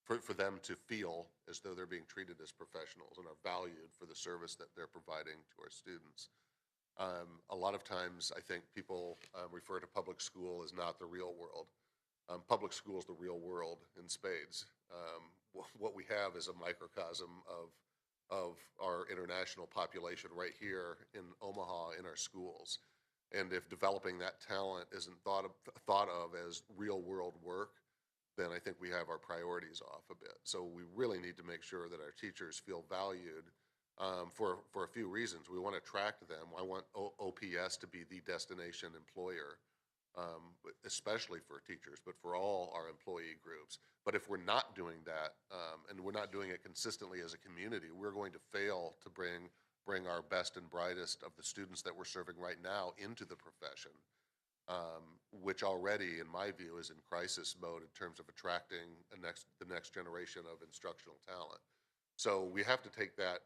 for them to feel as though they're being treated as professionals and are valued for the service that they're providing to our students. A lot of times I think people refer to public school as not the real world. Public school is the real world in spades. What we have is a microcosm of of our international population right here in Omaha in our schools. And if developing that talent isn't thought of as real world work, then I think we have our priorities off a bit. So we really need to make sure that our teachers feel valued for a few reasons. We want to attract them. I want OPS to be the destination employer, especially for teachers, but for all our employee groups. But if we're not doing that, and we're not doing it consistently as a community, we're going to fail to bring our best and brightest of the students that we're serving right now into the profession, which already, in my view, is in crisis mode in terms of attracting the next generation of instructional talent. So we have to take that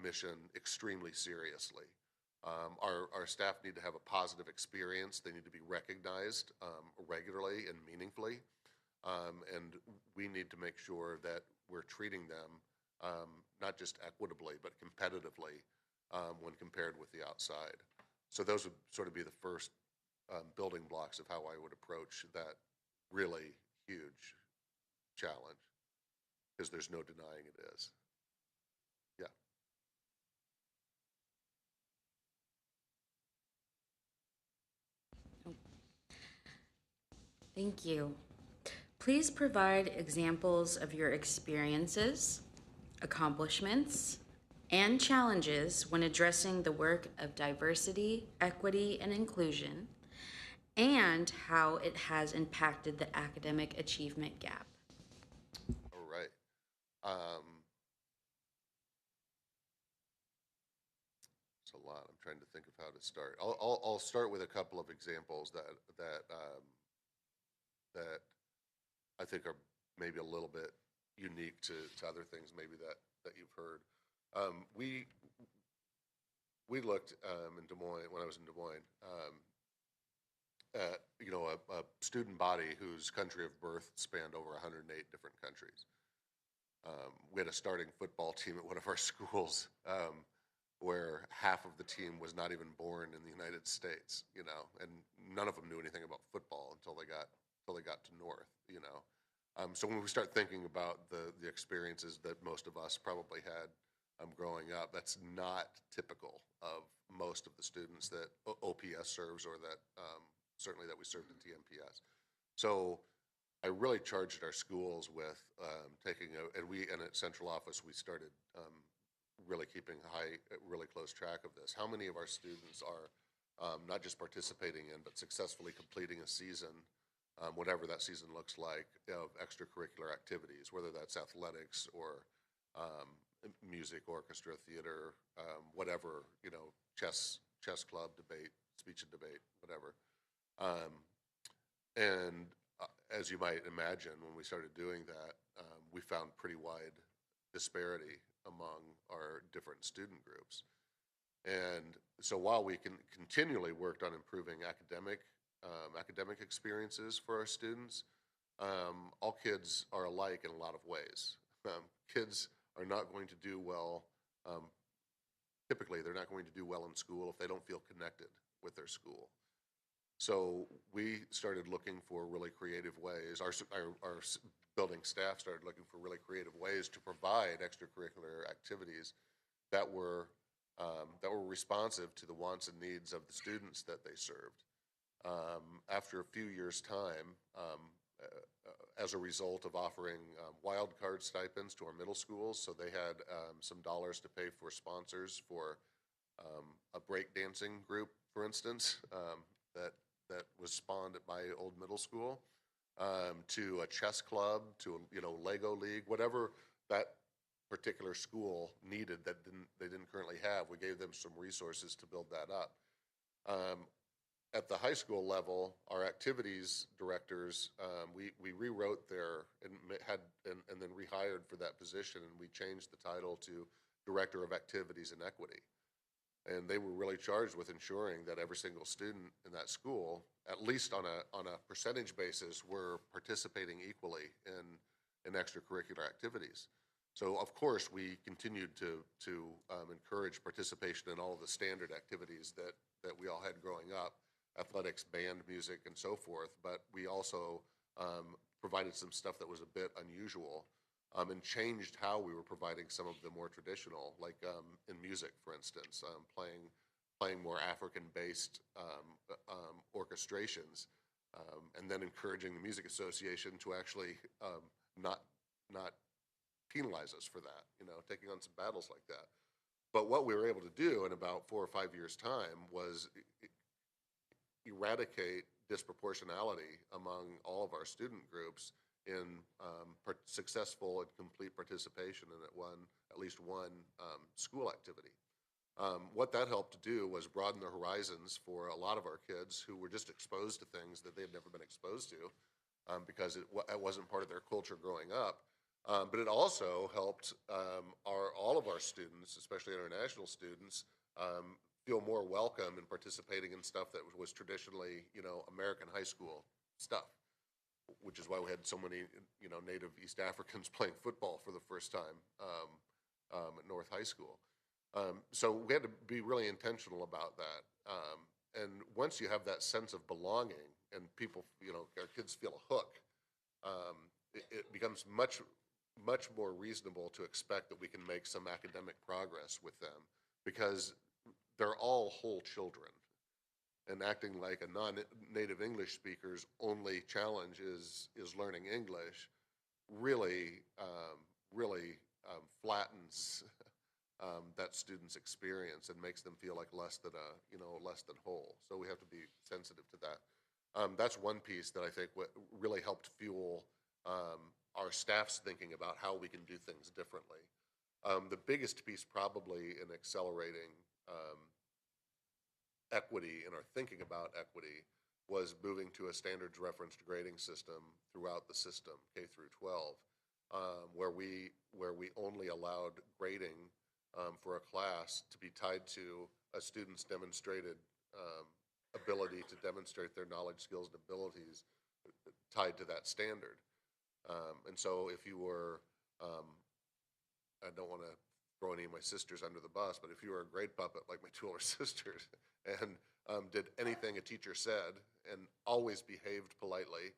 mission extremely seriously. Our staff need to have a positive experience. They need to be recognized regularly and meaningfully. And we need to make sure that we're treating them not just equitably, but competitively when compared with the outside. So those would sort of be the first building blocks of how I would approach that really huge challenge, because there's no denying it is. Yeah. Thank you. Please provide examples of your experiences, accomplishments, and challenges when addressing the work of diversity, equity, and inclusion, and how it has impacted the academic achievement gap. All right. It's a lot. I'm trying to think of how to start. I'll start with a couple of examples that I think are maybe a little bit unique to other things maybe that you've heard. We looked in Des Moines, when I was in Des Moines, at a student body whose country of birth spanned over 108 different countries. We had a starting football team at one of our schools where half of the team was not even born in the United States, and none of them knew anything about football until they got to North, So when we start thinking about the experiences that most of us probably had growing up, that's not typical of most of the students that OPS serves, or that certainly that we served in TMPS. So I really charged our schools with and at central office we started really keeping really close track of this. How many of our students are not just participating in, but successfully completing a season, whatever that season looks like, of extracurricular activities, whether that's athletics or music, orchestra, theater, whatever, chess club, debate, speech and debate, whatever. And as you might imagine, when we started doing that, we found pretty wide disparity among our different student groups. And so while we continually worked on improving academic experiences for our students, all kids are alike in a lot of ways. Kids are not going to do well, typically they're not going to do well in school if they don't feel connected with their school. So we started looking for really creative ways. Our building staff started looking for really creative ways to provide extracurricular activities that were responsive to the wants and needs of the students that they served. After a few years' time, as a result of offering wild card stipends to our middle schools, so they had some dollars to pay for sponsors for a breakdancing group, for instance, that was spawned at my old middle school, to a chess club, to a Lego league, whatever that particular school needed that they didn't currently have. We gave them some resources to build that up. At the high school level, our activities directors, we rewrote and then rehired for that position, and we changed the title to Director of Activities and Equity. And they were really charged with ensuring that every single student in that school, at least on a percentage basis, were participating equally in extracurricular activities. So of course we continued to encourage participation in all of the standard activities that we all had growing up, athletics, band, music, and so forth. But we also provided some stuff that was a bit unusual, and changed how we were providing some of the more traditional, like in music, for instance, playing more African-based orchestrations, and then encouraging the Music Association to actually not penalize us for that, taking on some battles like that. But what we were able to do in about 4 or 5 years' time was eradicate disproportionality among all of our student groups in successful and complete participation in at least one school activity. What that helped to do was broaden the horizons for a lot of our kids who were just exposed to things that they had never been exposed to because it wasn't part of their culture growing up. But it also helped all of our students, especially international students, feel more welcome in participating in stuff that was traditionally, American high school stuff, which is why we had so many, native East Africans playing football for the first time at North High School. So we had to be really intentional about that. And once you have that sense of belonging and people, our kids feel a hook, it becomes much more reasonable to expect that we can make some academic progress with them because they're all whole children. And acting like a non-native English speaker's only challenge is learning English really flattens that student's experience and makes them feel like less than whole. So we have to be sensitive to that. That's one piece that I think really helped fuel our staff's thinking about how we can do things differently. The biggest piece probably in accelerating equity and our thinking about equity was moving to a standards referenced grading system throughout the system, K through 12, where we only allowed grading for a class to be tied to a student's demonstrated ability to demonstrate their knowledge, skills, and abilities tied to that standard. And so if you were, I don't want to throw any of my sisters under the bus, but if you were a grade puppet like my two older sisters and did anything a teacher said and always behaved politely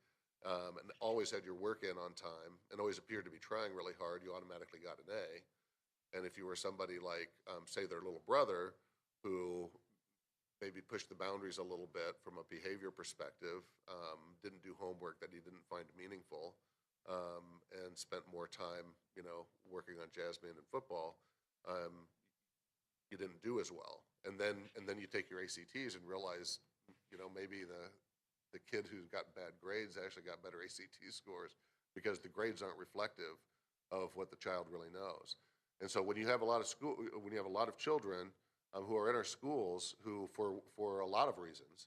and always had your work in on time and always appeared to be trying really hard, you automatically got an A. And if you were somebody like, say, their little brother who maybe pushed the boundaries a little bit from a behavior perspective, didn't do homework that he didn't find meaningful, and spent more time, working on jazz band and football, you didn't do as well. And then you take your ACTs and realize, maybe the kid who got bad grades actually got better ACT scores because the grades aren't reflective of what the child really knows. And so when you have a lot of children who are in our schools who, for a lot of reasons,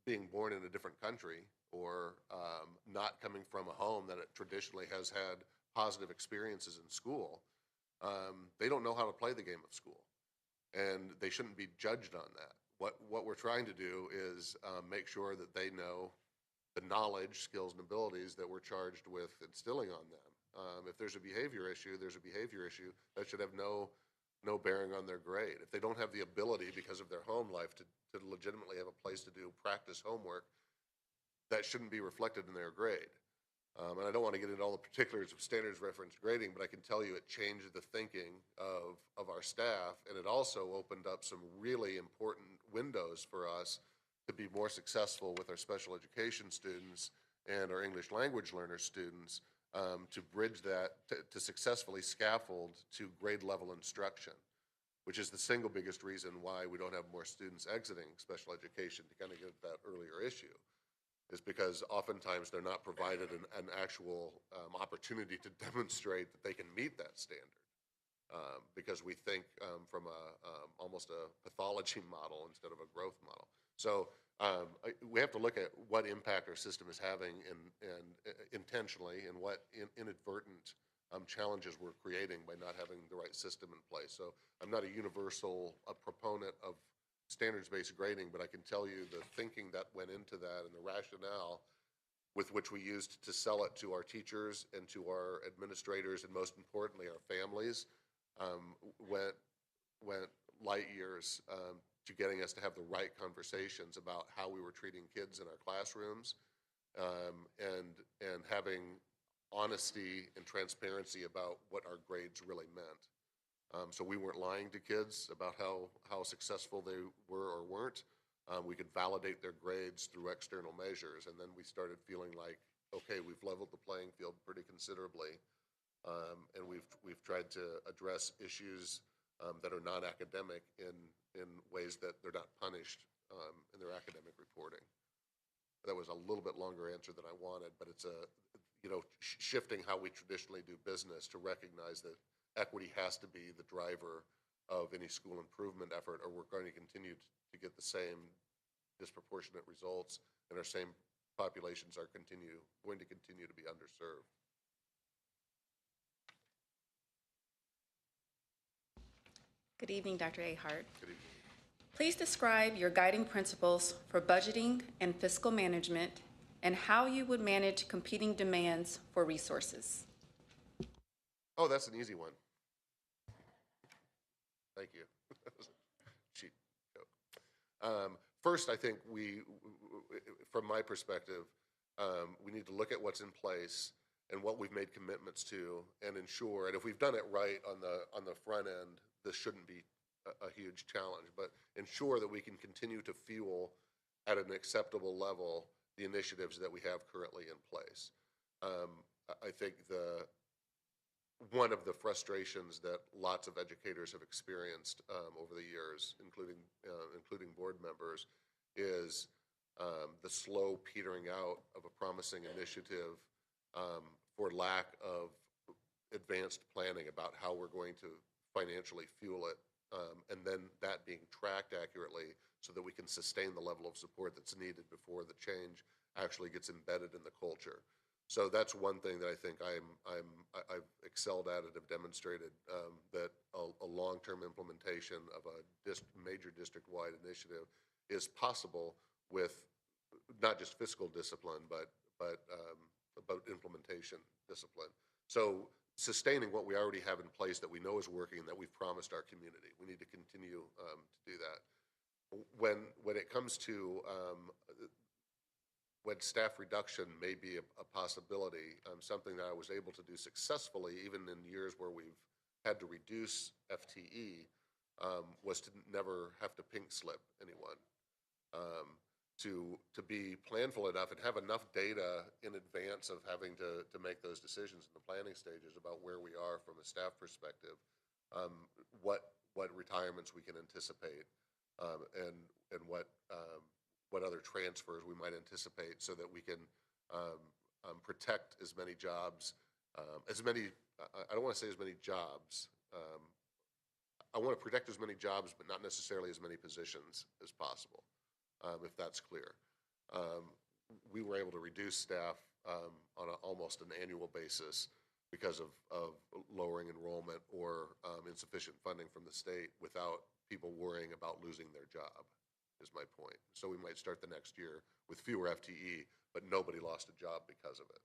being born in a different country or not coming from a home that traditionally has had positive experiences in school, they don't know how to play the game of school, and they shouldn't be judged on that. What we're trying to do is make sure that they know the knowledge, skills, and abilities that we're charged with instilling on them. If there's a behavior issue, there's a behavior issue that should have no bearing on their grade. If they don't have the ability because of their home life to legitimately have a place to do practice homework, that shouldn't be reflected in their grade. And I don't want to get into all the particulars of standards reference grading, but I can tell you it changed the thinking of our staff, and it also opened up some really important windows for us to be more successful with our special education students and our English language learner students, to bridge that, to successfully scaffold to grade level instruction, which is the single biggest reason why we don't have more students exiting special education, to kind of get at that earlier issue, is because oftentimes they're not provided an actual opportunity to demonstrate that they can meet that standard, because we think from almost a pathology model instead of a growth model. So we have to look at what impact our system is having and intentionally, and what inadvertent challenges we're creating by not having the right system in place. So I'm not a universal proponent of standards-based grading, but I can tell you the thinking that went into that and the rationale with which we used to sell it to our teachers and to our administrators, and most importantly our families, went light years to getting us to have the right conversations about how we were treating kids in our classrooms, and having honesty and transparency about what our grades really meant. So we weren't lying to kids about how successful they were or weren't. We could validate their grades through external measures, and then we started feeling like, okay, we've leveled the playing field pretty considerably, and we've tried to address issues that are non-academic in ways that they're not punished in their academic reporting. That was a little bit longer answer than I wanted, but it's shifting how we traditionally do business to recognize that equity has to be the driver of any school improvement effort, or we're going to continue to get the same disproportionate results, and our same populations are going to continue to be underserved. Good evening, Dr. Ahart. Good evening. Please describe your guiding principles for budgeting and fiscal management and how you would manage competing demands for resources. Oh, that's an easy one. Thank you. Cheat joke. First, I think from my perspective, we need to look at what's in place and what we've made commitments to, and ensure. And if we've done it right on the front end, this shouldn't be a huge challenge. But ensure that we can continue to fuel at an acceptable level the initiatives that we have currently in place. I think one of the frustrations that lots of educators have experienced over the years, including board members, is the slow petering out of a promising initiative for lack of advanced planning about how we're going to financially fuel it, and then that being tracked accurately so that we can sustain the level of support that's needed before the change actually gets embedded in the culture. So that's one thing that I think I've excelled at and have demonstrated, that a long-term implementation of a major district-wide initiative is possible with not just fiscal discipline, but implementation discipline. So sustaining what we already have in place that we know is working and that we've promised our community, we need to continue to do that. When it comes to when staff reduction may be a possibility, something that I was able to do successfully, even in years where we've had to reduce FTE, was to never have to pink slip anyone. To be planful enough and have enough data in advance of having to make those decisions in the planning stages about where we are from a staff perspective, what retirements we can anticipate, and what other transfers we might anticipate, so that we can protect as many jobs, I don't want to say as many jobs. I want to protect as many jobs, but not necessarily as many positions as possible, if that's clear. We were able to reduce staff on almost an annual basis because of lowering enrollment or insufficient funding from the state without people worrying about losing their job, is my point. So we might start the next year with fewer FTE, but nobody lost a job because of it.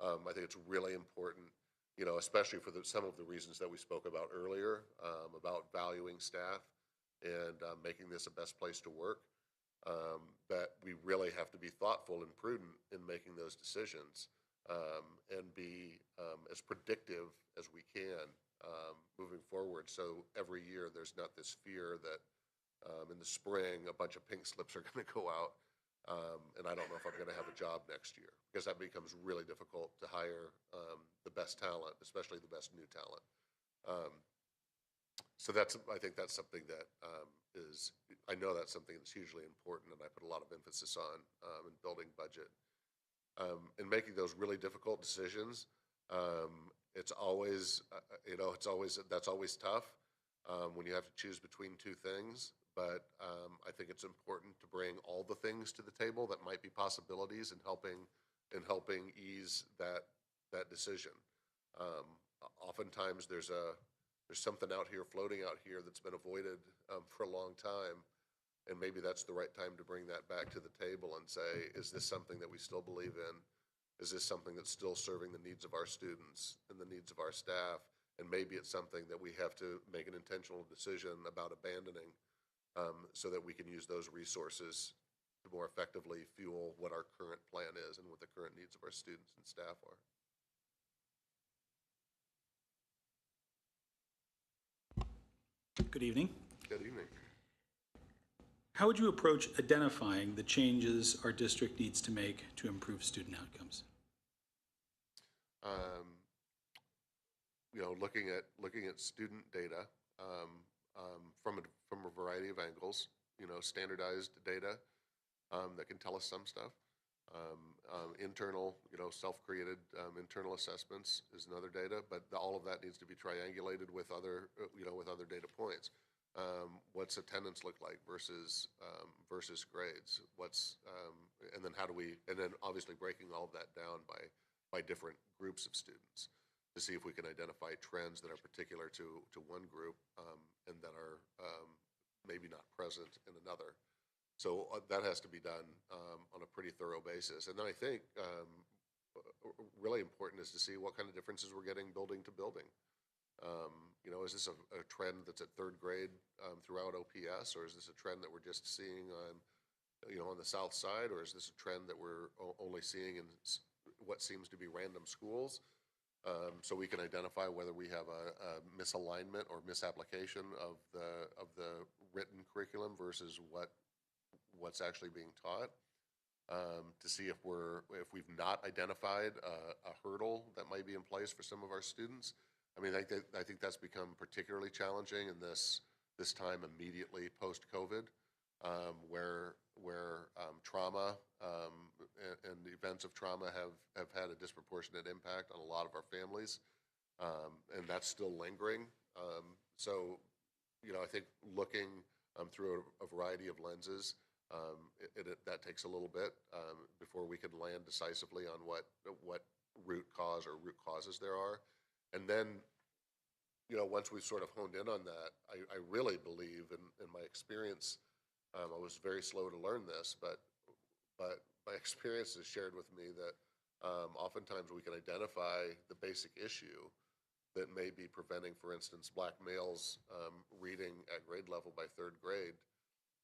I think it's really important, especially for some of the reasons that we spoke about earlier, about valuing staff and making this a best place to work, that we really have to be thoughtful and prudent in making those decisions, and be as predictive as we can moving forward. So every year there's not this fear that in the spring a bunch of pink slips are going to go out, and I don't know if I'm going to have a job next year, because that becomes really difficult to hire the best talent, especially the best new talent. So I think that's something that I know that's something that's hugely important, and I put a lot of emphasis on in building budget. In making those really difficult decisions, it's always, that's always tough when you have to choose between two things. But I think it's important to bring all the things to the table that might be possibilities in helping ease that decision. Oftentimes there's something floating out here that's been avoided for a long time, and maybe that's the right time to bring that back to the table and say, is this something that we still believe in? Is this something that's still serving the needs of our students and the needs of our staff? And maybe it's something that we have to make an intentional decision about abandoning, so that we can use those resources to more effectively fuel what our current plan is and what the current needs of our students and staff are. Good evening. Good evening. How would you approach identifying the changes our district needs to make to improve student outcomes? Looking at student data from a variety of angles. Standardized data that can tell us some stuff. Internal, self-created internal assessments is another data, but all of that needs to be triangulated with other, with other data points. What's attendance look like versus grades? And then obviously breaking all of that down by different groups of students to see if we can identify trends that are particular to one group and that are maybe not present in another. So that has to be done on a pretty thorough basis. And then I think really important is to see what kind of differences we're getting building to building. Is this a trend that's at third grade throughout OPS, or is this a trend that we're just seeing on the south side, or is this a trend that we're only seeing in what seems to be random schools? So we can identify whether we have a misalignment or misapplication of the written curriculum versus what's actually being taught. To see if we've not identified a hurdle that might be in place for some of our students. I mean, I think that's become particularly challenging in this time immediately post-COVID, where trauma and events of trauma have had a disproportionate impact on a lot of our families, and that's still lingering. So, I think looking through a variety of lenses, that takes a little bit before we can land decisively on what root cause or root causes there are. And then, once we've sort of honed in on that, I really believe, in my experience, I was very slow to learn this, but my experience has shared with me that oftentimes we can identify the basic issue that may be preventing, for instance, black males reading at grade level by third grade.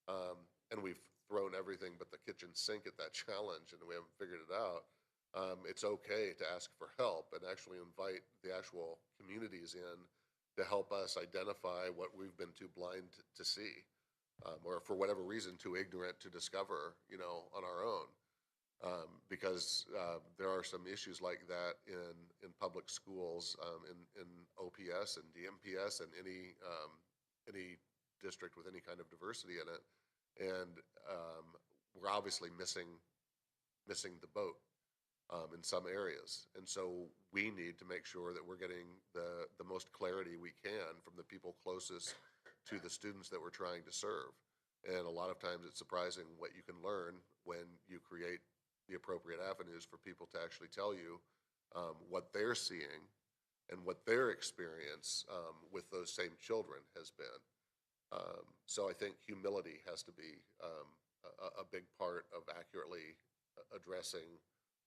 And we've thrown everything but the kitchen sink at that challenge, and we haven't figured it out. It's okay to ask for help and actually invite the actual communities in to help us identify what we've been too blind to see, or for whatever reason too ignorant to discover, on our own. Because there are some issues like that in public schools, in OPS and DMPS and any district with any kind of diversity in it. And we're obviously missing the boat in some areas. And so we need to make sure that we're getting the most clarity we can from the people closest to the students that we're trying to serve. And a lot of times it's surprising what you can learn when you create the appropriate avenues for people to actually tell you what they're seeing and what their experience with those same children has been. So I think humility has to be a big part of accurately addressing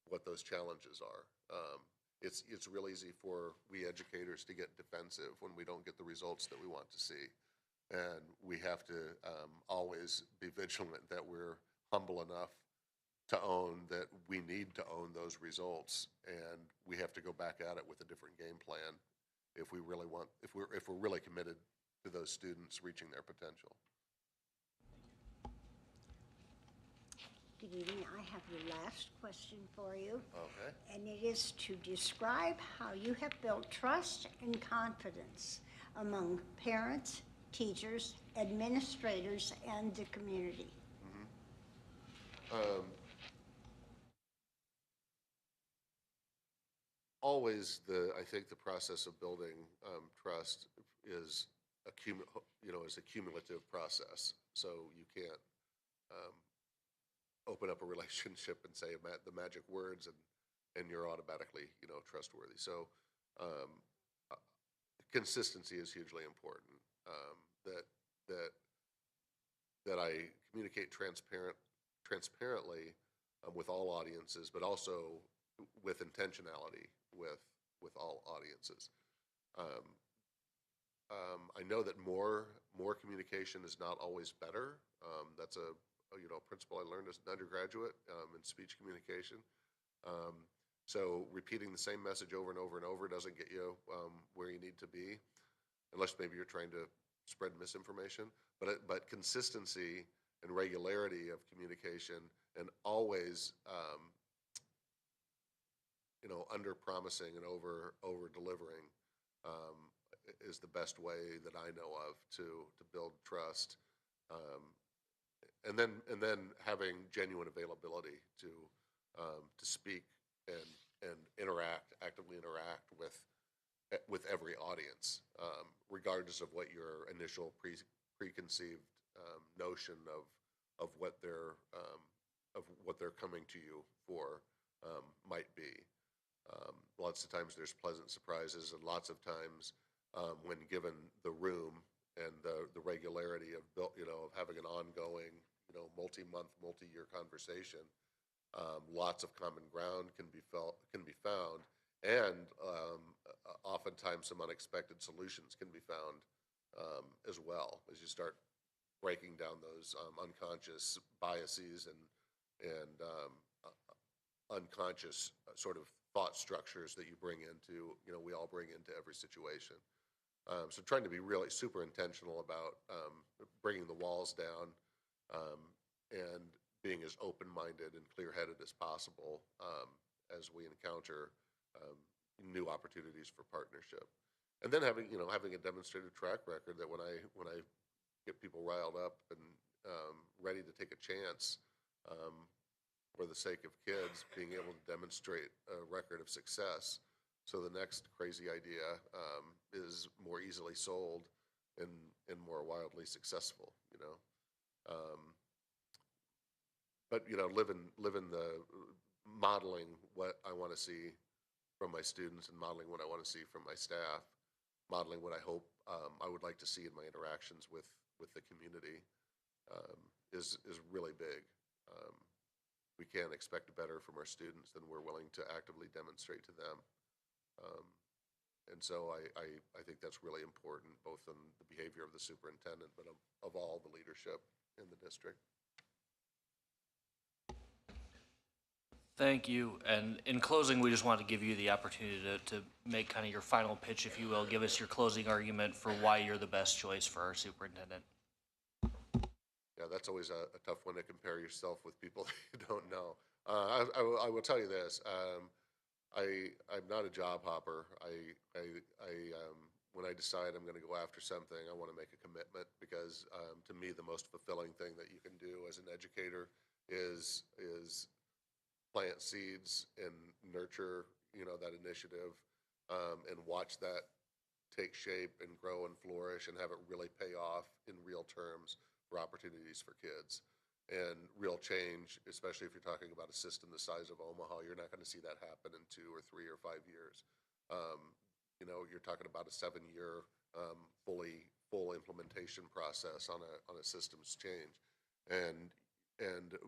what those challenges are. It's real easy for we educators to get defensive when we don't get the results that we want to see. And we have to always be vigilant that we're humble enough to own that we need to own those results, and we have to go back at it with a different game plan if we're really committed to those students reaching their potential. Good evening. I have your last question for you. Okay. And it is to describe how you have built trust and confidence among parents, teachers, administrators, and the community. Always, I think the process of building trust is a cumulative process. So you can't open up a relationship and say the magic words and you're automatically trustworthy. So consistency is hugely important. That I communicate transparently with all audiences, but also with intentionality with all audiences. I know that more communication is not always better. That's a principle I learned as an undergraduate in speech communication. So repeating the same message over and over and over doesn't get you where you need to be, unless maybe you're trying to spread misinformation, but consistency and regularity of communication and always, under promising and over delivering is the best way that I know of to build trust. And then having genuine availability to speak and actively interact with every audience, regardless of what your initial preconceived notion of what they're coming to you for might be. Lots of times there's pleasant surprises, and lots of times when given the room and the regularity of having an ongoing, multi-month, multi-year conversation, lots of common ground can be found, and oftentimes some unexpected solutions can be found as well as you start breaking down those unconscious biases and unconscious sort of thought structures that you bring into, we all bring into every situation. So trying to be really super intentional about bringing the walls down and being as open-minded and clear-headed as possible as we encounter new opportunities for partnership. And then having a demonstrated track record that when I get people riled up and ready to take a chance for the sake of kids, being able to demonstrate a record of success, so the next crazy idea is more easily sold and more wildly successful. But living the modeling what I want to see from my students and modeling what I want to see from my staff, modeling what I hope I would like to see in my interactions with the community is really big. We can't expect better from our students than we're willing to actively demonstrate to them. And so I think that's really important, both in the behavior of the superintendent, but of all the leadership in the district. Thank you. And in closing, we just want to give you the opportunity to make kind of your final pitch, if you will. Give us your closing argument for why you're the best choice for our superintendent. Yeah, that's always a tough one to compare yourself with people that you don't know. I will tell you this. I'm not a job hopper. When I decide I'm going to go after something, I want to make a commitment because to me, the most fulfilling thing that you can do as an educator is plant seeds and nurture, that initiative, and watch that take shape and grow and flourish and have it really pay off in real terms for opportunities for kids. And real change, especially if you're talking about a system the size of Omaha, you're not going to see that happen in 2 or 3 or 5 years. You're talking about a 7-year full implementation process on a systems change, and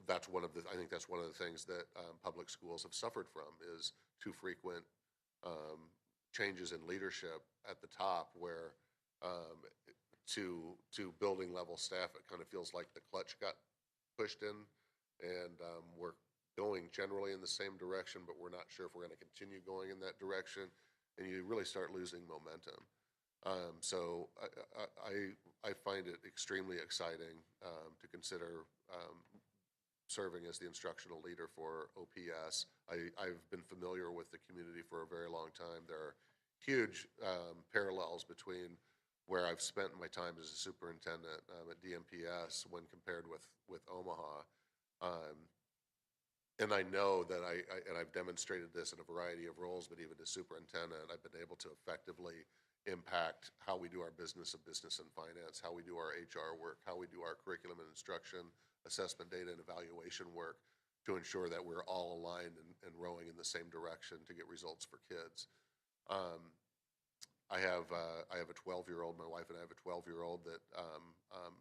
that's I think that's one of the things that public schools have suffered from is too frequent changes in leadership at the top, where to building level staff, it kind of feels like the clutch got pushed in, and we're going generally in the same direction, but we're not sure if we're going to continue going in that direction, and you really start losing momentum. So I find it extremely exciting to consider serving as the instructional leader for OPS. I've been familiar with the community for a very long time. There are huge parallels between where I've spent my time as a superintendent at DMPS when compared with Omaha. And I know that I've demonstrated this in a variety of roles, but even as superintendent, I've been able to effectively impact how we do our business of business and finance, how we do our HR work, how we do our curriculum and instruction, assessment data and evaluation work to ensure that we're all aligned and rowing in the same direction to get results for kids. I have a 12-year-old. My wife and I have a 12-year-old that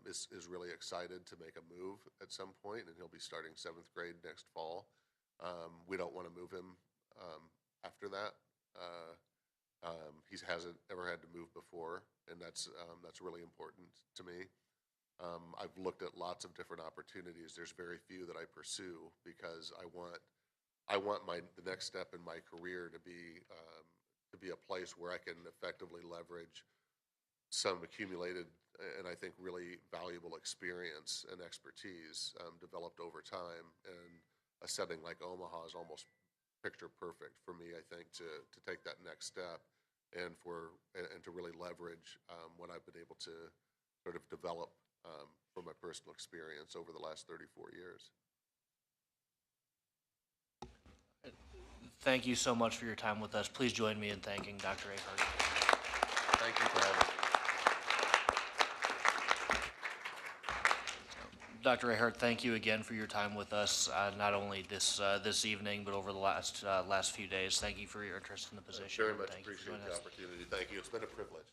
is really excited to make a move at some point, and he'll be starting 7th grade next fall. We don't want to move him after that. He hasn't ever had to move before, and that's really important to me. I've looked at lots of different opportunities. There's very few that I pursue because I want the next step in my career to be a place where I can effectively leverage some accumulated and I think really valuable experience and expertise developed over time. And a setting like Omaha is almost picture perfect for me, I think, to take that next step and to really leverage what I've been able to sort of develop from my personal experience over the last 34 years. Thank you so much for your time with us. Please join me in thanking Dr. Ahart. Thank you for having me. Dr. Ahart, thank you again for your time with us, not only this evening, but over the last few days. Thank you for your interest in the position. Very much Thank you for appreciate joining the us. opportunity. Thank you. It's been a privilege.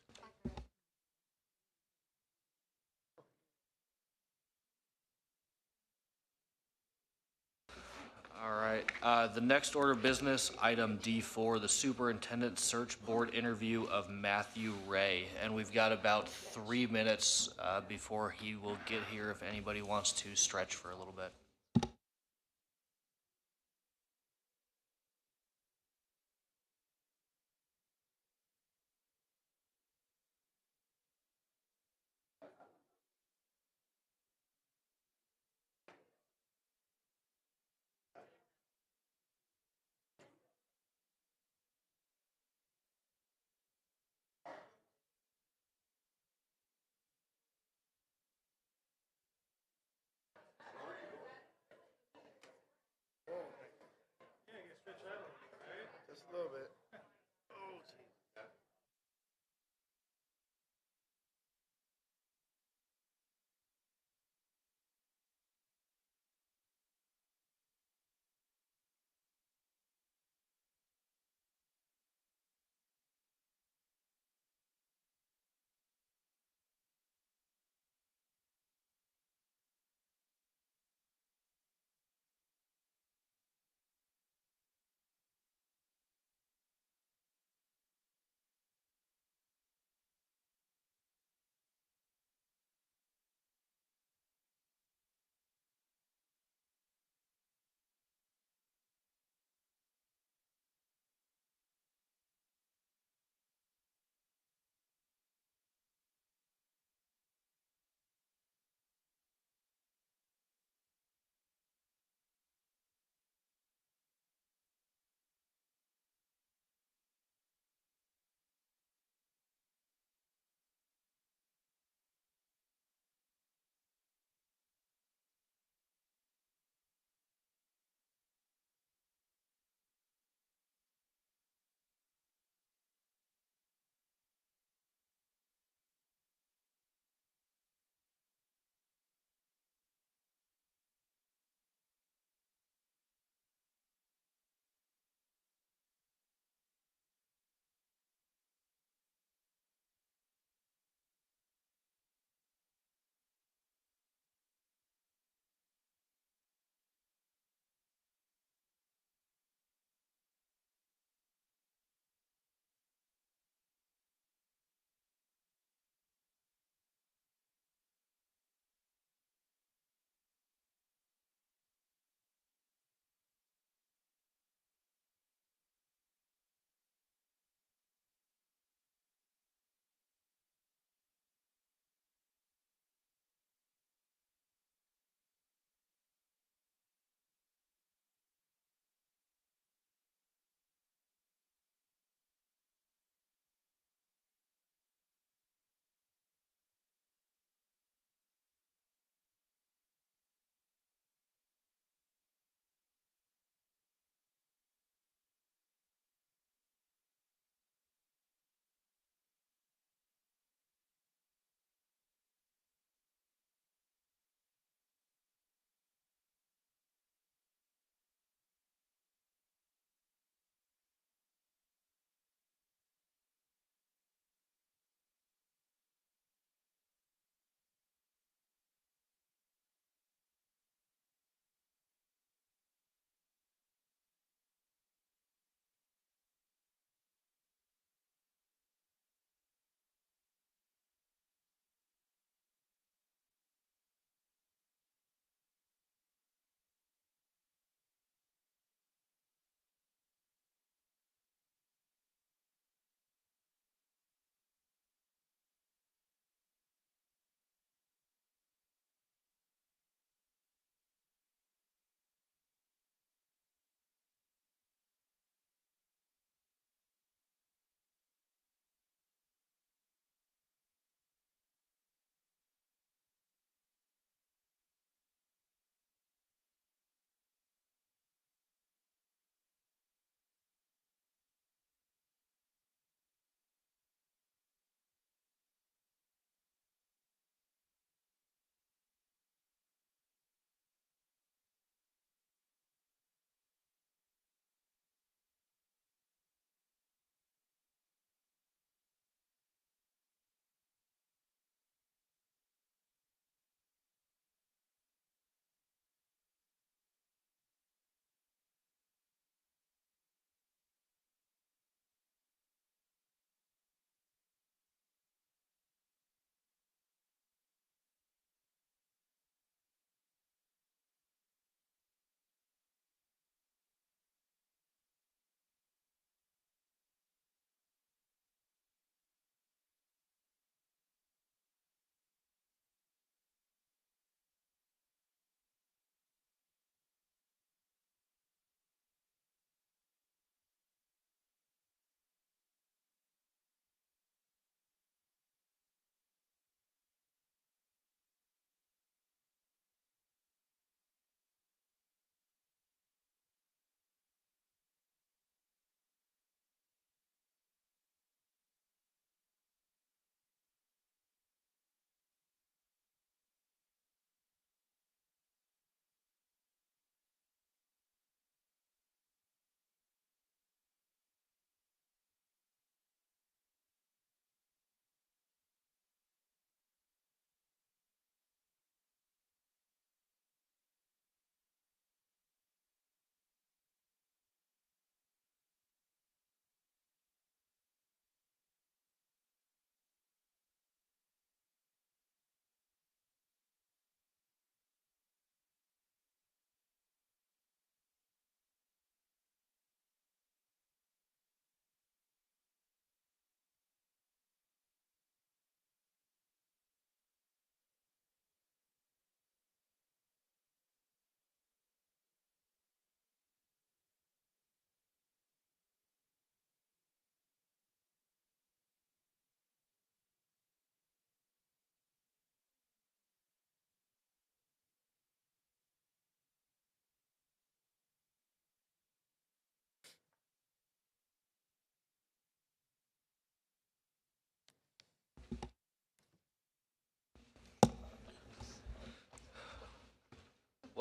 All right. The next order of business, item D4, the Superintendent Search Board interview of Matthew Ray. And we've got about 3 minutes before he will get here if anybody wants to stretch for a little bit.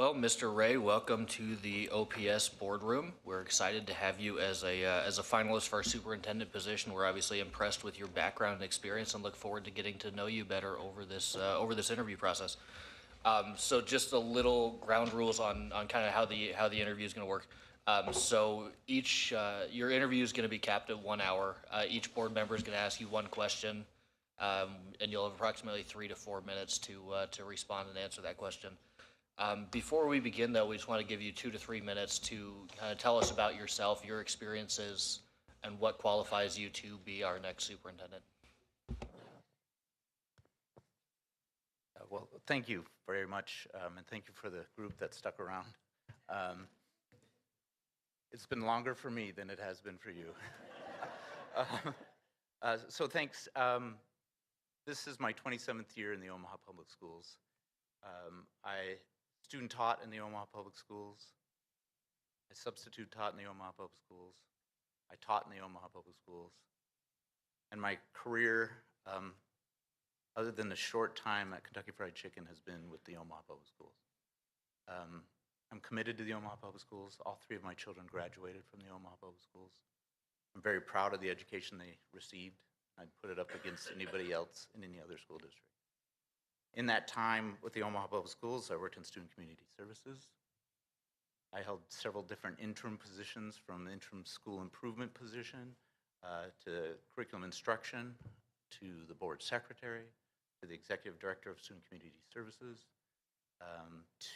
Well, Mr. Ray, welcome to the OPS boardroom. We're excited to have you as a finalist for our superintendent position. We're obviously impressed with your background and experience and look forward to getting to know you better over this interview process. So just a little ground rules on kind of how the interview is going to work. So each your interview is going to be capped at 1 hour. Each board member is going to ask you one question, and you'll have approximately 3 to 4 minutes to respond and answer that question. Before we begin, though, we just want to give you 2 to 3 minutes to kind of tell us about yourself, your experiences, and what qualifies you to be our next superintendent. Well, thank you very much, and thank you for the group that stuck around. It's been longer for me than it has been for you. So thanks. This is my 27th year in the Omaha Public Schools. I student taught in the Omaha Public Schools. I substitute taught in the Omaha Public Schools. I taught in the Omaha Public Schools. And my career, other than the short time at Kentucky Fried Chicken, has been with the Omaha Public Schools. I'm committed to the Omaha Public Schools. All 3 of my children graduated from the Omaha Public Schools. I'm very proud of the education they received. I'd put it up against anybody else in any other school district. In that time with the Omaha Public Schools, I worked in student community services. I held several different interim positions, from the interim school improvement position to curriculum instruction, to the board secretary, to the executive director of student community services,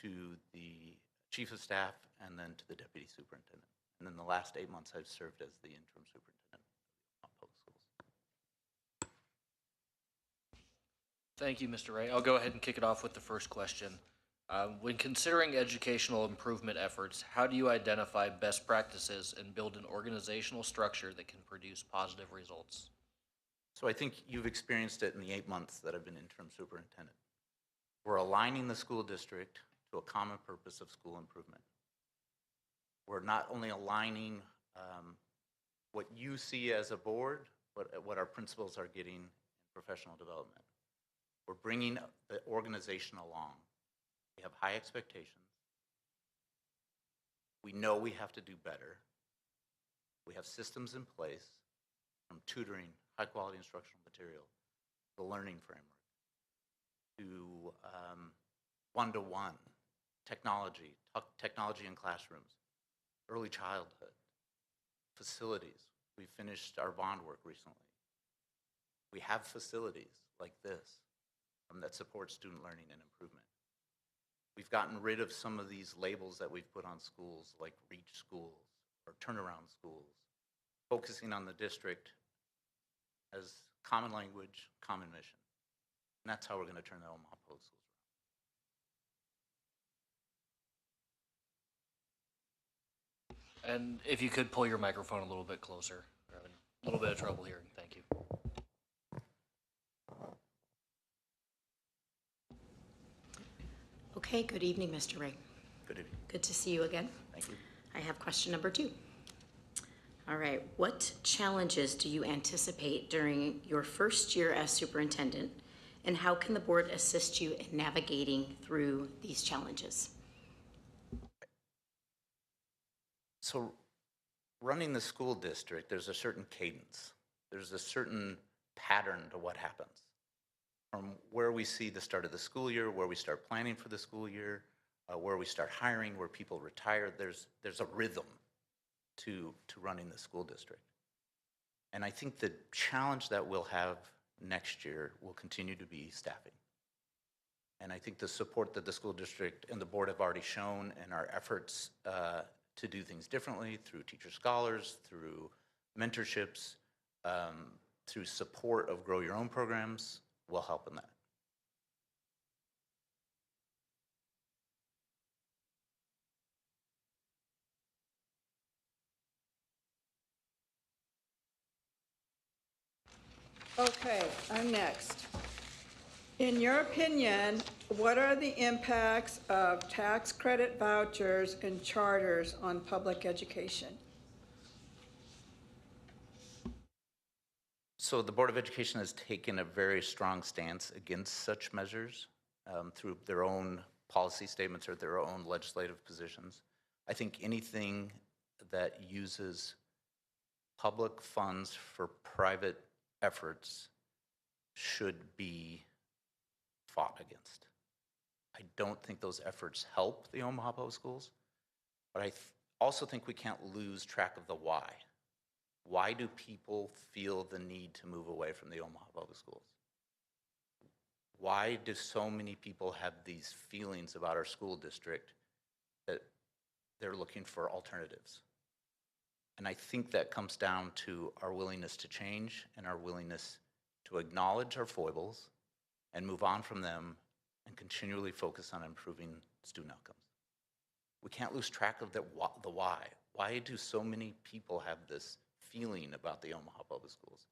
to the chief of staff, and then to the deputy superintendent. And then the last 8 months, I've served as the interim superintendent of public schools. Thank you, Mr. Ray. I'll go ahead and kick it off with the first question. When considering educational improvement efforts, how do you identify best practices and build an organizational structure that can produce positive results? So I think you've experienced it in the 8 months that I've been interim superintendent. We're aligning the school district to a common purpose of school improvement. We're not only aligning what you see as a board, but what our principals are getting in professional development. We're bringing the organization along. We have high expectations. We know we have to do better. We have systems in place, from tutoring, high-quality instructional material, the learning framework, to one-to-one, technology in classrooms, early childhood, facilities. We finished our bond work recently. We have facilities like this that support student learning and improvement. We've gotten rid of some of these labels that we've put on schools, like REACH schools or turnaround schools, focusing on the district as common language, common mission. And that's how we're going to turn the Omaha Public Schools around. And if you could pull your microphone a little bit closer. We're having a little bit of trouble hearing. Thank you. Okay, good evening, Mr. Ray. Good evening. Good to see you again. Thank you. I have question number 2. All right, what challenges do you anticipate during your first year as superintendent, and how can the board assist you in navigating through these challenges? So running the school district, there's a certain cadence. There's a certain pattern to what happens. From where we see the start of the school year, where we start planning for the school year, where we start hiring, where people retire, there's a rhythm to running the school district. And I think the challenge that we'll have next year will continue to be staffing. And I think the support that the school district and the board have already shown in our efforts to do things differently through teacher scholars, through mentorships, through support of Grow Your Own programs will help in that. Okay, I'm next. In your opinion, what are the impacts of tax credit vouchers and charters on public education? So the Board of Education has taken a very strong stance against such measures through their own policy statements or their own legislative positions. I think anything that uses public funds for private efforts should be fought against. I don't think those efforts help the Omaha Public Schools, but I also think we can't lose track of the why. Why do people feel the need to move away from the Omaha Public Schools? Why do so many people have these feelings about our school district that they're looking for alternatives? And I think that comes down to our willingness to change and our willingness to acknowledge our foibles and move on from them and continually focus on improving student outcomes. We can't lose track of the why. Why do so many people have this feeling about the Omaha Public Schools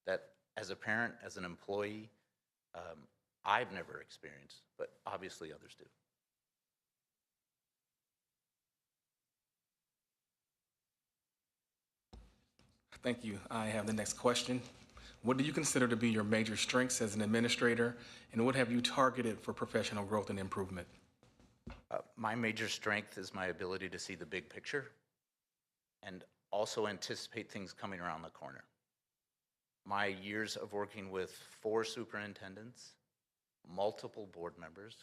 that as a parent, as an employee, I've never experienced, but obviously others do. Thank you. I have the next question. What do you consider to be your major strengths as an administrator, and what have you targeted for professional growth and improvement? My major strength is my ability to see the big picture and also anticipate things coming around the corner. My years of working with 4 superintendents, multiple board members,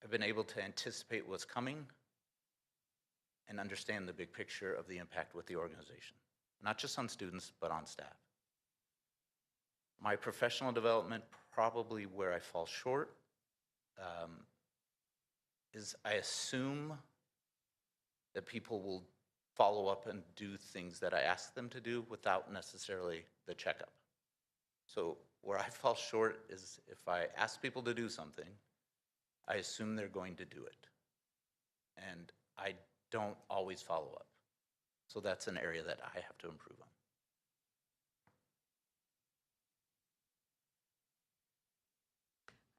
I've been able to anticipate what's coming and understand the big picture of the impact with the organization, not just on students, but on staff. My professional development, probably where I fall short, is I assume that people will follow up and do things that I ask them to do without necessarily the checkup. So where I fall short is if I ask people to do something, I assume they're going to do it. And I don't always follow up. So that's an area that I have to improve on.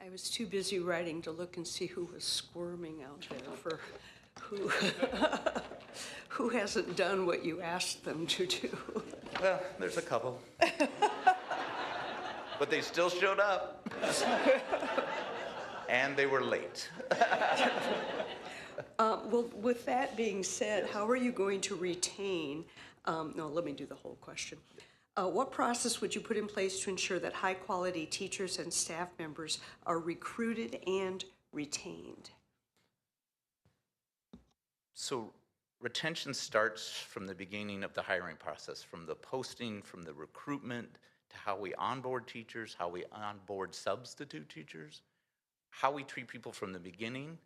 I was too busy writing to look and see who was squirming out there for who hasn't done what you asked them to do. Well, there's a couple. But they still showed up. And they were late. Well, with that being said, how are you going to retain, no, let me do the whole question. What process would you put in place to ensure that high-quality teachers and staff members are recruited and retained? So retention starts from the beginning of the hiring process, from the posting, from the recruitment, to how we onboard teachers, how we onboard substitute teachers. How we treat people from the beginning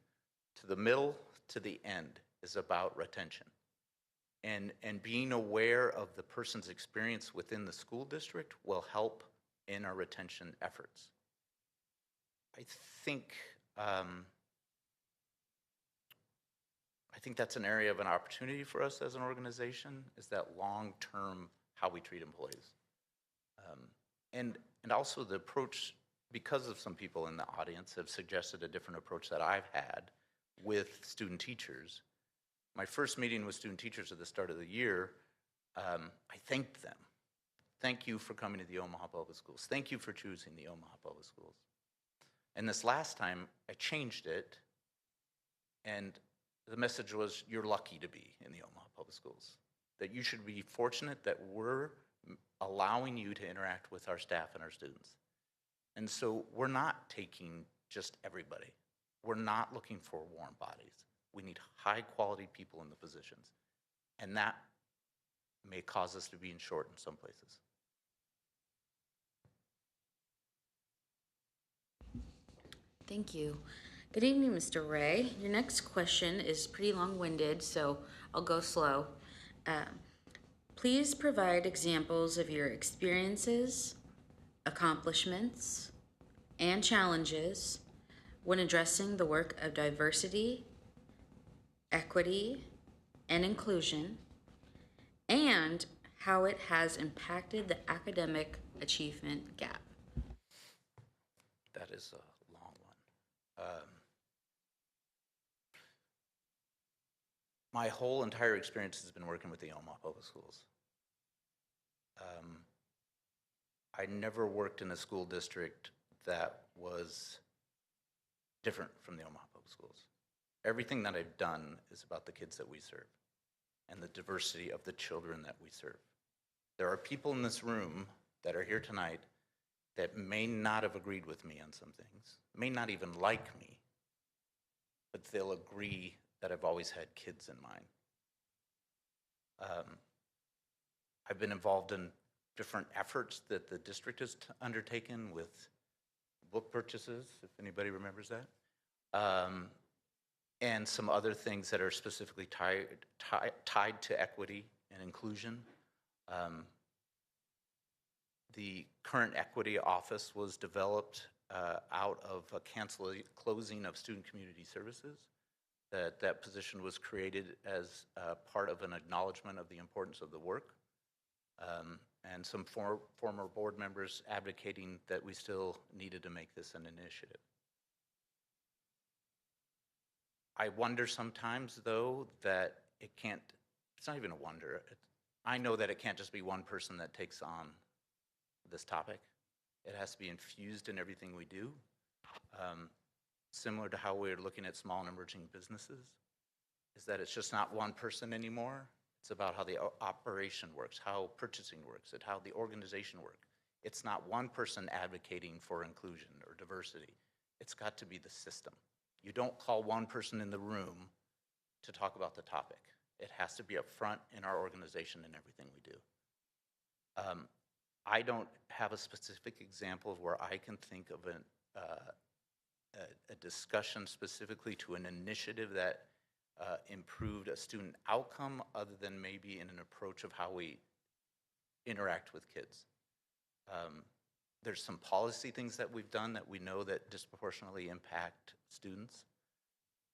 to the middle to the end is about retention. And being aware of the person's experience within the school district will help in our retention efforts. I think that's an area of an opportunity for us as an organization, is that long-term how we treat employees. And also the approach, because of some people in the audience have suggested a different approach that I've had with student teachers. My first meeting with student teachers at the start of the year, I thanked them. Thank you for coming to the Omaha Public Schools. Thank you for choosing the Omaha Public Schools. And this last time, I changed it, and the message was, you're lucky to be in the Omaha Public Schools. That you should be fortunate that we're allowing you to interact with our staff and our students. And so we're not taking just everybody. We're not looking for warm bodies. We need high-quality people in the positions. And that may cause us to be in short in some places. Thank you. Good evening, Mr. Ray. Your next question is pretty long-winded, so I'll go slow. Please provide examples of your experiences, accomplishments, and challenges when addressing the work of diversity, equity, and inclusion, and how it has impacted the academic achievement gap. That is a long one. My whole entire experience has been working with the Omaha Public Schools. I never worked in a school district that was different from the Omaha Public Schools. Everything that I've done is about the kids that we serve and the diversity of the children that we serve. There are people in this room that are here tonight that may not have agreed with me on some things, may not even like me, but they'll agree that I've always had kids in mind. I've been involved in different efforts that the district has undertaken with book purchases, if anybody remembers that, and some other things that are specifically tied to equity and inclusion. The current equity office was developed out of a closing of student community services. That position was created as part of an acknowledgement of the importance of the work, and some former board members advocating that we still needed to make this an initiative. I wonder sometimes, though, that it can't, it's not even a wonder. I know that it can't just be one person that takes on this topic. It has to be infused in everything we do. Similar to how we're looking at small and emerging businesses, is that it's just not one person anymore. It's about how the operation works, how purchasing works, and how the organization works. It's not one person advocating for inclusion or diversity. It's got to be the system. You don't call one person in the room to talk about the topic. It has to be up front in our organization and everything we do. I don't have a specific example of where I can think of a discussion specifically to an initiative that improved a student outcome other than maybe in an approach of how we interact with kids. There's some policy things that we've done that we know that disproportionately impact students,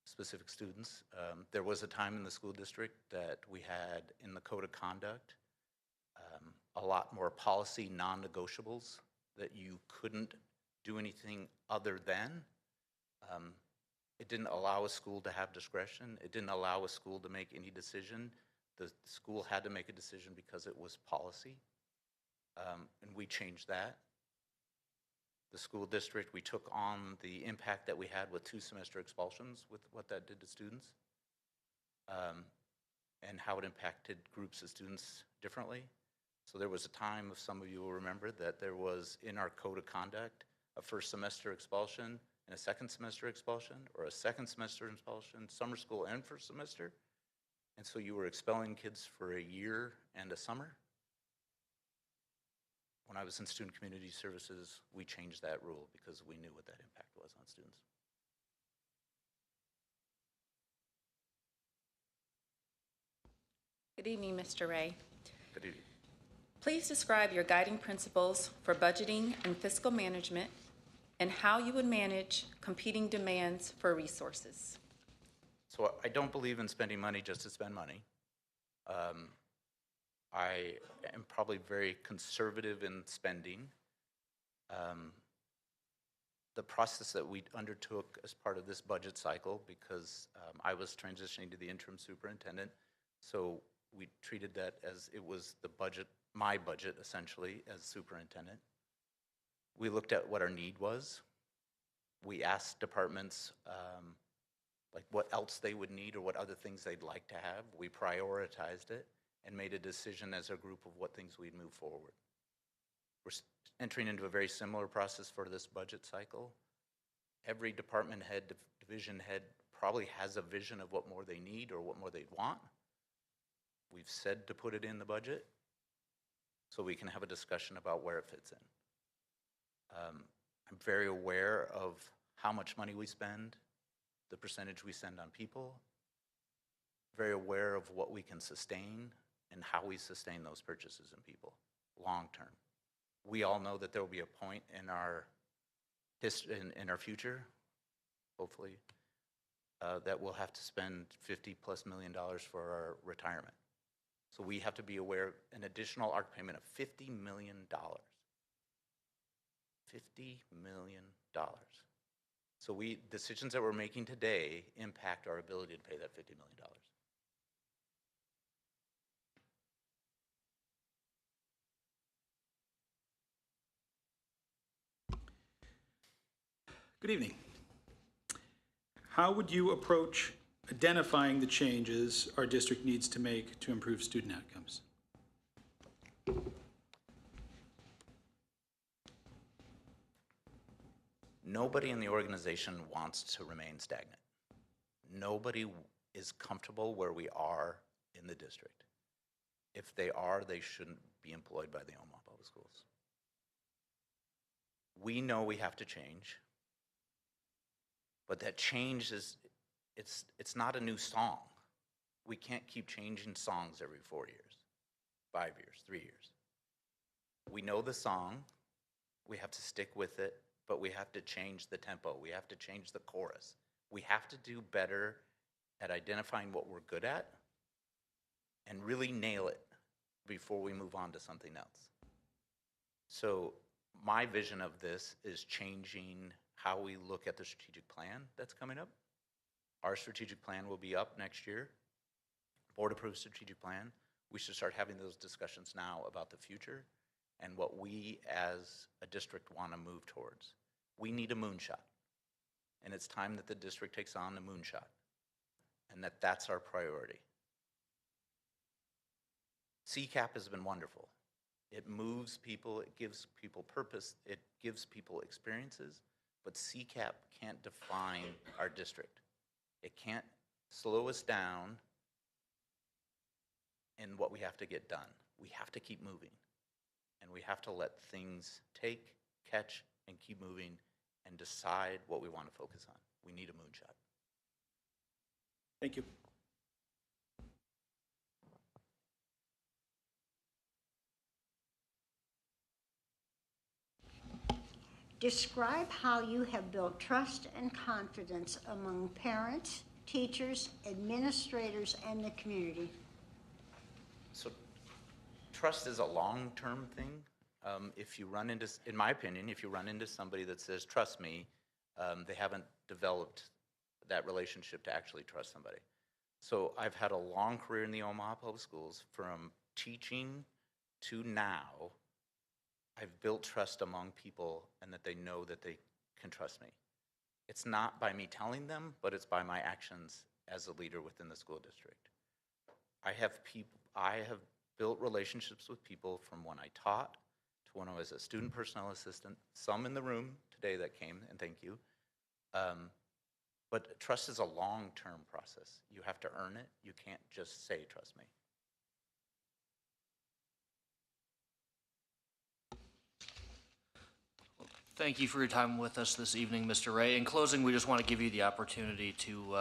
specific students. There was a time in the school district that we had in the code of conduct a lot more policy non-negotiables that you couldn't do anything other than. It didn't allow a school to have discretion. It didn't allow a school to make any decision. The school had to make a decision because it was policy, and we changed that. The school district, we took on the impact that we had with 2-semester expulsions, with what that did to students, and how it impacted groups of students differently. So there was a time, if some of you will remember, that there was in our code of conduct a 1st semester expulsion and a 2nd semester expulsion, or a 2nd semester expulsion, summer school and 1st semester. And so you were expelling kids for a year and a summer. When I was in student community services, we changed that rule because we knew what that impact was on students. Good evening, Mr. Ray. Good evening. Please describe your guiding principles for budgeting and fiscal management and how you would manage competing demands for resources. So I don't believe in spending money just to spend money. I am probably very conservative in spending. The process that we undertook as part of this budget cycle, because I was transitioning to the interim superintendent, so we treated that as it was the budget, my budget essentially, as superintendent. We looked at what our need was. We asked departments like what else they would need or what other things they'd like to have. We prioritized it and made a decision as a group of what things we'd move forward. We're entering into a very similar process for this budget cycle. Every department head, division head probably has a vision of what more they need or what more they'd want. We've said to put it in the budget so we can have a discussion about where it fits in. I'm very aware of how much money we spend, the percentage we spend on people, very aware of what we can sustain and how we sustain those purchases in people long term. We all know that there will be a point in our history, in our future, hopefully, that we'll have to spend $50+ million for our retirement. So we have to be aware of an additional ARC payment of $50 million. $50 million. So decisions that we're making today impact our ability to pay that $50 million. Good evening. How would you approach identifying the changes our district needs to make to improve student outcomes? Nobody in the organization wants to remain stagnant. Nobody is comfortable where we are in the district. If they are, they shouldn't be employed by the Omaha Public Schools. We know we have to change, but that change is, it's not a new song. We can't keep changing songs every 4 years, 5 years, 3 years. We know the song, we have to stick with it, but we have to change the tempo. We have to change the chorus. We have to do better at identifying what we're good at and really nail it before we move on to something else. So my vision of this is changing how we look at the strategic plan that's coming up. Our strategic plan will be up next year. Board approved strategic plan. We should start having those discussions now about the future and what we as a district want to move towards. We need a moonshot. And it's time that the district takes on the moonshot and that's our priority. CCAP has been wonderful. It moves people, it gives people purpose, it gives people experiences, but CCAP can't define our district. It can't slow us down in what we have to get done. We have to keep moving, and we have to let things take, catch, and keep moving and decide what we want to focus on. We need a moonshot. Thank you. Describe how you have built trust and confidence among parents, teachers, administrators, and the community. So trust is a long-term thing. If you run into, in my opinion, if you run into somebody that says, trust me, they haven't developed that relationship to actually trust somebody. So I've had a long career in the Omaha Public Schools. From teaching to now, I've built trust among people and that they know that they can trust me. It's not by me telling them, but it's by my actions as a leader within the school district. I have built relationships with people from when I taught to when I was a student personnel assistant, some in the room today that came, and thank you. But trust is a long-term process. You have to earn it. You can't just say, trust me. Thank you for your time with us this evening, Mr. Ray. In closing, we just want to give you the opportunity to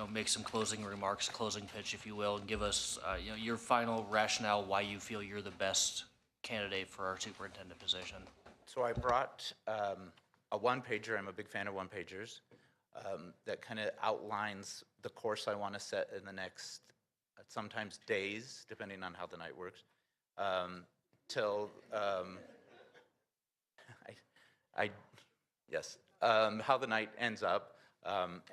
make some closing remarks, closing pitch, if you will, and give us your final rationale why you feel you're the best candidate for our superintendent position. So I brought a one-pager. I'm a big fan of one-pagers that kind of outlines the course I want to set in the next sometimes days, depending on how the night works, till how the night ends up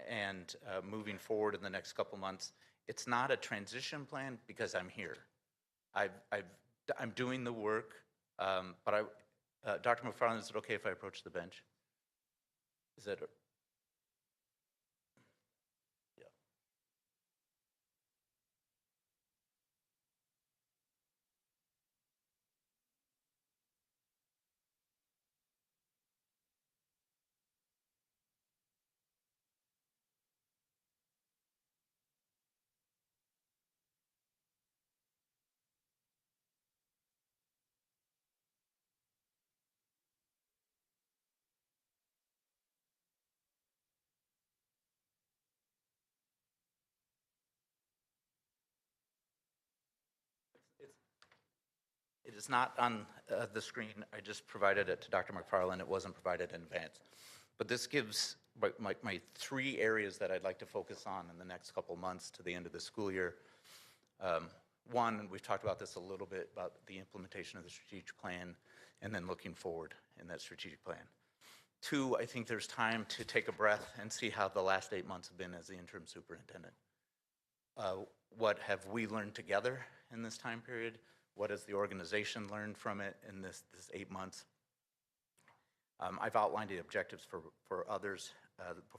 and moving forward in the next couple months. It's not a transition plan because I'm here. I'm doing the work, but Dr. McFarland, is it okay if I approach the bench? Is that? Yeah. It is not on the screen. I just provided it to Dr. McFarland. It wasn't provided in advance. But this gives my three areas that I'd like to focus on in the next couple months to the end of the school year. One, and we've talked about this a little bit, about the implementation of the strategic plan and then looking forward in that strategic plan. Two, I think there's time to take a breath and see how the last 8 months have been as the interim superintendent. What have we learned together in this time period? What has the organization learned from it in this 8 months? I've outlined the objectives for others,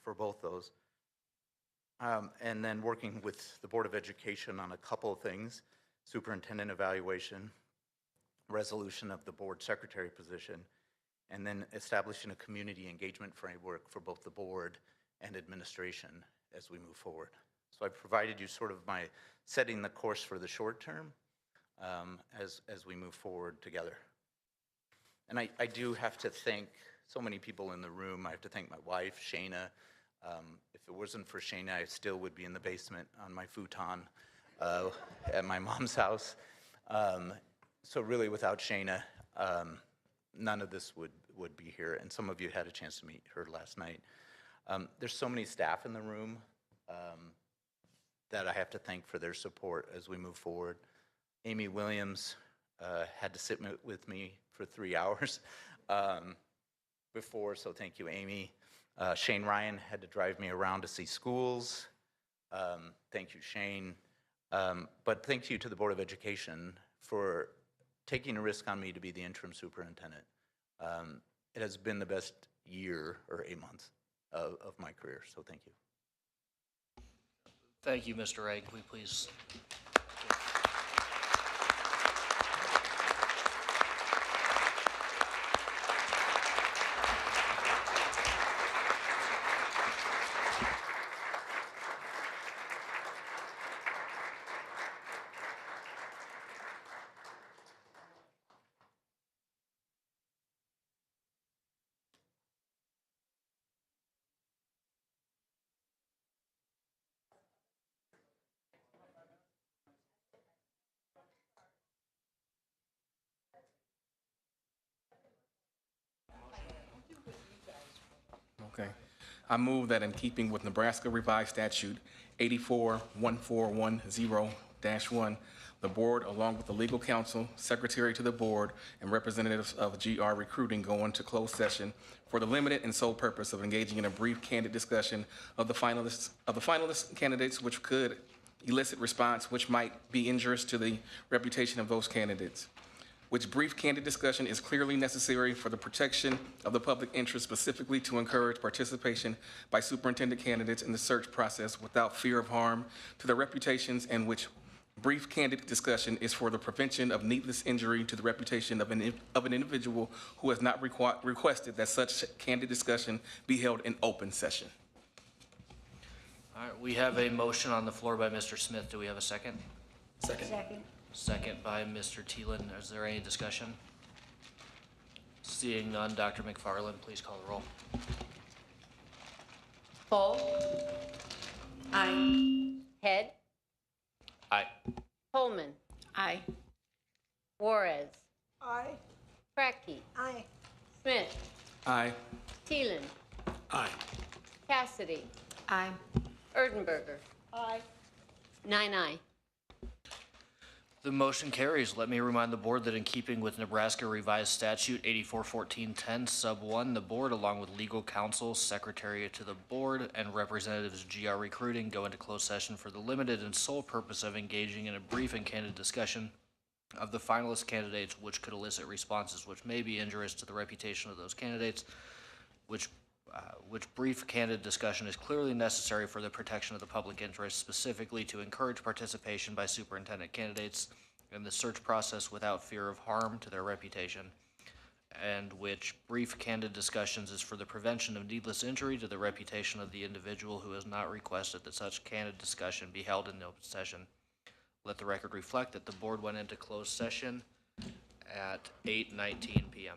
for both those. And then working with the Board of Education on a couple of things, superintendent evaluation, resolution of the board secretary position, and then establishing a community engagement framework for both the board and administration as we move forward. So I provided you sort of my setting the course for the short term as we move forward together. And I do have to thank so many people in the room. I have to thank my wife, Shayna. If it wasn't for Shayna, I still would be in the basement on my futon at my mom's house. So really, without Shayna, none of this would be here. And some of you had a chance to meet her last night. There's so many staff in the room that I have to thank for their support as we move forward. Amy Williams had to sit with me for 3 hours before, so thank you, Amy. Shane Ryan had to drive me around to see schools. Thank you, Shane. But thank you to the Board of Education for taking a risk on me to be the interim superintendent. It has been the best year or 8 months of my career, so thank you. Thank you, Mr. Wright. Can we please? Okay. I move that in keeping with Nebraska Revised Statute 841410-1, the board, along with the legal counsel, secretary to the board, and representatives of GR Recruiting go into closed session for the limited and sole purpose of engaging in a brief, candid discussion of the finalist candidates, which could elicit response which might be injurious to the reputation of those candidates. Which brief, candid discussion is clearly necessary for the protection of the public interest, specifically to encourage participation by superintendent candidates in the search process without fear of harm to their reputations, and which brief, candid discussion is for the prevention of needless injury to the reputation of an individual who has not requested that such candid discussion be held in open session. All right, we have a motion on the floor by Mr. Smith. Do we have a second? Second. Second by Mr. Thielen. Is there any discussion? Seeing none, Dr. McFarland, please call the roll. Full. Aye. Head. Aye. Holman. Aye. Juarez. Aye. Pracky. Aye. Smith. Aye. Thielen. Aye. Cassidy. Aye. Erdenberger. Aye. 9 The motion carries. Let me remind the board that in keeping with Nebraska Revised Statute 841410 Sub 1, the board, along with legal counsel, secretariat to the board, and representatives of GR Recruiting, go into closed session for the limited and sole purpose of engaging in a brief and candid discussion of the finalist candidates, which could elicit responses which may be injurious to the reputation of those candidates, which brief, candid discussion is clearly necessary for the protection of the public interest, specifically to encourage participation by superintendent candidates in the search process without fear of harm to their reputation, and which brief, candid discussions is for the prevention of needless injury to the reputation of the individual who has not requested that such candid discussion be held in open session. Let the record reflect that the board went into closed session at 8:19 p.m.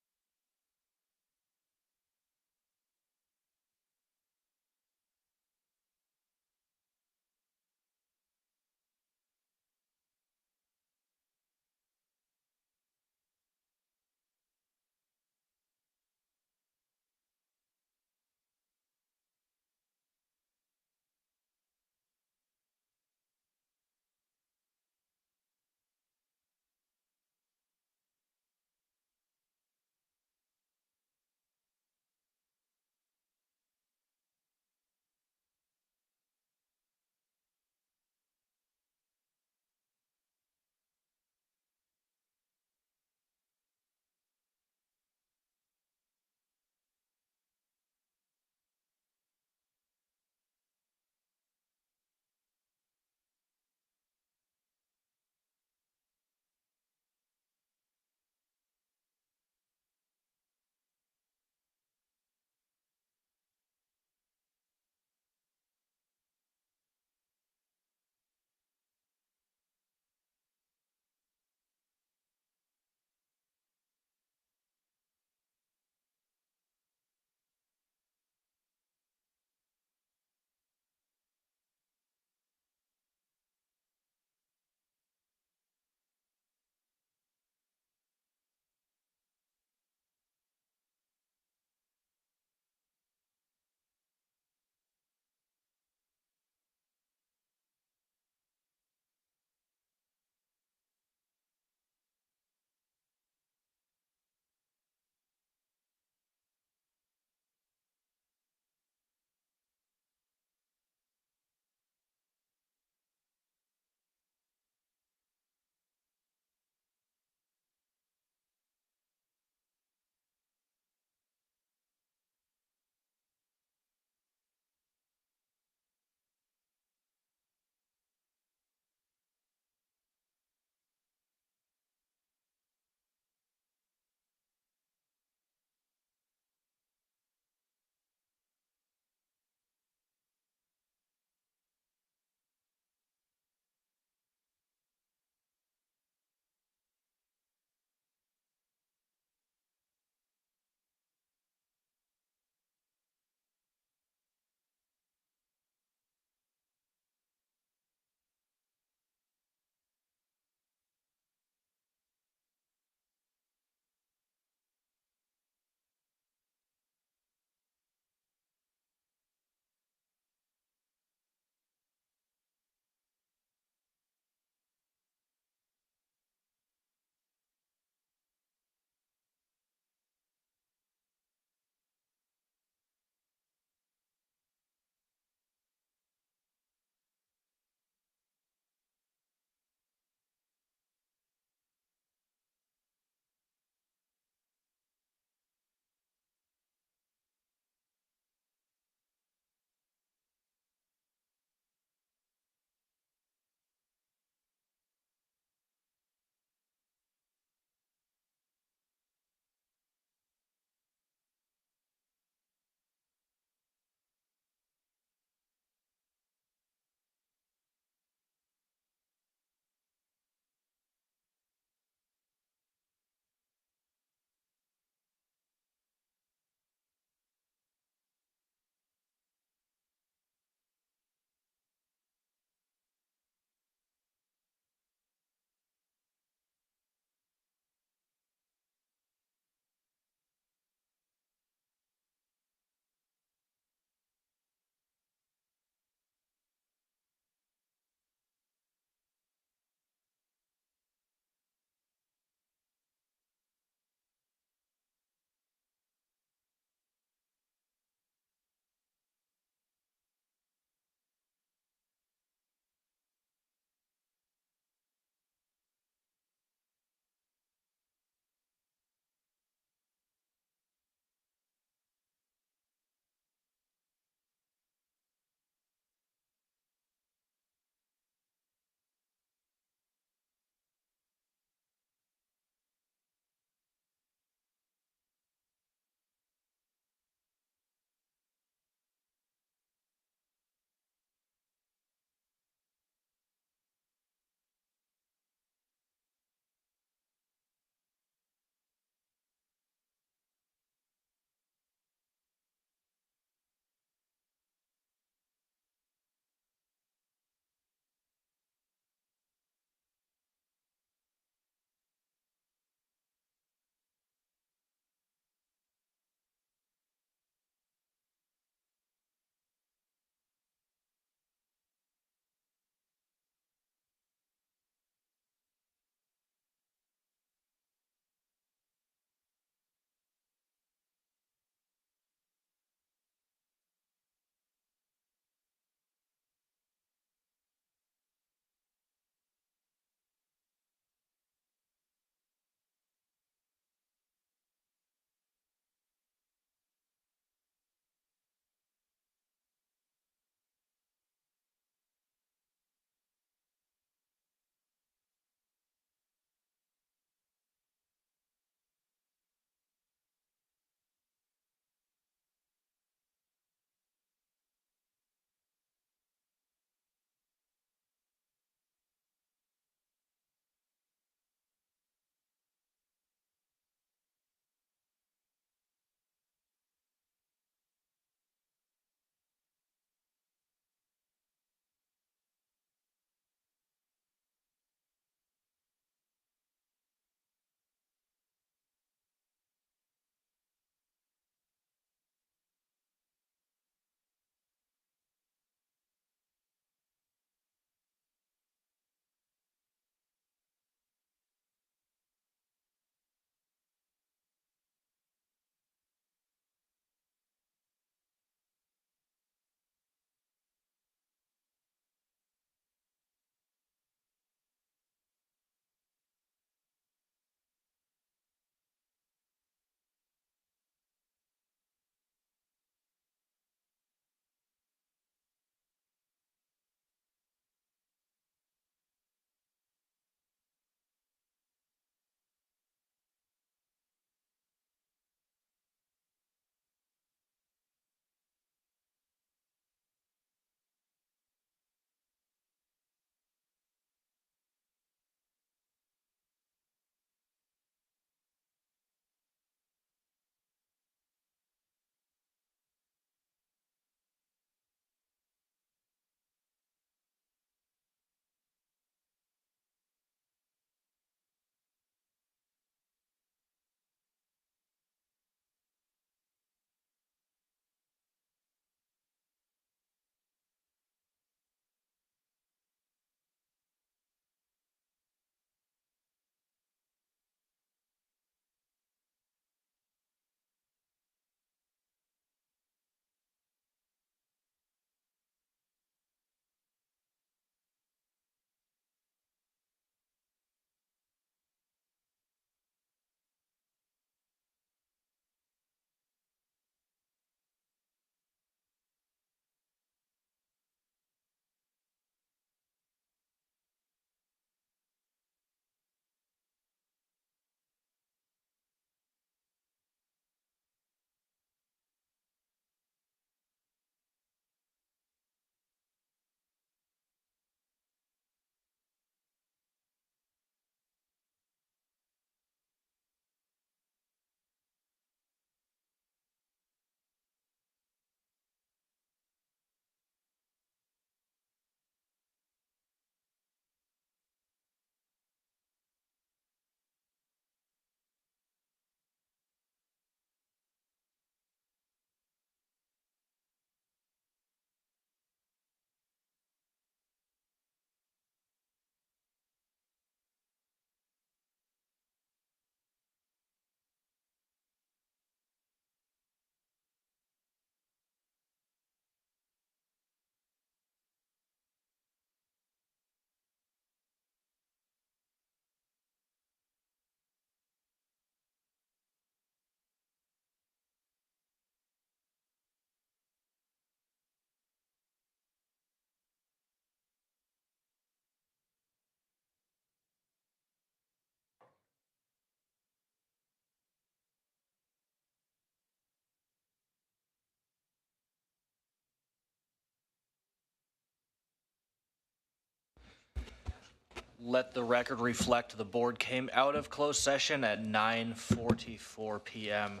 Let the record reflect the board came out of closed session at 9:44 p.m.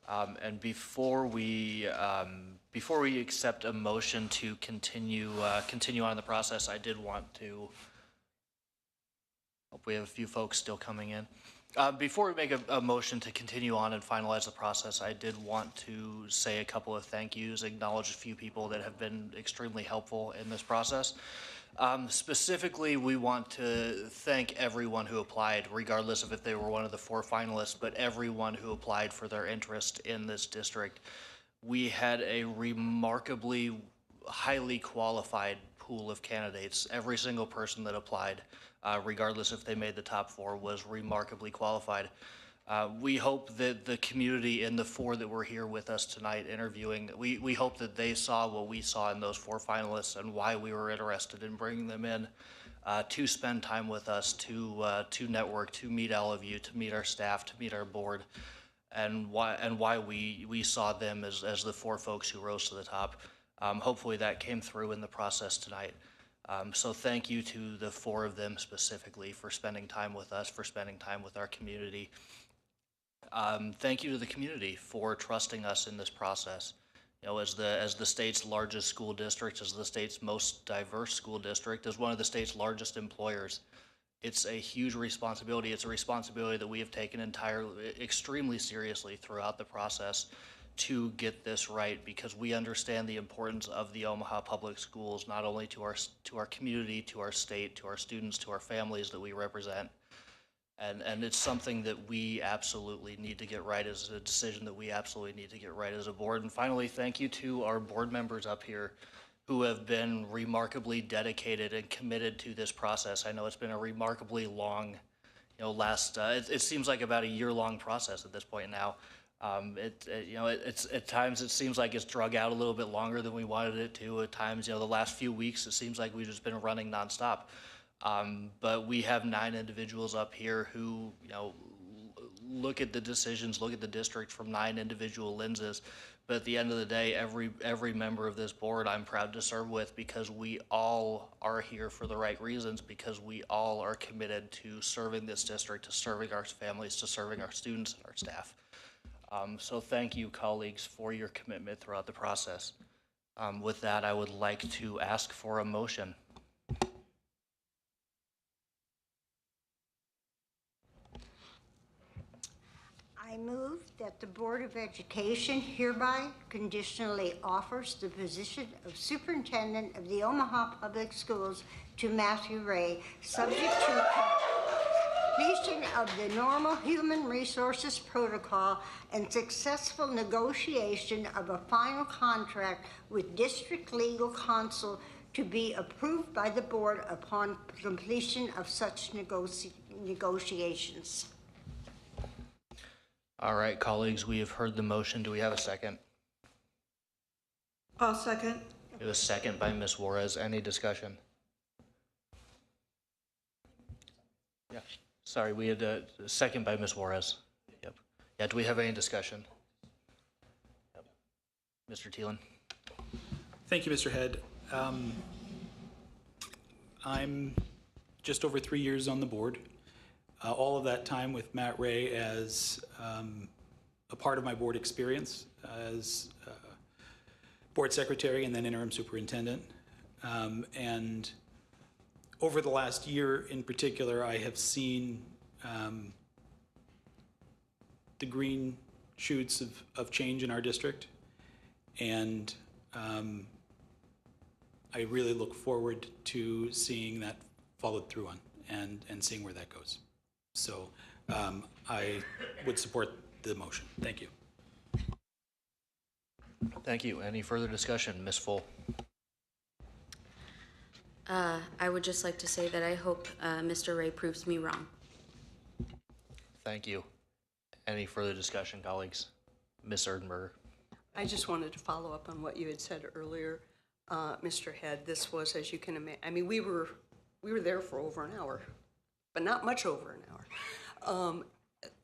And before we accept a motion to continue on in the process, I did want to. Hope we have a few folks still coming in. Before we make a motion to continue on and finalize the process, I did want to say a couple of thank yous, acknowledge a few people that have been extremely helpful in this process. Specifically, we want to thank everyone who applied, regardless of if they were one of the 4 finalists, but everyone who applied for their interest in this district. We had a remarkably highly qualified pool of candidates. Every single person that applied, regardless if they made the top 4, was remarkably qualified. We hope that the community in the 4 that were here with us tonight interviewing, we hope that they saw what we saw in those 4 finalists and why we were interested in bringing them in to spend time with us, to network, to meet all of you, to meet our staff, to meet our board, and why we saw them as the 4 folks who rose to the top. Hopefully that came through in the process tonight. So thank you to the 4 of them specifically for spending time with us, for spending time with our community. Thank you to the community for trusting us in this process. You know, as the state's largest school district, as the state's most diverse school district, as one of the state's largest employers, it's a huge responsibility. It's a responsibility that we have taken extremely seriously throughout the process to get this right, because we understand the importance of the Omaha Public Schools, not only to our community, to our state, to our students, to our families that we represent. And it's something that we absolutely need to get right, as a decision that we absolutely need to get right as a board. And finally, thank you to our board members up here who have been remarkably dedicated and committed to this process. I know it's been a remarkably long, it seems like about a year-long process at this point now. It's at times it seems like it's drug out a little bit longer than we wanted it to. At times, the last few weeks, it seems like we've just been running nonstop. But we have 9 individuals up here who, look at the decisions, look at the district from 9 individual lenses. But at the end of the day, every member of this board I'm proud to serve with, because we all are here for the right reasons, because we all are committed to serving this district, to serving our families, to serving our students and our staff. So thank you, colleagues, for your commitment throughout the process. With that, I would like to ask for a motion. I move that the Board of Education hereby conditionally offers the position of Superintendent of the Omaha Public Schools to Matthew Ray, subject to completion of the normal human resources protocol and successful negotiation of a final contract with district legal counsel to be approved by the board upon completion of such negotiations. All right, colleagues, we have heard the motion. Do we have a second? I'll second. We have a second by Ms. Juarez. Any discussion? Yeah. Sorry, we had a second by Ms. Juarez. Yep. Yeah, do we have any discussion? Yep. Mr. Thielen. Thank you, Mr. Head. I'm just over 3 years on the board. All of that time with Matt Ray as a part of my board experience as board secretary and then interim superintendent. And over the last year in particular, I have seen the green shoots of change in our district. And I really look forward to seeing that followed through on and seeing where that goes. So I would support the motion. Thank you. Thank you. Any further discussion? Ms. Full. I would just like to say that I hope Mr. Ray proves me wrong. Thank you. Any further discussion, colleagues? Ms. Erdenberger. I just wanted to follow up on what you had said earlier, Mr. Head. This was, as you can imagine, I mean, we were there for over an hour, but not much over an hour,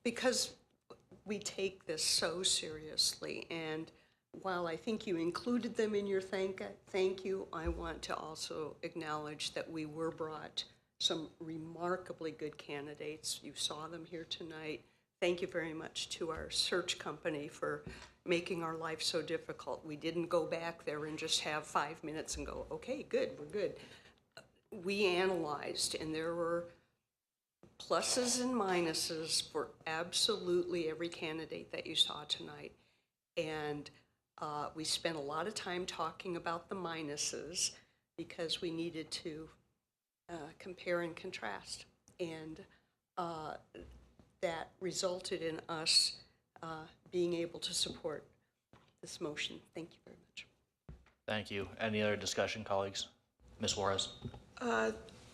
because we take this so seriously. And while I think you included them in your thank you, I want to also acknowledge that we were brought some remarkably good candidates. You saw them here tonight. Thank you very much to our search company for making our life so difficult. We didn't go back there and just have 5 minutes and go, okay, good, we're good. We analyzed, and there were pluses and minuses for absolutely every candidate that you saw tonight. And we spent a lot of time talking about the minuses because we needed to compare and contrast. And that resulted in us being able to support this motion. Thank you very much. Thank you. Any other discussion, colleagues? Ms. Juarez?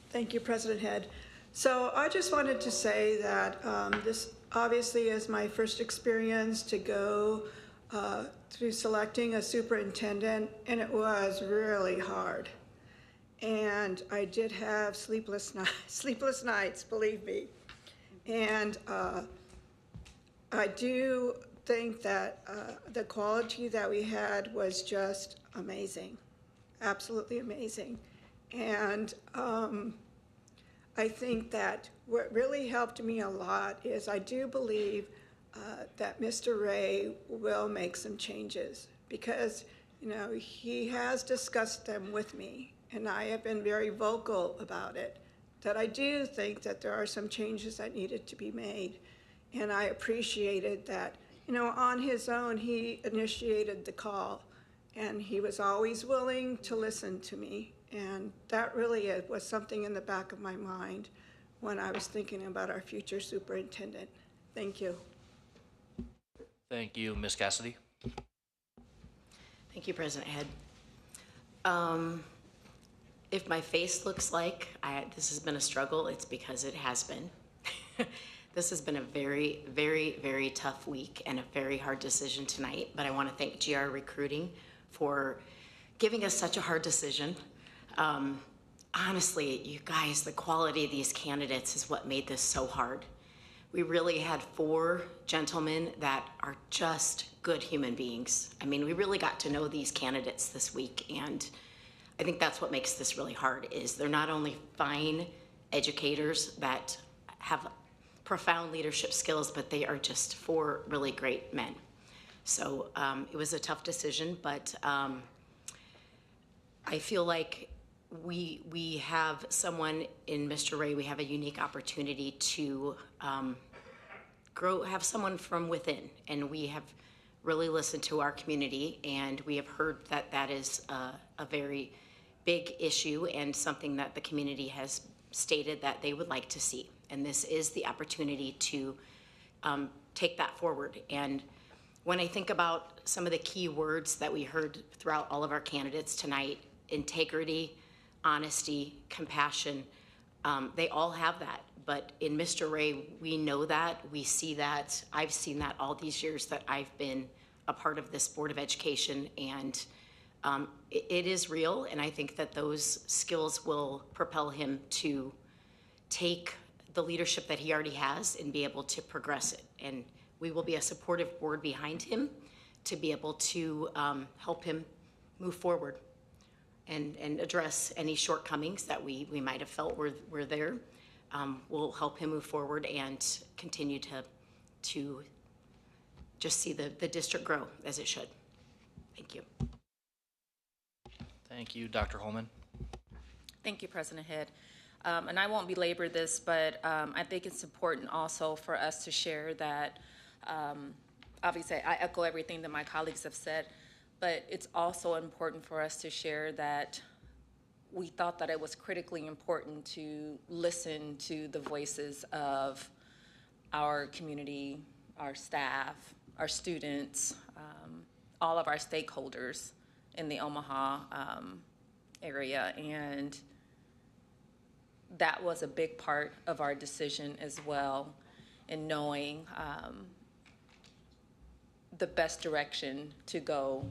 Thank you, President Head. So I just wanted to say that this obviously is my first experience to go through selecting a superintendent, and it was really hard. And I did have sleepless nights, believe me. And I do think that the quality that we had was just amazing, absolutely amazing. And I think that what really helped me a lot is I do believe that Mr. Ray will make some changes because, you know, he has discussed them with me, and I have been very vocal about it, that I do think that there are some changes that needed to be made. And I appreciated that, you know, on his own, he initiated the call, and he was always willing to listen to me. And that really was something in the back of my mind when I was thinking about our future superintendent. Thank you. Thank you. Ms. Cassidy? Thank you, President Head. If my face looks like this has been a struggle, it's because it has been. This has been a very, very, very tough week and a very hard decision tonight, but I want to thank GR Recruiting for giving us such a hard decision. Honestly, you guys, the quality of these candidates is what made this so hard. We really had 4 gentlemen that are just good human beings. I mean, we really got to know these candidates this week, and I think that's what makes this really hard, is they're not only fine educators that have profound leadership skills, but they are just 4 really great men. So it was a tough decision, but I feel like we have someone in Mr. Ray. We have a unique opportunity to have someone from within, and we have really listened to our community, and we have heard that that is a very big issue and something that the community has stated that they would like to see. And this is the opportunity to take that forward. And when I think about some of the key words that we heard throughout all of our candidates tonight, integrity, honesty, compassion, they all have that. But in Mr. Ray, we know that, we see that. I've seen that all these years that I've been a part of this Board of Education, and it is real, and I think that those skills will propel him to take the leadership that he already has and be able to progress it. And we will be a supportive board behind him to be able to help him move forward and address any shortcomings that we might have felt were there. We'll help him move forward and continue to just see the district grow as it should. Thank you. Thank you. Dr. Holman? Thank you, President Head. And I won't belabor this, but I think it's important also for us to share that, obviously, I echo everything that my colleagues have said, but it's also important for us to share that we thought that it was critically important to listen to the voices of our community, our staff, our students, all of our stakeholders in the Omaha area. And that was a big part of our decision as well, in knowing the best direction to go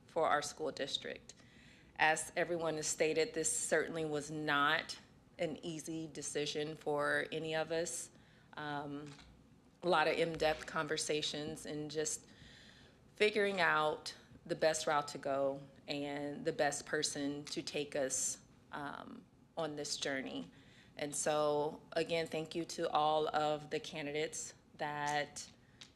for our school district. As everyone has stated, this certainly was not an easy decision for any of us. A lot of in-depth conversations and just figuring out the best route to go and the best person to take us on this journey. And so, again, thank you to all of the candidates that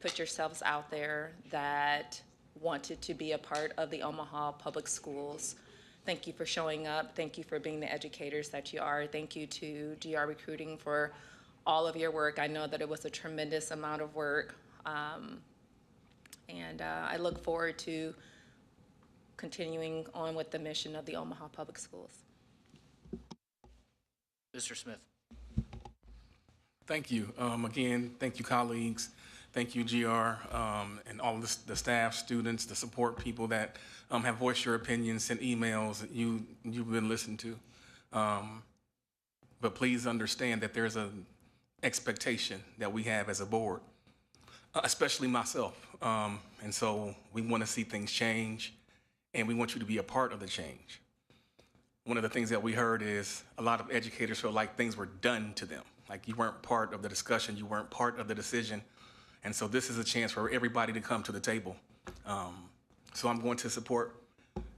put yourselves out there, that wanted to be a part of the Omaha Public Schools. Thank you for showing up. Thank you for being the educators that you are. Thank you to GR Recruiting for all of your work. I know that it was a tremendous amount of work. And I look forward to continuing on with the mission of the Omaha Public Schools. Mr. Smith. Thank you. Again, thank you, colleagues. Thank you, GR, and all the staff, students, the support people that have voiced your opinions, sent emails that you've been listened to. But please understand that there's an expectation that we have as a board, especially myself. And so we want to see things change, and we want you to be a part of the change. One of the things that we heard is a lot of educators feel like things were done to them, like you weren't part of the discussion, you weren't part of the decision. And so this is a chance for everybody to come to the table. So I'm going to support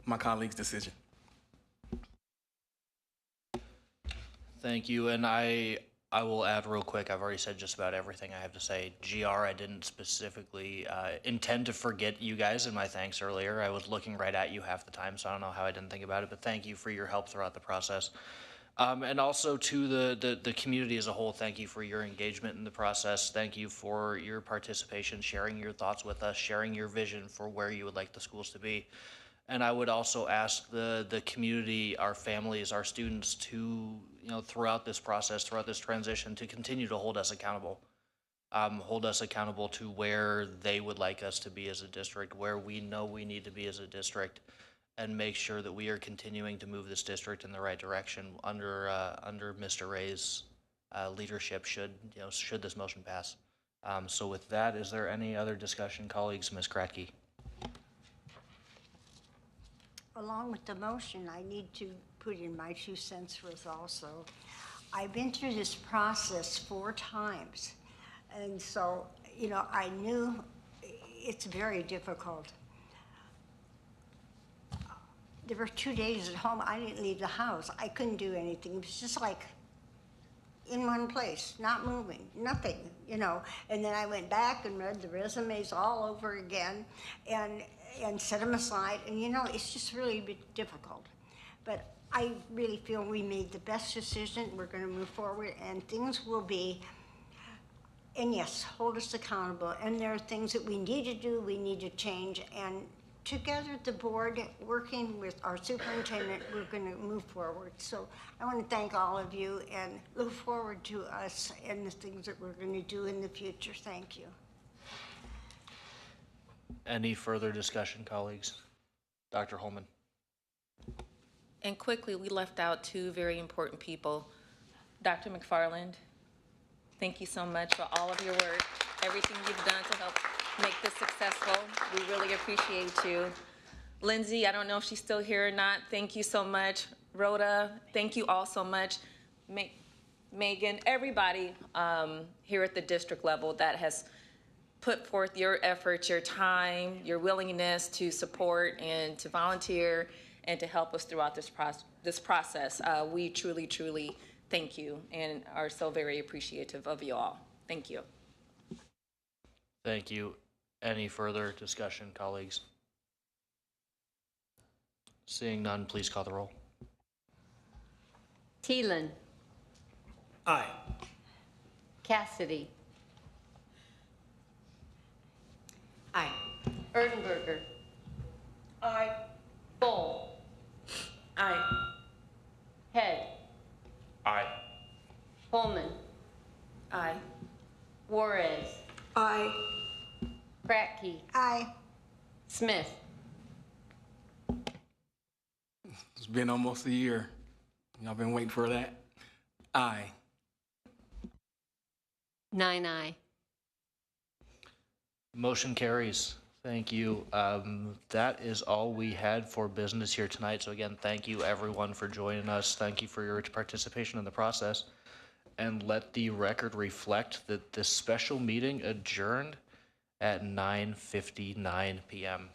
my colleague's decision. Thank you, and I will add real quick, I've already said just about everything I have to say. GR, I didn't specifically intend to forget you guys in my thanks earlier. I was looking right at you half the time, so I don't know how I didn't think about it, but thank you for your help throughout the process. And also to the community as a whole, thank you for your engagement in the process. Thank you for your participation, sharing your thoughts with us, sharing your vision for where you would like the schools to be. And I would also ask the community, our families, our students to, throughout this process, throughout this transition, to continue to hold us accountable. Hold us accountable to where they would like us to be as a district, where we know we need to be as a district, and make sure that we are continuing to move this district in the right direction under Mr. Ray's leadership should this motion pass. So with that, is there any other discussion, colleagues? Ms. Kratke. Along with the motion, I need to put in my 2 cents worth also. I've been through this process 4 times. And so, I knew it's very difficult. There were 2 days at home, I didn't leave the house. I couldn't do anything. It was just like in one place, not moving, nothing, And then I went back and read the resumes all over again and set them aside. And, it's just really a bit difficult. But I really feel we made the best decision. We're going to move forward, and things will be, and yes, hold us accountable. And there are things that we need to do, we need to change. And together, the board, working with our superintendent, we're going to move forward. So I want to thank all of you and look forward to us and the things that we're going to do in the future. Thank you. Any further discussion, colleagues? Dr. Holman. And quickly, we left out 2 very important people. Dr. McFarland, thank you so much for all of your work, everything you've done to help make this successful. We really appreciate you. Lindsay, I don't know if she's still here or not. Thank you so much. Rhoda, thank you all so much. Megan, everybody here at the district level that has put forth your efforts, your time, your willingness to support and to volunteer and to help us throughout this process. We truly, truly thank you and are so very appreciative of you all. Thank you. Thank you. Any further discussion, colleagues? Seeing none, please call the roll. Thielen. Aye. Cassidy. Aye. Erdenberger. Aye. Bull. Aye. Head. Aye. Holman. Aye. Juarez. Aye. Kratke. Aye. Smith. It's been almost a year. Y'all been waiting for that? Aye. 9-9. Motion carries. Thank you. That is all we had for business here tonight. So again, thank you everyone for joining us. Thank you for your participation in the process. And let the record reflect that this special meeting adjourned at 9:59 p.m.